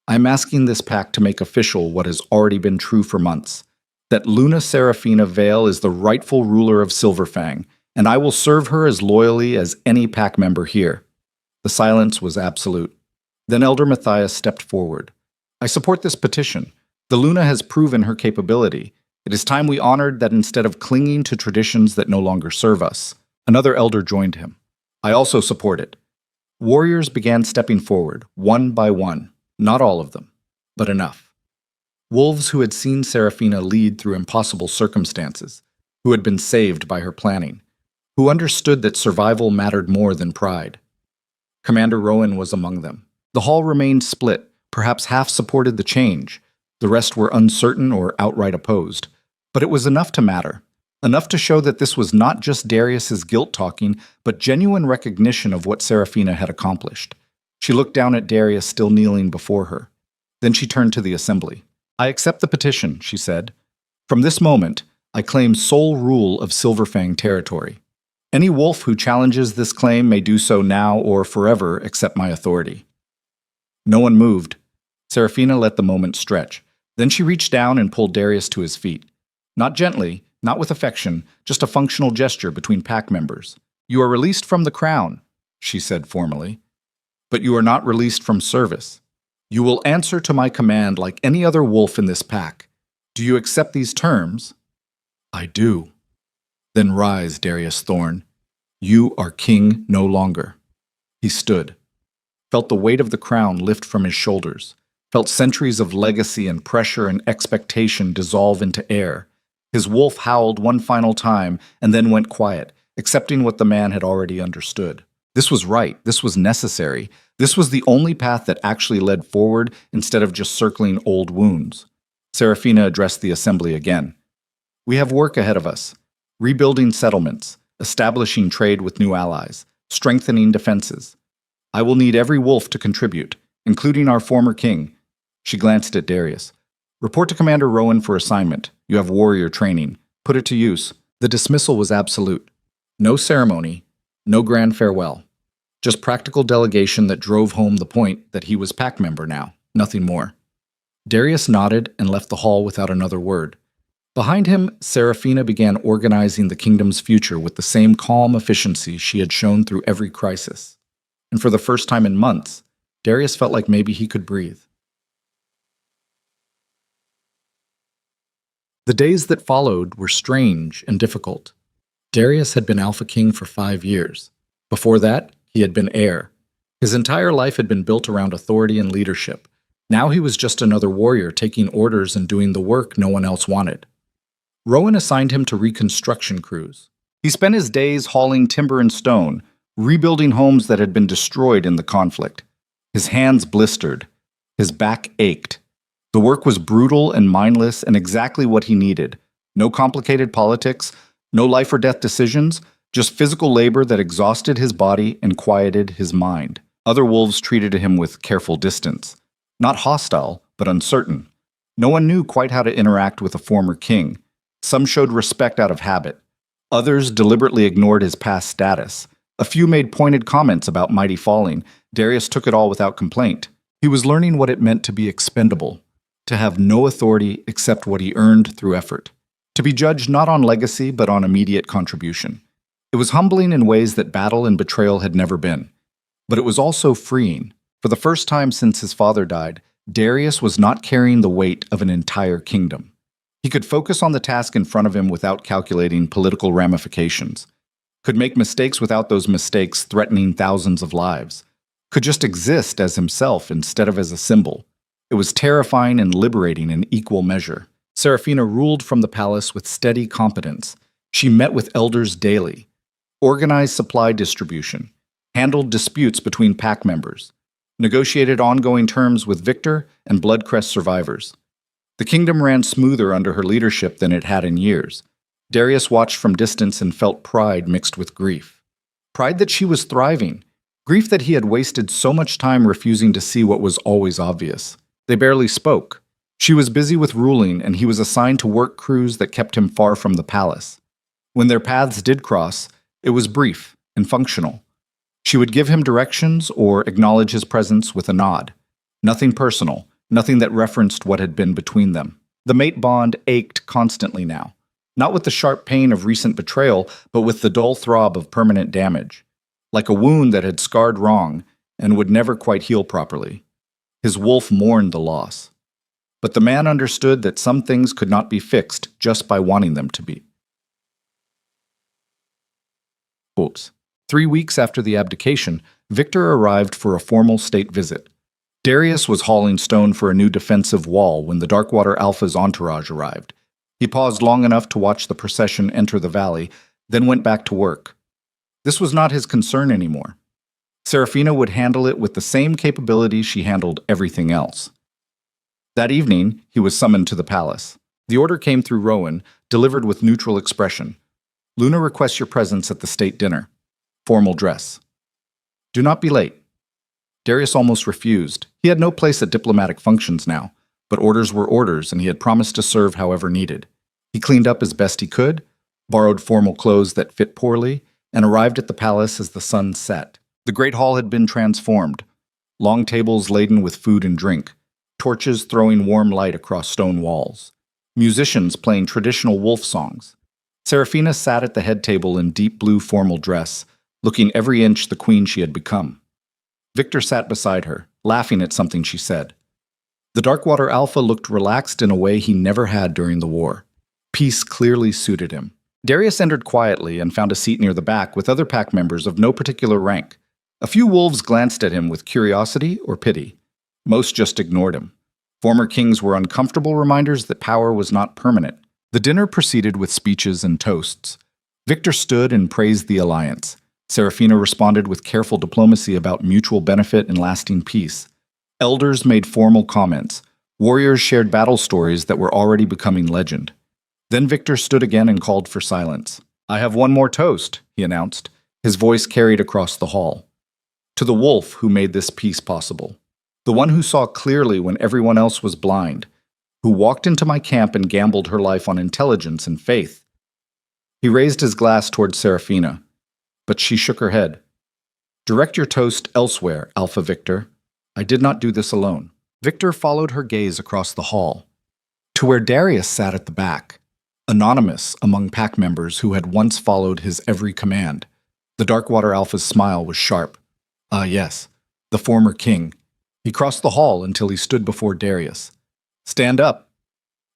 Speaker 1: I'm asking this pack to make official what has already been true for months. That Luna Seraphina Vale is the rightful ruler of Silverfang, and I will serve her as loyally as any pack member here. The silence was absolute. Then Elder Matthias stepped forward. I support this petition. The Luna has proven her capability. It is time we honored that instead of clinging to traditions that no longer serve us. Another elder joined him. I also support it. Warriors began stepping forward, one by one. Not all of them, but enough. Wolves who had seen Seraphina lead through impossible circumstances, who had been saved by her planning, who understood that survival mattered more than pride. Commander Rowan was among them. The hall remained split. Perhaps half supported the change. The rest were uncertain or outright opposed. But it was enough to matter. Enough to show that this was not just Darius's guilt talking, but genuine recognition of what Seraphina had accomplished. She looked down at Darius still kneeling before her. Then she turned to the assembly. I accept the petition, she said. From this moment, I claim sole rule of Silverfang territory. Any wolf who challenges this claim may do so now or forever accept my authority. No one moved. Seraphina let the moment stretch. Then she reached down and pulled Darius to his feet. Not gently, not with affection, just a functional gesture between pack members. You are released from the crown, she said formally. But you are not released from service. You will answer to my command like any other wolf in this pack. Do you accept these terms? I do. Then rise, Darius Thorn. You are king no longer. He stood, felt the weight of the crown lift from his shoulders, felt centuries of legacy and pressure and expectation dissolve into air. His wolf howled one final time and then went quiet, accepting what the man had already understood. This was right. This was necessary. This was the only path that actually led forward instead of just circling old wounds. Seraphina addressed the assembly again. We have work ahead of us. Rebuilding settlements, establishing trade with new allies, strengthening defenses. I will need every wolf to contribute, including our former king. She glanced at Darius. Report to Commander Rowan for assignment. You have warrior training. Put it to use. The dismissal was absolute. No ceremony, no grand farewell. Just practical delegation that drove home the point that he was pack member now, nothing more. Darius nodded and left the hall without another word. Behind him, Seraphina began organizing the kingdom's future with the same calm efficiency she had shown through every crisis. And for the first time in months, Darius felt like maybe he could breathe. The days that followed were strange and difficult. Darius had been Alpha King for 5 years. Before that, he had been heir. His entire life had been built around authority and leadership. Now he was just another warrior taking orders and doing the work no one else wanted. Rowan assigned him to reconstruction crews. He spent his days hauling timber and stone, rebuilding homes that had been destroyed in the conflict. His hands blistered. His back ached. The work was brutal and mindless and exactly what he needed. No complicated politics, no life or death decisions, just physical labor that exhausted his body and quieted his mind. Other wolves treated him with careful distance. Not hostile, but uncertain. No one knew quite how to interact with a former king. Some showed respect out of habit. Others deliberately ignored his past status. A few made pointed comments about mighty falling. Darius took it all without complaint. He was learning what it meant to be expendable, to have no authority except what he earned through effort, to be judged not on legacy but on immediate contribution. It was humbling in ways that battle and betrayal had never been. But it was also freeing. For the first time since his father died, Darius was not carrying the weight of an entire kingdom. He could focus on the task in front of him without calculating political ramifications, could make mistakes without those mistakes threatening thousands of lives, could just exist as himself instead of as a symbol. It was terrifying and liberating in equal measure. Seraphina ruled from the palace with steady competence. She met with elders daily, organized supply distribution, handled disputes between pack members, negotiated ongoing terms with Victor and Bloodcrest survivors. The kingdom ran smoother under her leadership than it had in years. Darius watched from distance and felt pride mixed with grief. Pride that she was thriving, grief that he had wasted so much time refusing to see what was always obvious. They barely spoke. She was busy with ruling, and he was assigned to work crews that kept him far from the palace. When their paths did cross, it was brief and functional. She would give him directions or acknowledge his presence with a nod. Nothing personal, nothing that referenced what had been between them. The mate bond ached constantly now, not with the sharp pain of recent betrayal, but with the dull throb of permanent damage, like a wound that had scarred wrong and would never quite heal properly. His wolf mourned the loss. But the man understood that some things could not be fixed just by wanting them to be. Quotes. 3 weeks after the abdication, Victor arrived for a formal state visit. Darius was hauling stone for a new defensive wall when the Darkwater Alpha's entourage arrived. He paused long enough to watch the procession enter the valley, then went back to work. This was not his concern anymore. Seraphina would handle it with the same capability she handled everything else. That evening, he was summoned to the palace. The order came through Rowan, delivered with neutral expression. Luna requests your presence at the state dinner. Formal dress. Do not be late. Darius almost refused. He had no place at diplomatic functions now, but orders were orders, and he had promised to serve however needed. He cleaned up as best he could, borrowed formal clothes that fit poorly, and arrived at the palace as the sun set. The great hall had been transformed. Long tables laden with food and drink, torches throwing warm light across stone walls, musicians playing traditional wolf songs. Seraphina sat at the head table in deep blue formal dress, looking every inch the queen she had become. Victor sat beside her, laughing at something she said. The Darkwater Alpha looked relaxed in a way he never had during the war. Peace clearly suited him. Darius entered quietly and found a seat near the back with other pack members of no particular rank. A few wolves glanced at him with curiosity or pity. Most just ignored him. Former kings were uncomfortable reminders that power was not permanent. The dinner proceeded with speeches and toasts. Victor stood and praised the alliance. Seraphina responded with careful diplomacy about mutual benefit and lasting peace. Elders made formal comments. Warriors shared battle stories that were already becoming legend. Then Victor stood again and called for silence. I have one more toast, he announced. His voice carried across the hall. To the wolf who made this peace possible. The one who saw clearly when everyone else was blind. Who walked into my camp and gambled her life on intelligence and faith. He raised his glass towards Seraphina, but she shook her head. Direct your toast elsewhere, Alpha Victor. I did not do this alone. Victor followed her gaze across the hall, to where Darius sat at the back, anonymous among pack members who had once followed his every command. The Darkwater Alpha's smile was sharp. Ah, yes, the former king. He crossed the hall until he stood before Darius. Stand up.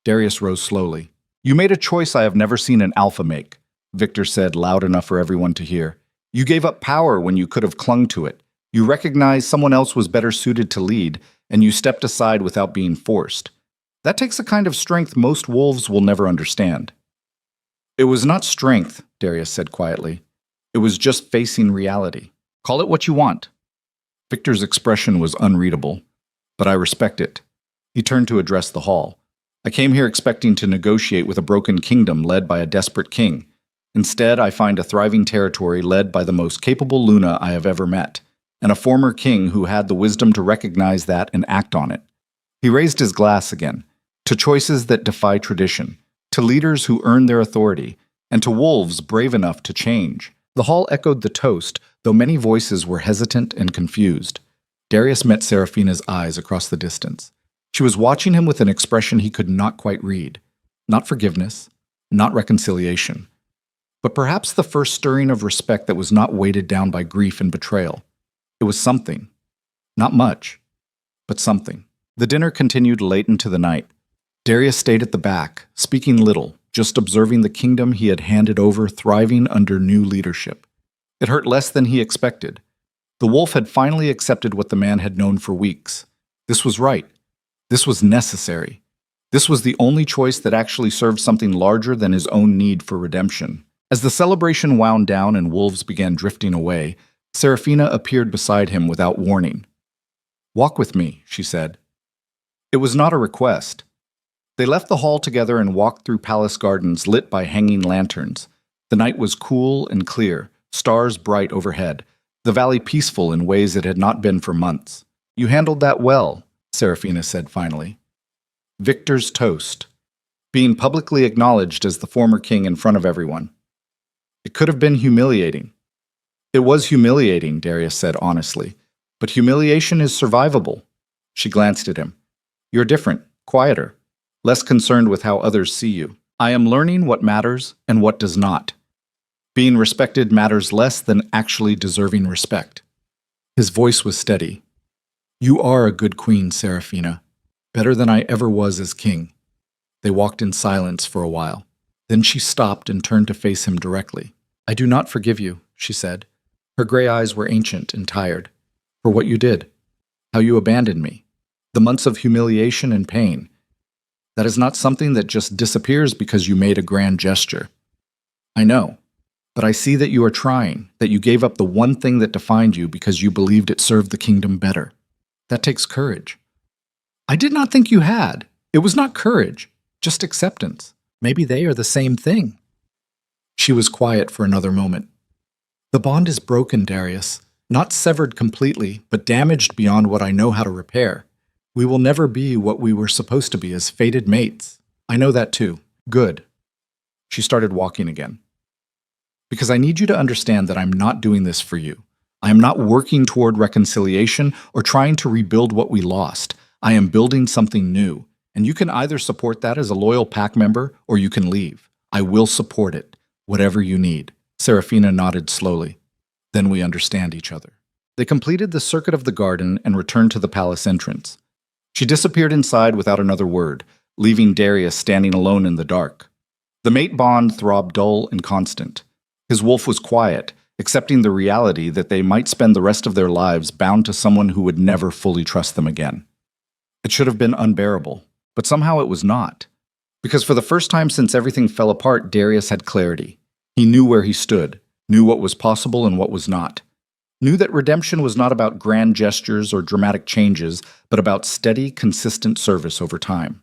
Speaker 1: Darius rose slowly. You made a choice I have never seen an Alpha make, Victor said loud enough for everyone to hear. You gave up power when you could have clung to it. You recognized someone else was better suited to lead, and you stepped aside without being forced. That takes a kind of strength most wolves will never understand. It was not strength, Darius said quietly. It was just facing reality. Call it what you want. Victor's expression was unreadable, but I respect it. He turned to address the hall. I came here expecting to negotiate with a broken kingdom led by a desperate king. Instead, I find a thriving territory led by the most capable Luna I have ever met, and a former king who had the wisdom to recognize that and act on it. He raised his glass again, to choices that defy tradition, to leaders who earn their authority, and to wolves brave enough to change. The hall echoed the toast, though many voices were hesitant and confused. Darius met Seraphina's eyes across the distance. She was watching him with an expression he could not quite read. Not forgiveness, not reconciliation, but perhaps the first stirring of respect that was not weighted down by grief and betrayal. It was something. Not much, but something. The dinner continued late into the night. Darius stayed at the back, speaking little, just observing the kingdom he had handed over thriving under new leadership. It hurt less than he expected. The wolf had finally accepted what the man had known for weeks. This was right. This was necessary. This was the only choice that actually served something larger than his own need for redemption. As the celebration wound down and wolves began drifting away, Seraphina appeared beside him without warning. "Walk with me," she said. It was not a request. They left the hall together and walked through palace gardens lit by hanging lanterns. The night was cool and clear, stars bright overhead, the valley peaceful in ways it had not been for months. "You handled that well," Seraphina said finally. Victor's toast, being publicly acknowledged as the former king in front of everyone. It could have been humiliating. It was humiliating, Darius said honestly, but humiliation is survivable. She glanced at him. "You're different, quieter, less concerned with how others see you. I am learning what matters and what does not. Being respected matters less than actually deserving respect." His voice was steady. "You are a good queen, Seraphina. Better than I ever was as king." They walked in silence for a while. Then she stopped and turned to face him directly. "I do not forgive you," she said. Her gray eyes were ancient and tired. "For what you did. How you abandoned me. The months of humiliation and pain. That is not something that just disappears because you made a grand gesture. I know. But I see that you are trying, that you gave up the one thing that defined you because you believed it served the kingdom better. That takes courage." "I did not think you had. It was not courage, just acceptance. Maybe they are the same thing." She was quiet for another moment. "The bond is broken, Darius. Not severed completely, but damaged beyond what I know how to repair. We will never be what we were supposed to be as fated mates. I know that too. Good." She started walking again. "Because I need you to understand that I'm not doing this for you. I am not working toward reconciliation or trying to rebuild what we lost. I am building something new, and you can either support that as a loyal pack member or you can leave. I will support it, whatever you need." Seraphina nodded slowly. "Then we understand each other." They completed the circuit of the garden and returned to the palace entrance. She disappeared inside without another word, leaving Darius standing alone in the dark. The mate bond throbbed dull and constant. His wolf was quiet, accepting the reality that they might spend the rest of their lives bound to someone who would never fully trust them again. It should have been unbearable, but somehow it was not. Because for the first time since everything fell apart, Darius had clarity. He knew where he stood, knew what was possible and what was not. Knew that redemption was not about grand gestures or dramatic changes, but about steady, consistent service over time.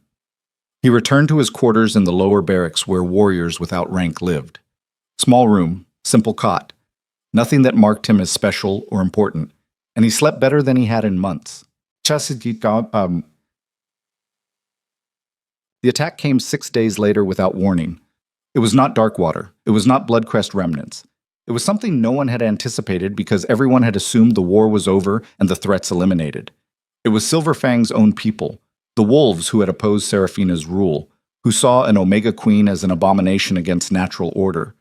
Speaker 1: He returned to his quarters in the lower barracks where warriors without rank lived. Small room, simple cot. Nothing that marked him as special or important, and he slept better than he had in months. The attack came 6 days later without warning. It was not Darkwater. It was not Bloodcrest remnants. It was something no one had anticipated because everyone had assumed the war was over and the threats eliminated. It was Silverfang's own people, the wolves who had opposed Seraphina's rule, who saw an Omega Queen as an abomination against natural order,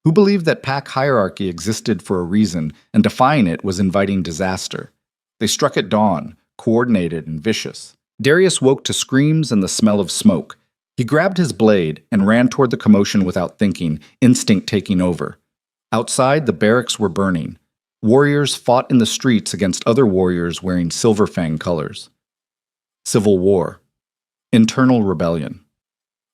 Speaker 1: who believed that pack hierarchy existed for a reason and defying it was inviting disaster. They struck at dawn, coordinated and vicious. Darius woke to screams and the smell of smoke. He grabbed his blade and ran toward the commotion without thinking, instinct taking over. Outside, the barracks were burning. Warriors fought in the streets against other warriors wearing Silverfang colors. civil war, internal rebellion.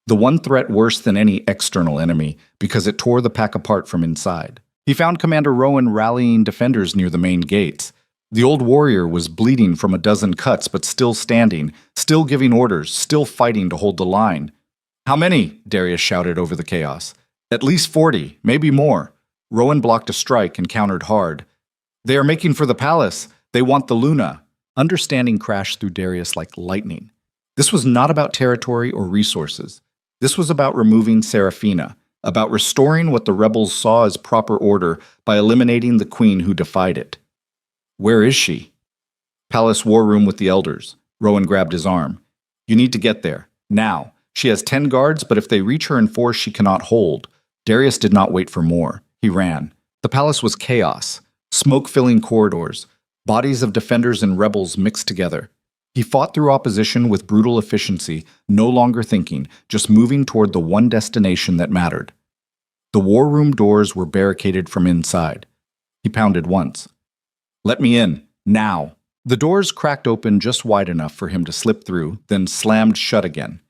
Speaker 1: The one threat worse than any external enemy because it tore the pack apart from inside. He found Commander Rowan rallying defenders near the main gates. The old warrior was bleeding from a dozen cuts but still standing, still giving orders, still fighting to hold the line. "How many?" Darius shouted over the chaos. "At least 40, maybe more." Rowan blocked a strike and countered hard. "They are making for the palace. They want the Luna." Understanding crashed through Darius like lightning. This was not about territory or resources. This was about removing Seraphina, about restoring what the rebels saw as proper order by eliminating the queen who defied it. "Where is she?" "Palace war room with the elders." Rowan grabbed his arm. "You need to get there. Now. She has 10 guards, but if they reach her in force, she cannot hold." Darius did not wait for more. He ran. The palace was chaos. Smoke-filling corridors. Bodies of defenders and rebels mixed together. He fought through opposition with brutal efficiency, no longer thinking, just moving toward the one destination that mattered. The war room doors were barricaded from inside. He pounded once. "Let me in, now." The doors cracked open just wide enough for him to slip through, then slammed shut again.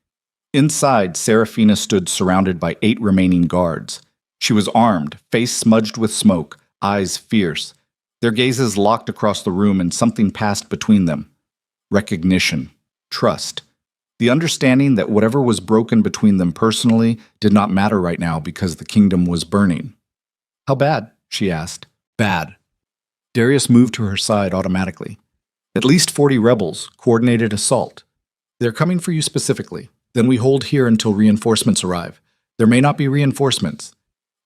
Speaker 1: Inside, Seraphina stood surrounded by 8 remaining guards. She was armed, face smudged with smoke, eyes fierce. Their gazes locked across the room and something passed between them. Recognition. Trust. The understanding that whatever was broken between them personally did not matter right now because the kingdom was burning. "How bad?" she asked. "Bad." Darius moved to her side automatically. "At least 40 rebels, coordinated assault. They're coming for you specifically. Then we hold here until reinforcements arrive. There may not be reinforcements.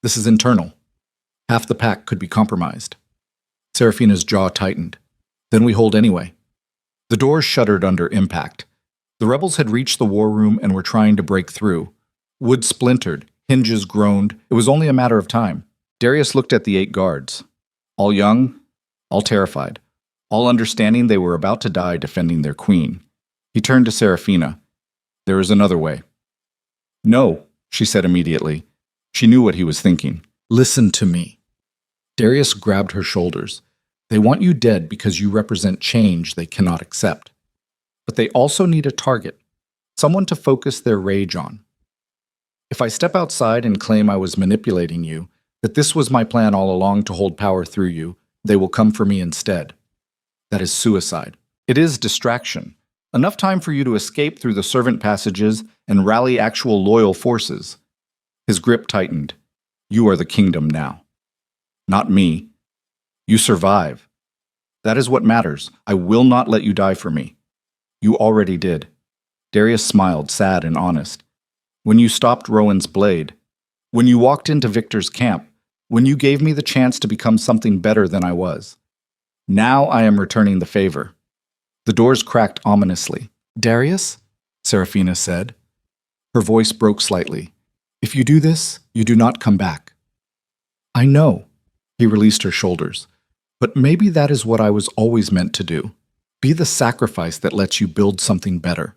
Speaker 1: This is internal. Half the pack could be compromised." Seraphina's jaw tightened. "Then we hold anyway." The doors shuddered under impact. The rebels had reached the war room and were trying to break through. Wood splintered, hinges groaned. It was only a matter of time. Darius looked at the 8 guards. All young, all terrified, all understanding they were about to die defending their queen. He turned to Seraphina. "There is another way." "No," she said immediately. She knew what he was thinking. "Listen to me." Darius grabbed her shoulders. "They want you dead because you represent change they cannot accept. But they also need a target, someone to focus their rage on. If I step outside and claim I was manipulating you, that this was my plan all along to hold power through you, they will come for me instead. That is suicide. It is distraction. Enough time for you to escape through the servant passages and rally actual loyal forces." His grip tightened. "You are the kingdom now. Not me. You survive. That is what matters. I will not let you die for me. You already did." Darius smiled, sad and honest. "When you stopped Rowan's blade, when you walked into Victor's camp, when you gave me the chance to become something better than I was. Now I am returning the favor." The doors cracked ominously. "Darius?" Seraphina said. Her voice broke slightly. "If you do this, you do not come back." "I know." He released her shoulders. "But maybe that is what I was always meant to do. Be the sacrifice that lets you build something better."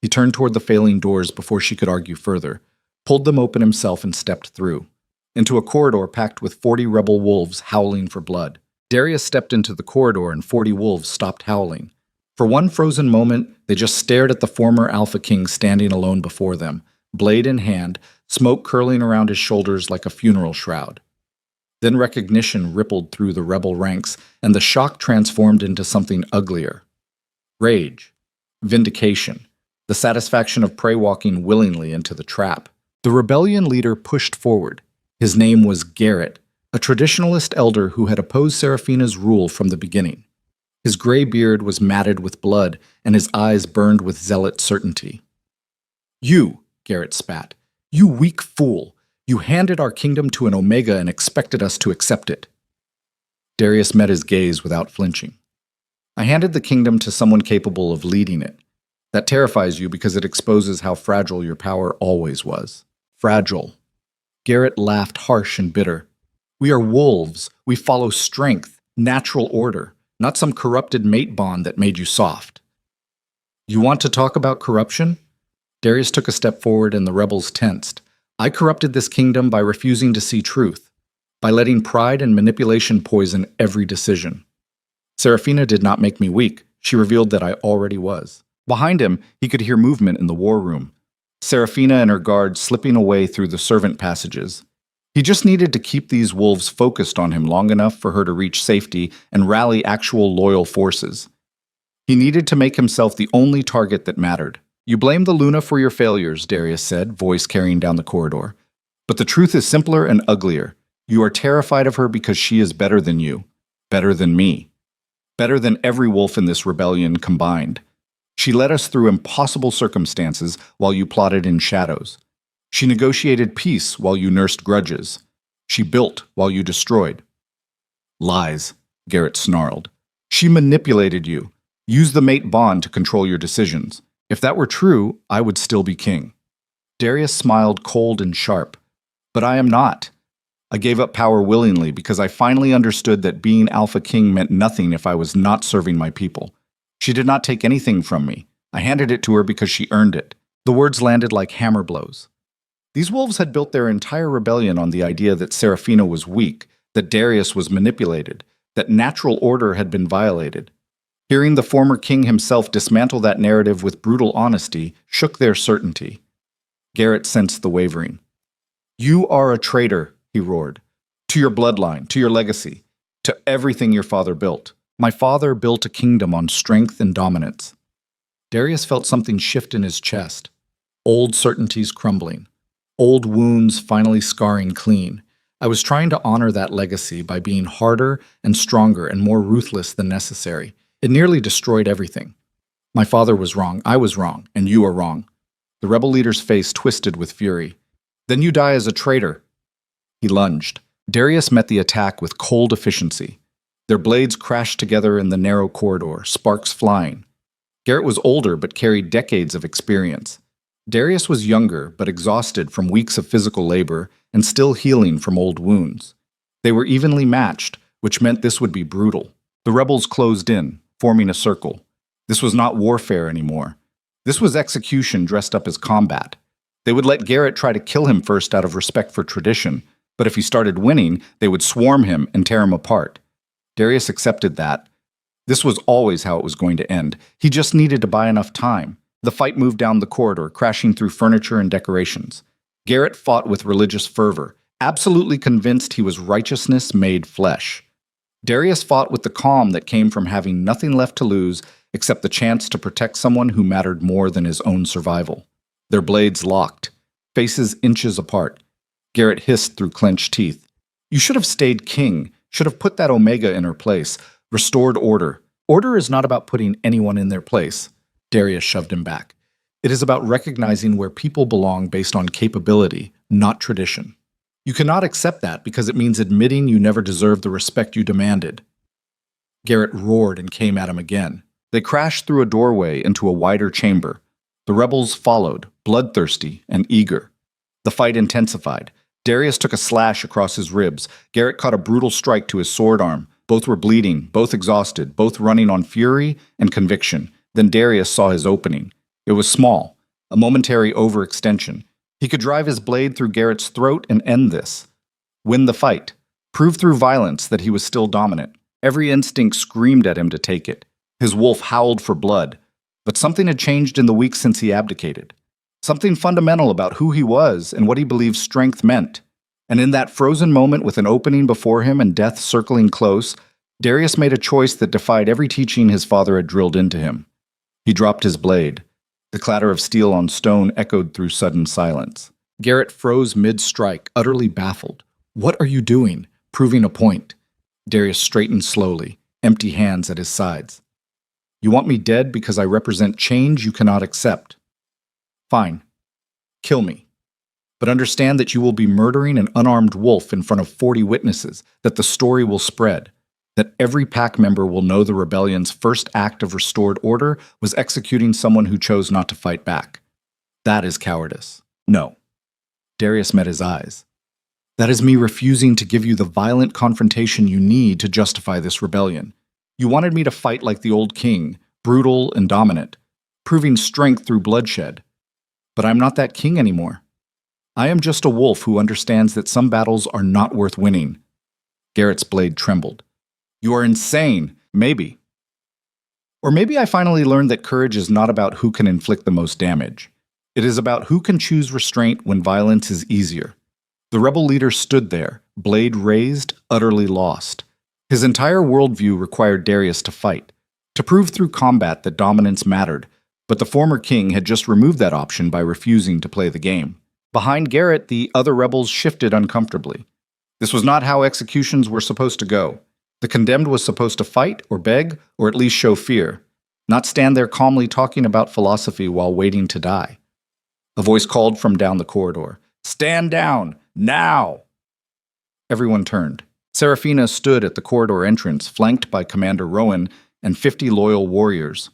Speaker 1: He turned toward the failing doors before she could argue further, pulled them open himself and stepped through, into a corridor packed with 40 rebel wolves howling for blood. Darius stepped into the corridor and 40 wolves stopped howling. For one frozen moment, they just stared at the former Alpha King standing alone before them, blade in hand, smoke curling around his shoulders like a funeral shroud. Then recognition rippled through the rebel ranks, and the shock transformed into something uglier. Rage. Vindication. The satisfaction of prey walking willingly into the trap. The rebellion leader pushed forward. His name was Garrett, a traditionalist elder who had opposed Seraphina's rule from the beginning. His gray beard was matted with blood, and his eyes burned with zealot certainty. "You," Garrett spat, "you weak fool. You handed our kingdom to an Omega and expected us to accept it." Darius met his gaze without flinching. "I handed the kingdom to someone capable of leading it. That terrifies you because it exposes how fragile your power always was. Fragile." Garrett laughed harsh and bitter. "We are wolves. We follow strength, natural order, not some corrupted mate bond that made you soft." "You want to talk about corruption?" Darius took a step forward and the rebels tensed. "I corrupted this kingdom by refusing to see truth, by letting pride and manipulation poison every decision. Seraphina did not make me weak. She revealed that I already was. Behind him, he could hear movement in the war room. Seraphina and her guards slipping away through the servant passages. He just needed to keep these wolves focused on him long enough for her to reach safety and rally actual loyal forces. He needed to make himself the only target that mattered. You blame the Luna for your failures, Darius said, voice carrying down the corridor. But the truth is simpler and uglier. You are terrified of her because she is better than you, better than me, better than every wolf in this rebellion combined. She led us through impossible circumstances while you plotted in shadows. She negotiated peace while you nursed grudges. She built while you destroyed. Lies, Garrett snarled. She manipulated you, used the mate bond to control your decisions. If that were true, I would still be king. Darius smiled cold and sharp. But I am not. I gave up power willingly because I finally understood that being Alpha King meant nothing if I was not serving my people. She did not take anything from me. I handed it to her because she earned it. The words landed like hammer blows. These wolves had built their entire rebellion on the idea that Seraphina was weak, that Darius was manipulated, that natural order had been violated. Hearing the former king himself dismantle that narrative with brutal honesty shook their certainty. Garrett sensed the wavering. You are a traitor, he roared. To your bloodline, to your legacy, to everything your father built. My father built a kingdom on strength and dominance. Darius felt something shift in his chest. Old certainties crumbling. Old wounds finally scarring clean. I was trying to honor that legacy by being harder and stronger and more ruthless than necessary. It nearly destroyed everything. My father was wrong, I was wrong, and you are wrong. The rebel leader's face twisted with fury. Then you die as a traitor. He lunged. Darius met the attack with cold efficiency. Their blades crashed together in the narrow corridor, sparks flying. Garrett was older but carried decades of experience. Darius was younger but exhausted from weeks of physical labor and still healing from old wounds. They were evenly matched, which meant this would be brutal. The rebels closed in, forming a circle. This was not warfare anymore. This was execution dressed up as combat. They would let Garrett try to kill him first out of respect for tradition, but if he started winning, they would swarm him and tear him apart. Darius accepted that. This was always how it was going to end. He just needed to buy enough time. The fight moved down the corridor, crashing through furniture and decorations. Garrett fought with religious fervor, absolutely convinced he was righteousness made flesh. Darius fought with the calm that came from having nothing left to lose except the chance to protect someone who mattered more than his own survival. Their blades locked, faces inches apart. Garrett hissed through clenched teeth. You should have stayed king, should have put that Omega in her place, restored order. Order is not about putting anyone in their place. Darius shoved him back. It is about recognizing where people belong based on capability, not tradition. You cannot accept that because it means admitting you never deserved the respect you demanded. Garrett roared and came at him again. They crashed through a doorway into a wider chamber. The rebels followed, bloodthirsty and eager. The fight intensified. Darius took a slash across his ribs. Garrett caught a brutal strike to his sword arm. Both were bleeding, both exhausted, both running on fury and conviction. Then Darius saw his opening. It was small, a momentary overextension. He could drive his blade through Garrett's throat and end this. Win the fight. Prove through violence that he was still dominant. Every instinct screamed at him to take it. His wolf howled for blood. But something had changed in the weeks since he abdicated. Something fundamental about who he was and what he believed strength meant. And in that frozen moment with an opening before him and death circling close, Darius made a choice that defied every teaching his father had drilled into him. He dropped his blade. The clatter of steel on stone echoed through sudden silence. Garrett froze mid-strike, utterly baffled. What are you doing? Proving a point. Darius straightened slowly, empty hands at his sides. You want me dead because I represent change you cannot accept. Fine. Kill me. But understand that you will be murdering an unarmed wolf in front of 40 witnesses, that the story will spread, that every pack member will know the rebellion's first act of restored order was executing someone who chose not to fight back. That is cowardice. No. Darius met his eyes. That is me refusing to give you the violent confrontation you need to justify this rebellion. You wanted me to fight like the old king, brutal and dominant, proving strength through bloodshed. But I'm not that king anymore. I am just a wolf who understands that some battles are not worth winning. Garrett's blade trembled. You are insane. Maybe. Or maybe I finally learned that courage is not about who can inflict the most damage. It is about who can choose restraint when violence is easier. The rebel leader stood there, blade raised, utterly lost. His entire worldview required Darius to fight, to prove through combat that dominance mattered, but the former king had just removed that option by refusing to play the game. Behind Garrett, the other rebels shifted uncomfortably. This was not how executions were supposed to go. The condemned was supposed to fight or beg or at least show fear, not stand there calmly talking about philosophy while waiting to die. A voice called from down the corridor, "Stand down, now!" Everyone turned. Seraphina stood at the corridor entrance, flanked by Commander Rowan and 50 loyal warriors.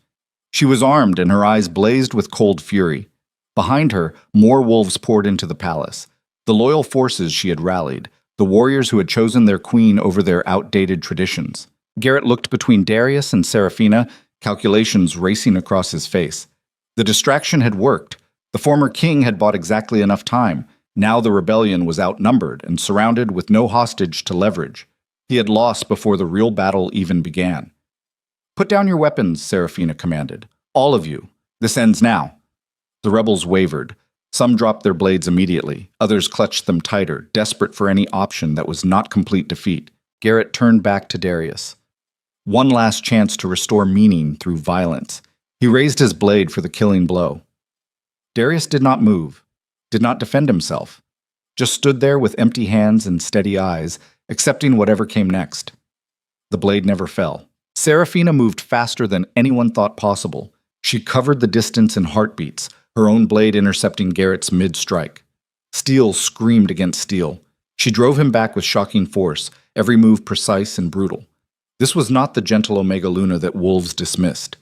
Speaker 1: She was armed and her eyes blazed with cold fury. Behind her, more wolves poured into the palace. The loyal forces she had rallied, the warriors who had chosen their queen over their outdated traditions. Garrett looked between Darius and Seraphina, calculations racing across his face. The distraction had worked. The former king had bought exactly enough time. Now the rebellion was outnumbered and surrounded with no hostage to leverage. He had lost before the real battle even began. "Put down your weapons," Seraphina commanded. "All of you. This ends now." The rebels wavered. Some dropped their blades immediately. Others clutched them tighter, desperate for any option that was not complete defeat. Garrett turned back to Darius. One last chance to restore meaning through violence. He raised his blade for the killing blow. Darius did not move, did not defend himself, just stood there with empty hands and steady eyes, accepting whatever came next. The blade never fell. Seraphina moved faster than anyone thought possible. She covered the distance in heartbeats, her own blade intercepting Garrett's mid-strike. Steel screamed against steel. She drove him back with shocking force, every move precise and brutal. This was not the gentle Omega Luna that wolves dismissed.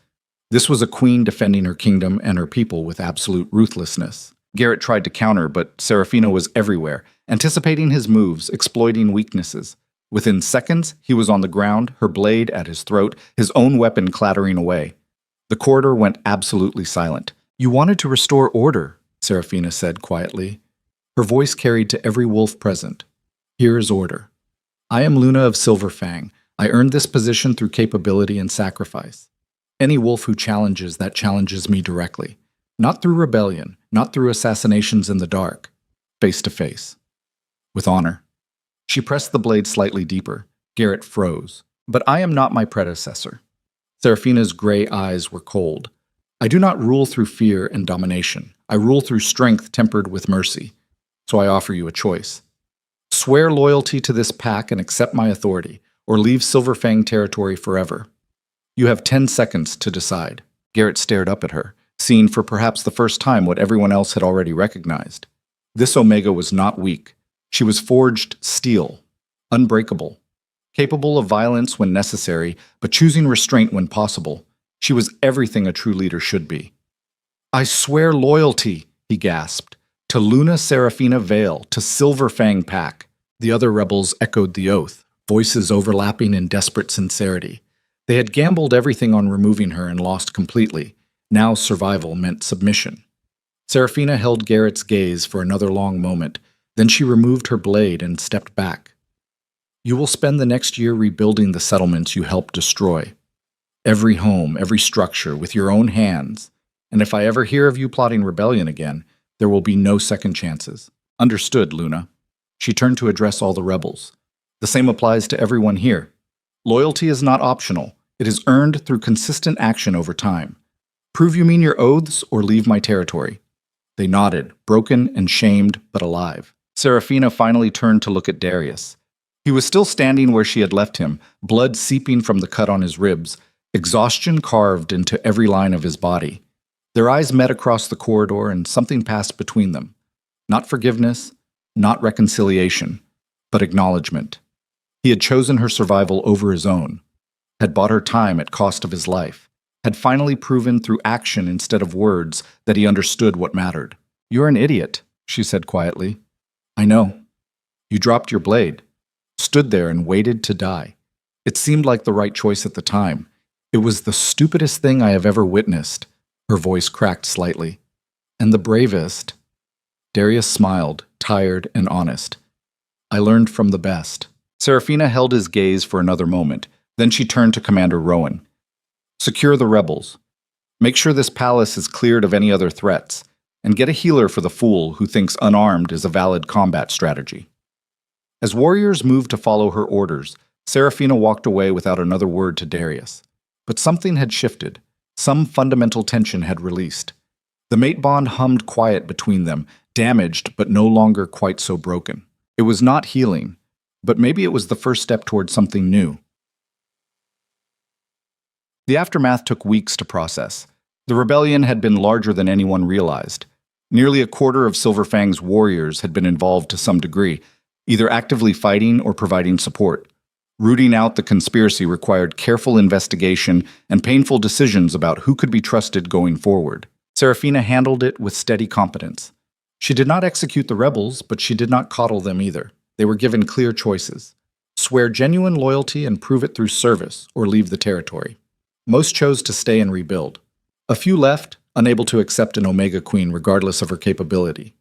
Speaker 1: This was a queen defending her kingdom and her people with absolute ruthlessness. Garrett tried to counter, but Seraphina was everywhere, anticipating his moves, exploiting weaknesses. Within seconds, he was on the ground, her blade at his throat, his own weapon clattering away. The corridor went absolutely silent. "You wanted to restore order," Seraphina said quietly. Her voice carried to every wolf present. "Here is order. I am Luna of Silverfang. I earned this position through capability and sacrifice. Any wolf who challenges that challenges me directly. Not through rebellion, not through assassinations in the dark. Face to face. With honor." She pressed the blade slightly deeper. Garrett froze. "But I am not my predecessor." Seraphina's gray eyes were cold. "I do not rule through fear and domination. I rule through strength tempered with mercy. So I offer you a choice. Swear loyalty to this pack and accept my authority, or leave Silverfang territory forever. You have 10 seconds to decide." Garrett stared up at her, seeing for perhaps the first time what everyone else had already recognized. This Omega was not weak. She was forged steel, unbreakable, capable of violence when necessary, but choosing restraint when possible. She was everything a true leader should be. "I swear loyalty," he gasped, "to Luna Seraphina Vale, to Silverfang Pack." The other rebels echoed the oath, voices overlapping in desperate sincerity. They had gambled everything on removing her and lost completely. Now survival meant submission. Seraphina held Garrett's gaze for another long moment. Then she removed her blade and stepped back. "You will spend the next year rebuilding the settlements you helped destroy. Every home, every structure, with your own hands. And if I ever hear of you plotting rebellion again, there will be no second chances." "Understood, Luna." She turned to address all the rebels. "The same applies to everyone here. Loyalty is not optional. It is earned through consistent action over time. Prove you mean your oaths or leave my territory." They nodded, broken and shamed, but alive. Seraphina finally turned to look at Darius. He was still standing where she had left him, blood seeping from the cut on his ribs, exhaustion carved into every line of his body. Their eyes met across the corridor and something passed between them. Not forgiveness, not reconciliation, but acknowledgement. He had chosen her survival over his own, had bought her time at cost of his life, had finally proven through action instead of words that he understood what mattered. "You're an idiot," she said quietly. "I know. You dropped your blade, stood there and waited to die. It seemed like the right choice at the time. It was the stupidest thing I have ever witnessed." Her voice cracked slightly. "And the bravest." Darius smiled, tired and honest. "I learned from the best." Seraphina held his gaze for another moment. Then she turned to Commander Rowan. Secure the rebels. Make sure this palace is cleared of any other threats, and get a healer for the fool who thinks unarmed is a valid combat strategy. As warriors moved to follow her orders, Seraphina walked away without another word to Darius. But something had shifted. Some fundamental tension had released. The mate bond hummed quiet between them, damaged but no longer quite so broken. It was not healing, but maybe it was the first step toward something new. The aftermath took weeks to process. The rebellion had been larger than anyone realized. Nearly a quarter of Silverfang's warriors had been involved to some degree, either actively fighting or providing support. Rooting out the conspiracy required careful investigation and painful decisions about who could be trusted going forward. Seraphina handled it with steady competence. She did not execute the rebels, but she did not coddle them either. They were given clear choices. Swear genuine loyalty and prove it through service, or leave the territory. Most chose to stay and rebuild. A few left, unable to accept an Omega Queen regardless of her capability.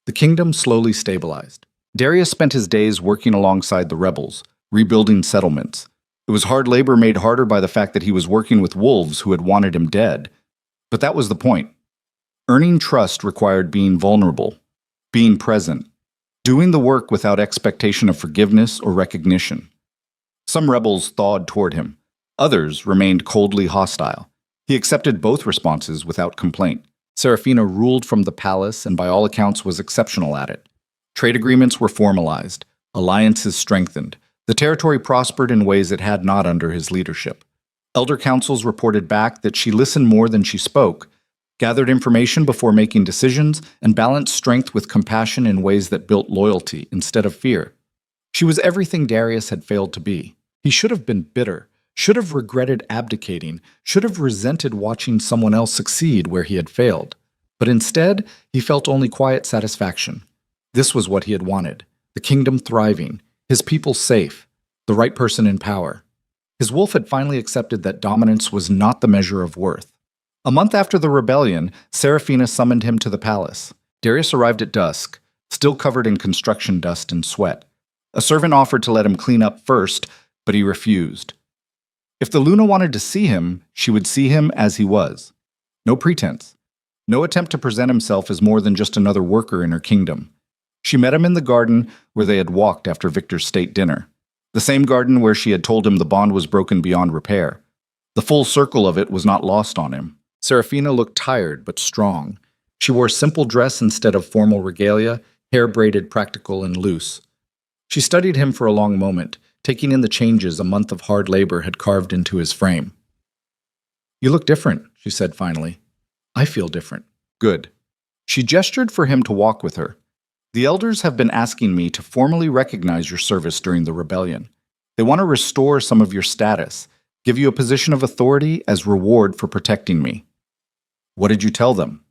Speaker 1: The kingdom slowly stabilized. Darius spent his days working alongside the rebels, rebuilding settlements. It was hard labor made harder by the fact that he was working with wolves who had wanted him dead. But that was the point. Earning trust required being vulnerable, being present, doing the work without expectation of forgiveness or recognition. Some rebels thawed toward him. Others remained coldly hostile. He accepted both responses without complaint. Seraphina ruled from the palace and by all accounts was exceptional at it. Trade agreements were formalized, alliances strengthened. The territory prospered in ways it had not under his leadership. Elder councils reported back that she listened more than she spoke, gathered information before making decisions, and balanced strength with compassion in ways that built loyalty instead of fear. She was everything Darius had failed to be. He should have been bitter, should have regretted abdicating, should have resented watching someone else succeed where he had failed. But instead, he felt only quiet satisfaction. This was what he had wanted: the kingdom thriving, his people safe, the right person in power. His wolf had finally accepted that dominance was not the measure of worth. A month after the rebellion, Seraphina summoned him to the palace. Darius arrived at dusk, still covered in construction dust and sweat. A servant offered to let him clean up first, but he refused. If the Luna wanted to see him, she would see him as he was. No pretense. No attempt to present himself as more than just another worker in her kingdom. She met him in the garden where they had walked after Victor's state dinner. The same garden where she had told him the bond was broken beyond repair. The full circle of it was not lost on him. Seraphina looked tired but strong. She wore simple dress instead of formal regalia, hair braided practical and loose. She studied him for a long moment, taking in the changes a month of hard labor had carved into his frame. "You look different," she said finally. "I feel different." "Good." She gestured for him to walk with her. "The elders have been asking me to formally recognize your service during the rebellion. They want to restore some of your status, give you a position of authority as reward for protecting me." "What did you tell them?"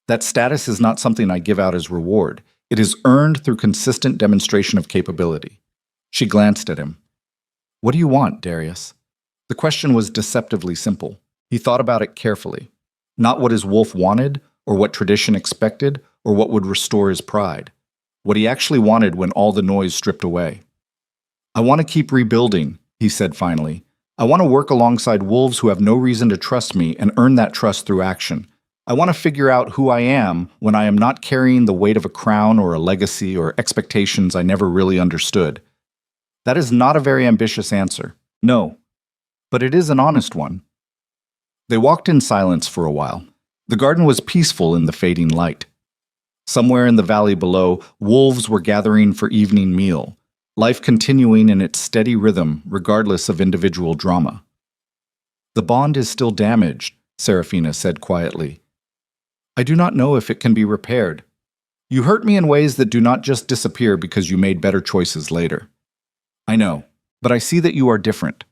Speaker 1: "That status is not something I give out as reward. It is earned through consistent demonstration of capability." She glanced at him. "What do you want, Darius?" The question was deceptively simple. He thought about it carefully. Not what his wolf wanted, or what tradition expected, or what would restore his pride. What he actually wanted when all the noise stripped away. "I want to keep rebuilding," he said finally. "I want to work alongside wolves who have no reason to trust me and earn that trust through action. I want to figure out who I am when I am not carrying the weight of a crown or a legacy or expectations I never really understood." That is not a very ambitious answer. No. But it is an honest one. They walked in silence for a while. The garden was peaceful in the fading light. Somewhere in the valley below, wolves were gathering for evening meal, life continuing in its steady rhythm regardless of individual drama. "The bond is still damaged," Seraphina said quietly. "I do not know if it can be repaired. You hurt me in ways that do not just disappear because you made better choices later. I know, but I see that you are different.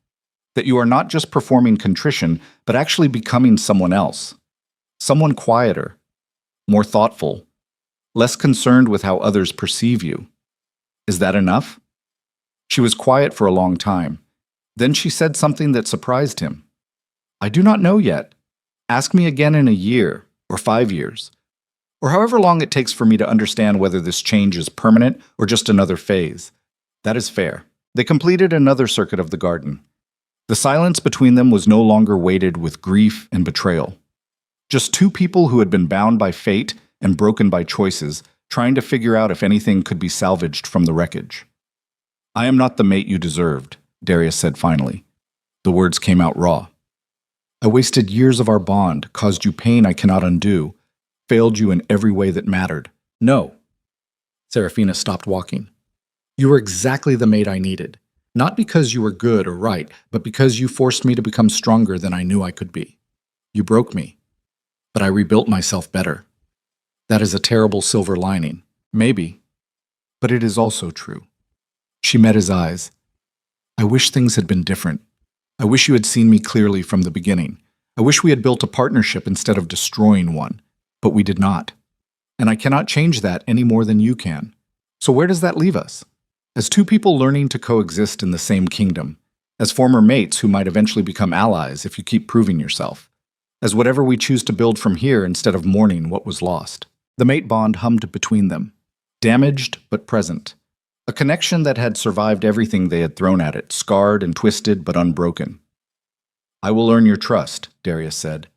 Speaker 1: That you are not just performing contrition, but actually becoming someone else. Someone quieter, more thoughtful, less concerned with how others perceive you. Is that enough?" She was quiet for a long time. Then she said something that surprised him. "I do not know yet. Ask me again in a year, or 5 years, or however long it takes for me to understand whether this change is permanent or just another phase. That is fair." They completed another circuit of the garden. The silence between them was no longer weighted with grief and betrayal. Just two people who had been bound by fate and broken by choices, trying to figure out if anything could be salvaged from the wreckage. "I am not the mate you deserved," Darius said finally. The words came out raw. "I wasted years of our bond, caused you pain I cannot undo, failed you in every way that mattered. No." Serafina stopped walking. "You were exactly the mate I needed. Not because you were good or right, but because you forced me to become stronger than I knew I could be. You broke me, but I rebuilt myself better. That is a terrible silver lining. Maybe. But it is also true." She met his eyes. "I wish things had been different. I wish you had seen me clearly from the beginning. I wish we had built a partnership instead of destroying one. But we did not. And I cannot change that any more than you can. So where does that leave us? As two people learning to coexist in the same kingdom. As former mates who might eventually become allies if you keep proving yourself. As whatever we choose to build from here instead of mourning what was lost." The mate bond hummed between them. Damaged but present. A connection that had survived everything they had thrown at it, scarred and twisted but unbroken. "I will earn your trust," Darius said.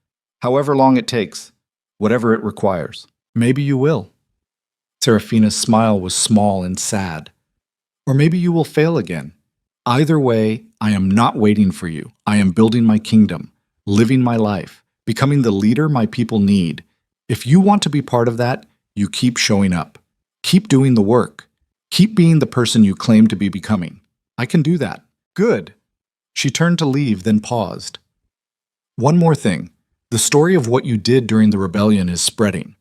Speaker 1: "However long it takes, whatever it requires." "Maybe you will." Serafina's smile was small and sad. "Or maybe you will fail again. Either way, I am not waiting for you. I am building my kingdom, living my life, becoming the leader my people need. If you want to be part of that, you keep showing up. Keep doing the work. Keep being the person you claim to be becoming. I can do that." "Good." She turned to leave, then paused. "One more thing. The story of what you did during the rebellion is spreading.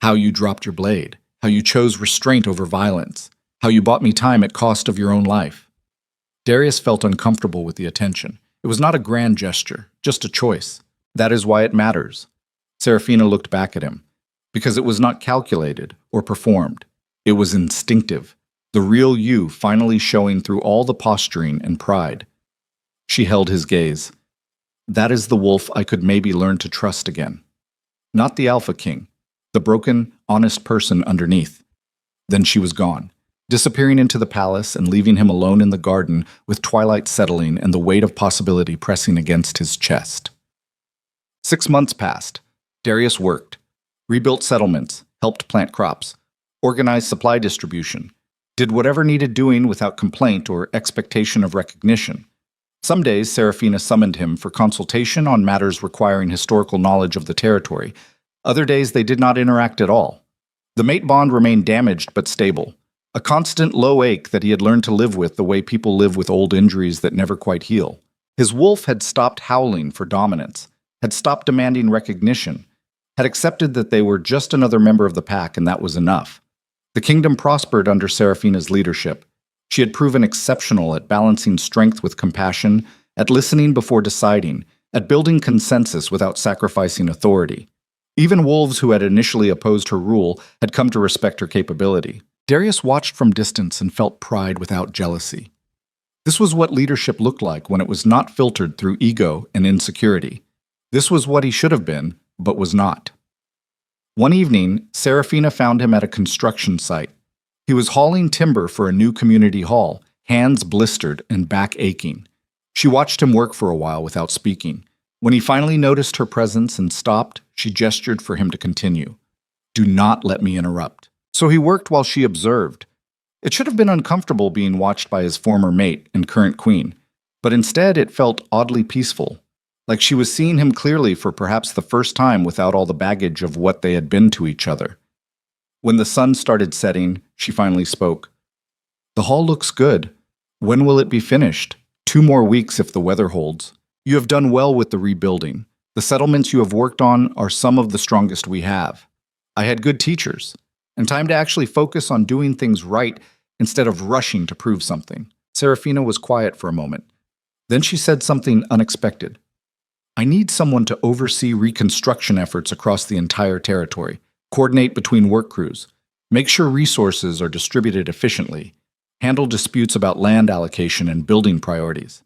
Speaker 1: How you dropped your blade. How you chose restraint over violence. How you bought me time at cost of your own life." Darius felt uncomfortable with the attention. It was not a grand gesture, just a choice. That is why it matters. Serafina looked back at him. Because it was not calculated or performed. It was instinctive. The real you finally showing through all the posturing and pride. She held his gaze. "That is the wolf I could maybe learn to trust again. Not the Alpha King. The broken, honest person underneath." Then she was gone, disappearing into the palace and leaving him alone in the garden with twilight settling and the weight of possibility pressing against his chest. 6 months passed. Darius worked, rebuilt settlements, helped plant crops, organized supply distribution, did whatever needed doing without complaint or expectation of recognition. Some days, Serafina summoned him for consultation on matters requiring historical knowledge of the territory. Other days, they did not interact at all. The mate bond remained damaged but stable, a constant low ache that he had learned to live with the way people live with old injuries that never quite heal. His wolf had stopped howling for dominance, had stopped demanding recognition, had accepted that they were just another member of the pack and that was enough. The kingdom prospered under Serafina's leadership. She had proven exceptional at balancing strength with compassion, at listening before deciding, at building consensus without sacrificing authority. Even wolves who had initially opposed her rule had come to respect her capability. Darius watched from distance and felt pride without jealousy. This was what leadership looked like when it was not filtered through ego and insecurity. This was what he should have been, but was not. One evening, Serafina found him at a construction site. He was hauling timber for a new community hall, hands blistered and back aching. She watched him work for a while without speaking. When he finally noticed her presence and stopped, she gestured for him to continue. "Do not let me interrupt." So he worked while she observed. It should have been uncomfortable being watched by his former mate and current queen, but instead it felt oddly peaceful, like she was seeing him clearly for perhaps the first time without all the baggage of what they had been to each other. When the sun started setting, she finally spoke. "The hall looks good. When will it be finished?" 2 more weeks if the weather holds. "You have done well with the rebuilding. The settlements you have worked on are some of the strongest we have. I had good teachers, and time to actually focus on doing things right instead of rushing to prove something." Serafina was quiet for a moment. Then she said something unexpected. "I need someone to oversee reconstruction efforts across the entire territory, coordinate between work crews, make sure resources are distributed efficiently, handle disputes about land allocation and building priorities."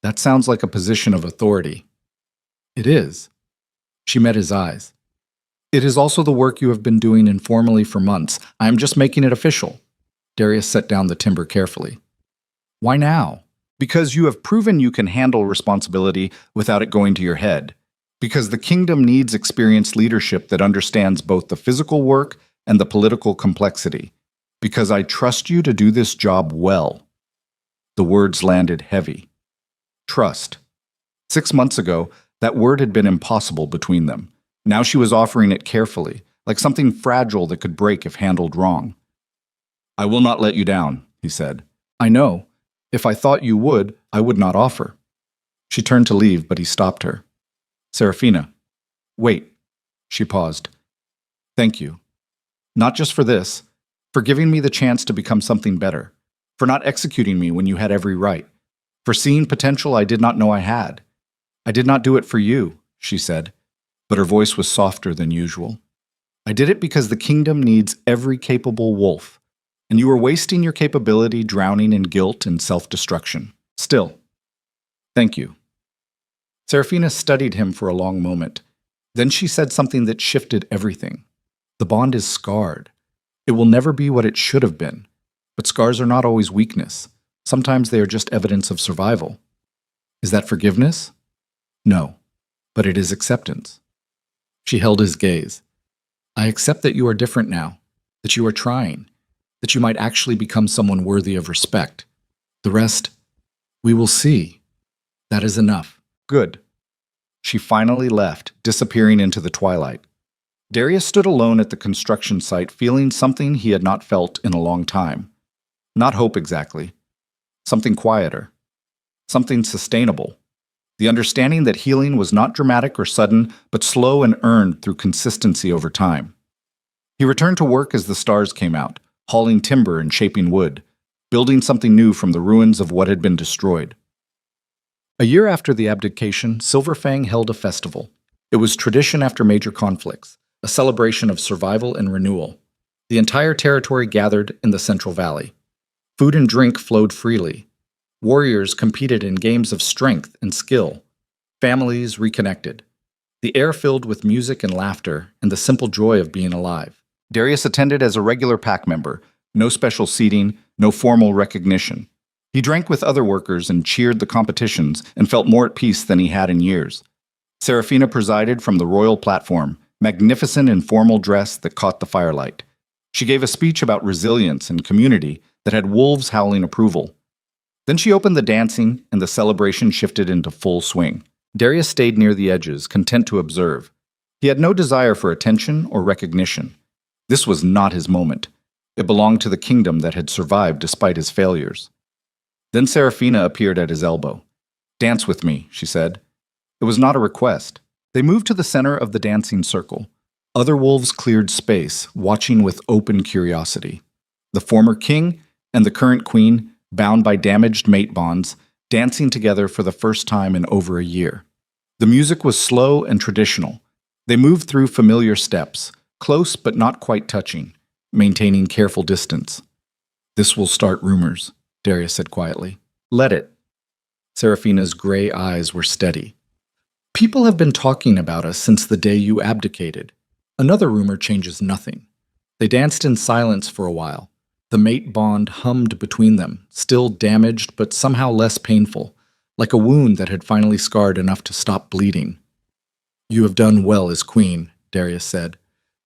Speaker 1: That sounds like a position of authority. It is. She met his eyes. "It is also the work you have been doing informally for months. I am just making it official." Darius set down the timber carefully. "Why now?" Because you have proven you can handle responsibility without it going to your head. Because the kingdom needs experienced leadership that understands both the physical work and the political complexity. Because I trust you to do this job well. The words landed heavy. Trust. 6 months ago, that word had been impossible between them. Now she was offering it carefully, like something fragile that could break if handled wrong. I will not let you down, he said. I know. If I thought you would, I would not offer. She turned to leave, but he stopped her. Serafina. Wait. She paused. Thank you. Not just for this, for giving me the chance to become something better, for not executing me when you had every right, for seeing potential I did not know I had. I did not do it for you, she said, but her voice was softer than usual. I did it because the kingdom needs every capable wolf, and you were wasting your capability drowning in guilt and self-destruction. Still, thank you. Serafina studied him for a long moment. Then she said something that shifted everything. The bond is scarred. It will never be what it should have been. But scars are not always weakness. Sometimes they are just evidence of survival. Is that forgiveness? No, but it is acceptance. She held his gaze. I accept that you are different now, that you are trying, that you might actually become someone worthy of respect. The rest, we will see. That is enough. Good. She finally left, disappearing into the twilight. Darius stood alone at the construction site, feeling something he had not felt in a long time. Not hope exactly. Something quieter. Something sustainable. The understanding that healing was not dramatic or sudden, but slow and earned through consistency over time. He returned to work as the stars came out, hauling timber and shaping wood, building something new from the ruins of what had been destroyed. A year after the abdication, Silverfang held a festival. It was tradition after major conflicts, a celebration of survival and renewal. The entire territory gathered in the Central Valley. Food and drink flowed freely. Warriors competed in games of strength and skill. Families reconnected. The air filled with music and laughter and the simple joy of being alive. Darius attended as a regular pack member, no special seating, no formal recognition. He drank with other workers and cheered the competitions and felt more at peace than he had in years. Serafina presided from the royal platform, magnificent in formal dress that caught the firelight. She gave a speech about resilience and community that had wolves howling approval. Then she opened the dancing, and the celebration shifted into full swing. Darius stayed near the edges, content to observe. He had no desire for attention or recognition. This was not his moment. It belonged to the kingdom that had survived despite his failures. Then Serafina appeared at his elbow. Dance with me, she said. It was not a request. They moved to the center of the dancing circle. Other wolves cleared space, watching with open curiosity. The former king and the current queen, bound by damaged mate bonds, dancing together for the first time in over a year. The music was slow and traditional. They moved through familiar steps, close but not quite touching, maintaining careful distance. This will start rumors, Darius said quietly. Let it. Serafina's gray eyes were steady. People have been talking about us since the day you abdicated. Another rumor changes nothing. They danced in silence for a while. The mate bond hummed between them, still damaged but somehow less painful, like a wound that had finally scarred enough to stop bleeding. You have done well as queen, Darius said.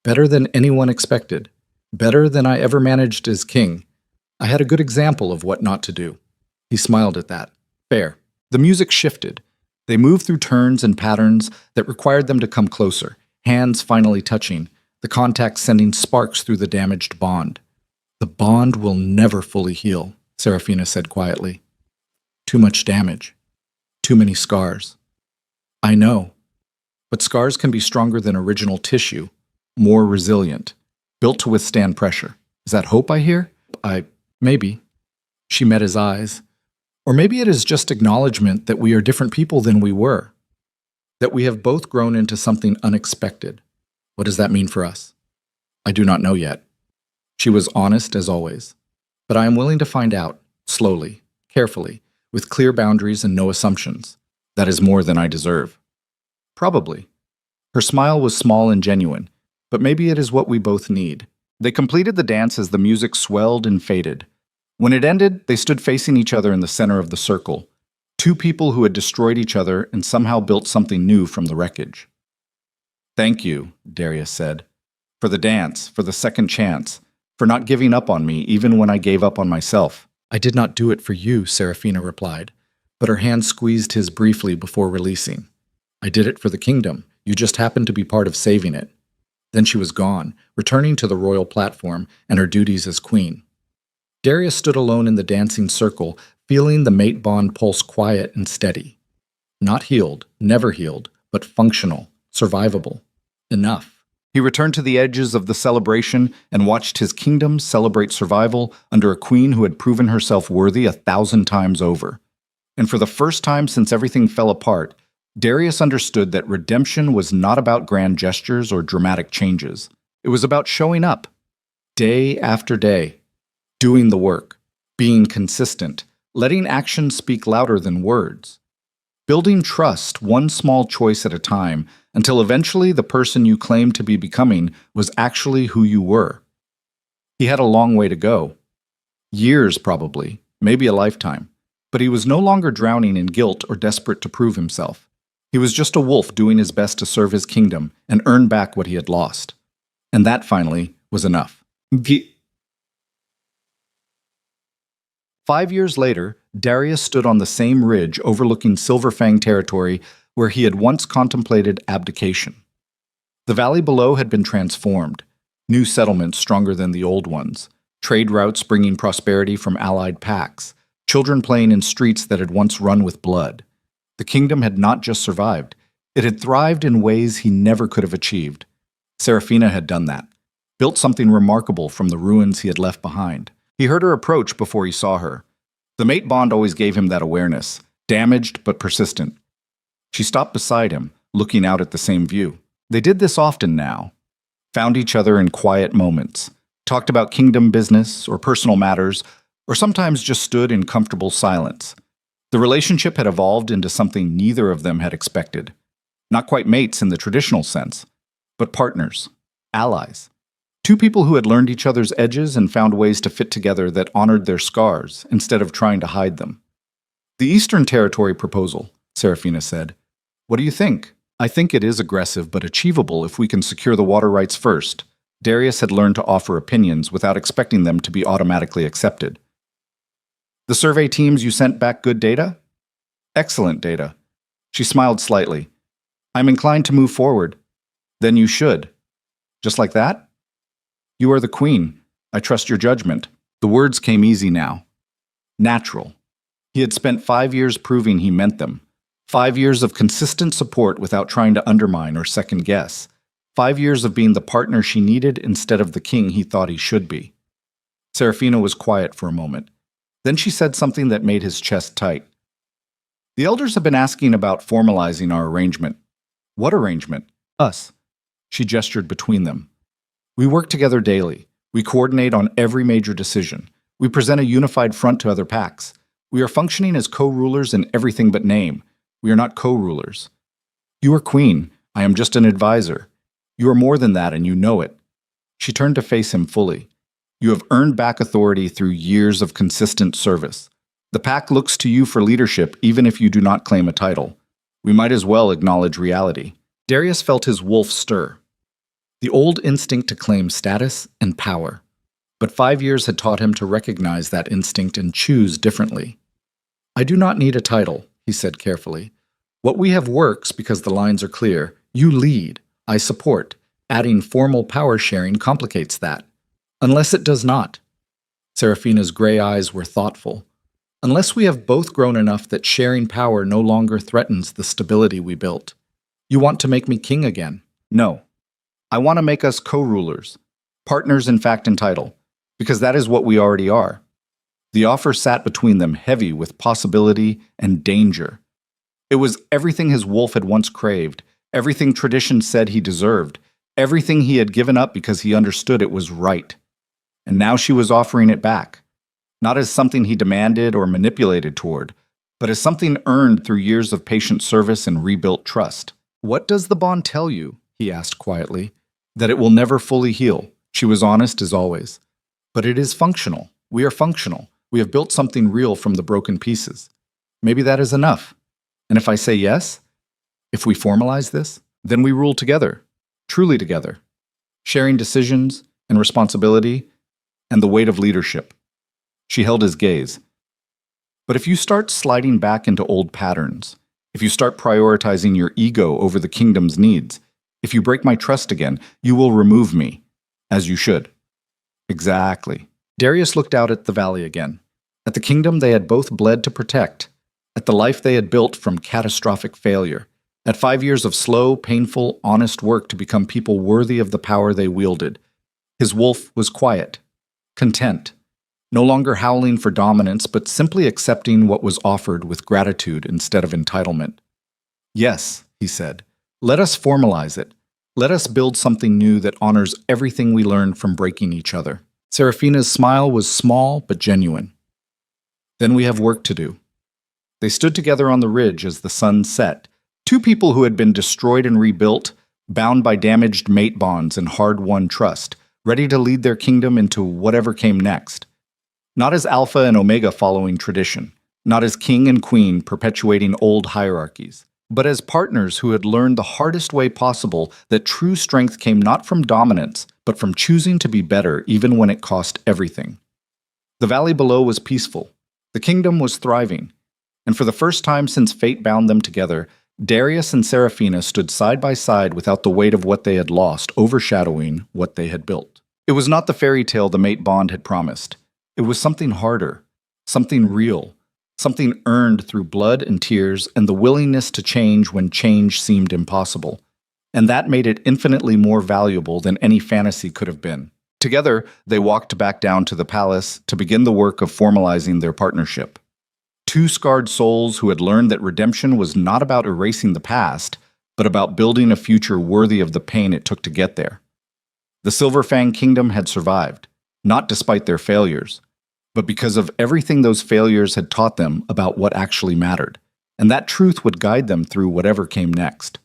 Speaker 1: Better than anyone expected. Better than I ever managed as king. I had a good example of what not to do. He smiled at that. Fair. The music shifted. They moved through turns and patterns that required them to come closer, hands finally touching, the contact sending sparks through the damaged bond. The bond will never fully heal, Serafina said quietly. Too much damage. Too many scars. I know. But scars can be stronger than original tissue, more resilient, built to withstand pressure. Is that hope I hear? Maybe. She met his eyes. Or maybe it is just acknowledgement that we are different people than we were. That we have both grown into something unexpected. What does that mean for us? I do not know yet. She was honest as always. But I am willing to find out, slowly, carefully, with clear boundaries and no assumptions. That is more than I deserve. Probably. Her smile was small and genuine, but maybe it is what we both need. They completed the dance as the music swelled and faded. When it ended, they stood facing each other in the center of the circle, two people who had destroyed each other and somehow built something new from the wreckage. "Thank you," Darius said, "for the dance, for the second chance, for not giving up on me even when I gave up on myself." "I did not do it for you," Seraphina replied, but her hand squeezed his briefly before releasing. "I did it for the kingdom. You just happened to be part of saving it." Then she was gone, returning to the royal platform and her duties as queen. Darius stood alone in the dancing circle, feeling the mate bond pulse quiet and steady. Not healed, never healed, but functional, survivable. Enough. He returned to the edges of the celebration and watched his kingdom celebrate survival under a queen who had proven herself worthy 1,000 times over. And for the first time since everything fell apart, Darius understood that redemption was not about grand gestures or dramatic changes. It was about showing up, day after day, doing the work, being consistent, letting actions speak louder than words, building trust one small choice at a time until eventually the person you claimed to be becoming was actually who you were. He had a long way to go. Years, probably, maybe a lifetime. But he was no longer drowning in guilt or desperate to prove himself. He was just a wolf doing his best to serve his kingdom and earn back what he had lost. And that, finally, was enough. 5 years later, Darius stood on the same ridge overlooking Silverfang territory where he had once contemplated abdication. The valley below had been transformed, new settlements stronger than the old ones, trade routes bringing prosperity from allied packs, children playing in streets that had once run with blood. The kingdom had not just survived, it had thrived in ways he never could have achieved. Seraphina had done that, built something remarkable from the ruins he had left behind. He heard her approach before he saw her. The mate bond always gave him that awareness, damaged but persistent. She stopped beside him, looking out at the same view. They did this often now, found each other in quiet moments, talked about kingdom business or personal matters, or sometimes just stood in comfortable silence. The relationship had evolved into something neither of them had expected. Not quite mates in the traditional sense, but partners, allies. Two people who had learned each other's edges and found ways to fit together that honored their scars instead of trying to hide them. "The Eastern Territory proposal," Seraphina said. "What do you think?" "I think it is aggressive but achievable if we can secure the water rights first." Darius had learned to offer opinions without expecting them to be automatically accepted. "The survey teams you sent back good data?" "Excellent data." She smiled slightly. "I'm inclined to move forward." "Then you should." "Just like that?" "You are the queen. I trust your judgment." The words came easy now. Natural. He had spent 5 years proving he meant them. 5 years of consistent support without trying to undermine or second guess. 5 years of being the partner she needed instead of the king he thought he should be. Seraphina was quiet for a moment. Then she said something that made his chest tight. "The elders have been asking about formalizing our arrangement." "What arrangement?" "Us." She gestured between them. "We work together daily. We coordinate on every major decision. We present a unified front to other packs. We are functioning as co-rulers in everything but name. We are not co-rulers. You are queen. I am just an advisor. You are more than that, and you know it." She turned to face him fully. "You have earned back authority through years of consistent service. The pack looks to you for leadership even if you do not claim a title. We might as well acknowledge reality." Darius felt his wolf stir. The old instinct to claim status and power. But 5 years had taught him to recognize that instinct and choose differently. "I do not need a title," he said carefully. "What we have works because the lines are clear. You lead. I support. Adding formal power sharing complicates that. Unless it does not." Seraphina's gray eyes were thoughtful. "Unless we have both grown enough that sharing power no longer threatens the stability we built. You want to make me king again?" "No. I want to make us co-rulers. Partners in fact and title. Because that is what we already are." The offer sat between them heavy with possibility and danger. It was everything his wolf had once craved, everything tradition said he deserved, everything he had given up because he understood it was right. And now she was offering it back. Not as something he demanded or manipulated toward, but as something earned through years of patient service and rebuilt trust. "What does the bond tell you?" he asked quietly. "That it will never fully heal." She was honest as always. "But it is functional. We are functional. We have built something real from the broken pieces. Maybe that is enough. And if I say yes, if we formalize this, then we rule together, truly together, sharing decisions and responsibility and the weight of leadership. She held his gaze. But if you start sliding back into old patterns, if you start prioritizing your ego over the kingdom's needs, if you break my trust again, you will remove me, as you should. Exactly. Darius looked out at the valley again, at the kingdom they had both bled to protect, at the life they had built from catastrophic failure, at 5 years of slow, painful, honest work to become people worthy of the power they wielded. His wolf was quiet, content, no longer howling for dominance, but simply accepting what was offered with gratitude instead of entitlement. Yes, he said, let us formalize it. Let us build something new that honors everything we learned from breaking each other. Seraphina's smile was small but genuine. Then we have work to do. They stood together on the ridge as the sun set, two people who had been destroyed and rebuilt, bound by damaged mate bonds and hard-won trust, ready to lead their kingdom into whatever came next. Not as Alpha and Omega following tradition, not as king and queen perpetuating old hierarchies, but as partners who had learned the hardest way possible that true strength came not from dominance, but from choosing to be better even when it cost everything. The valley below was peaceful. The kingdom was thriving. And for the first time since fate bound them together, Darius and Seraphina stood side by side without the weight of what they had lost overshadowing what they had built. It was not the fairy tale the mate bond had promised. It was something harder, something real, something earned through blood and tears and the willingness to change when change seemed impossible. And that made it infinitely more valuable than any fantasy could have been. Together, they walked back down to the palace to begin the work of formalizing their partnership. Two scarred souls who had learned that redemption was not about erasing the past, but about building a future worthy of the pain it took to get there. The Silverfang Kingdom had survived, not despite their failures, but because of everything those failures had taught them about what actually mattered, and that truth would guide them through whatever came next.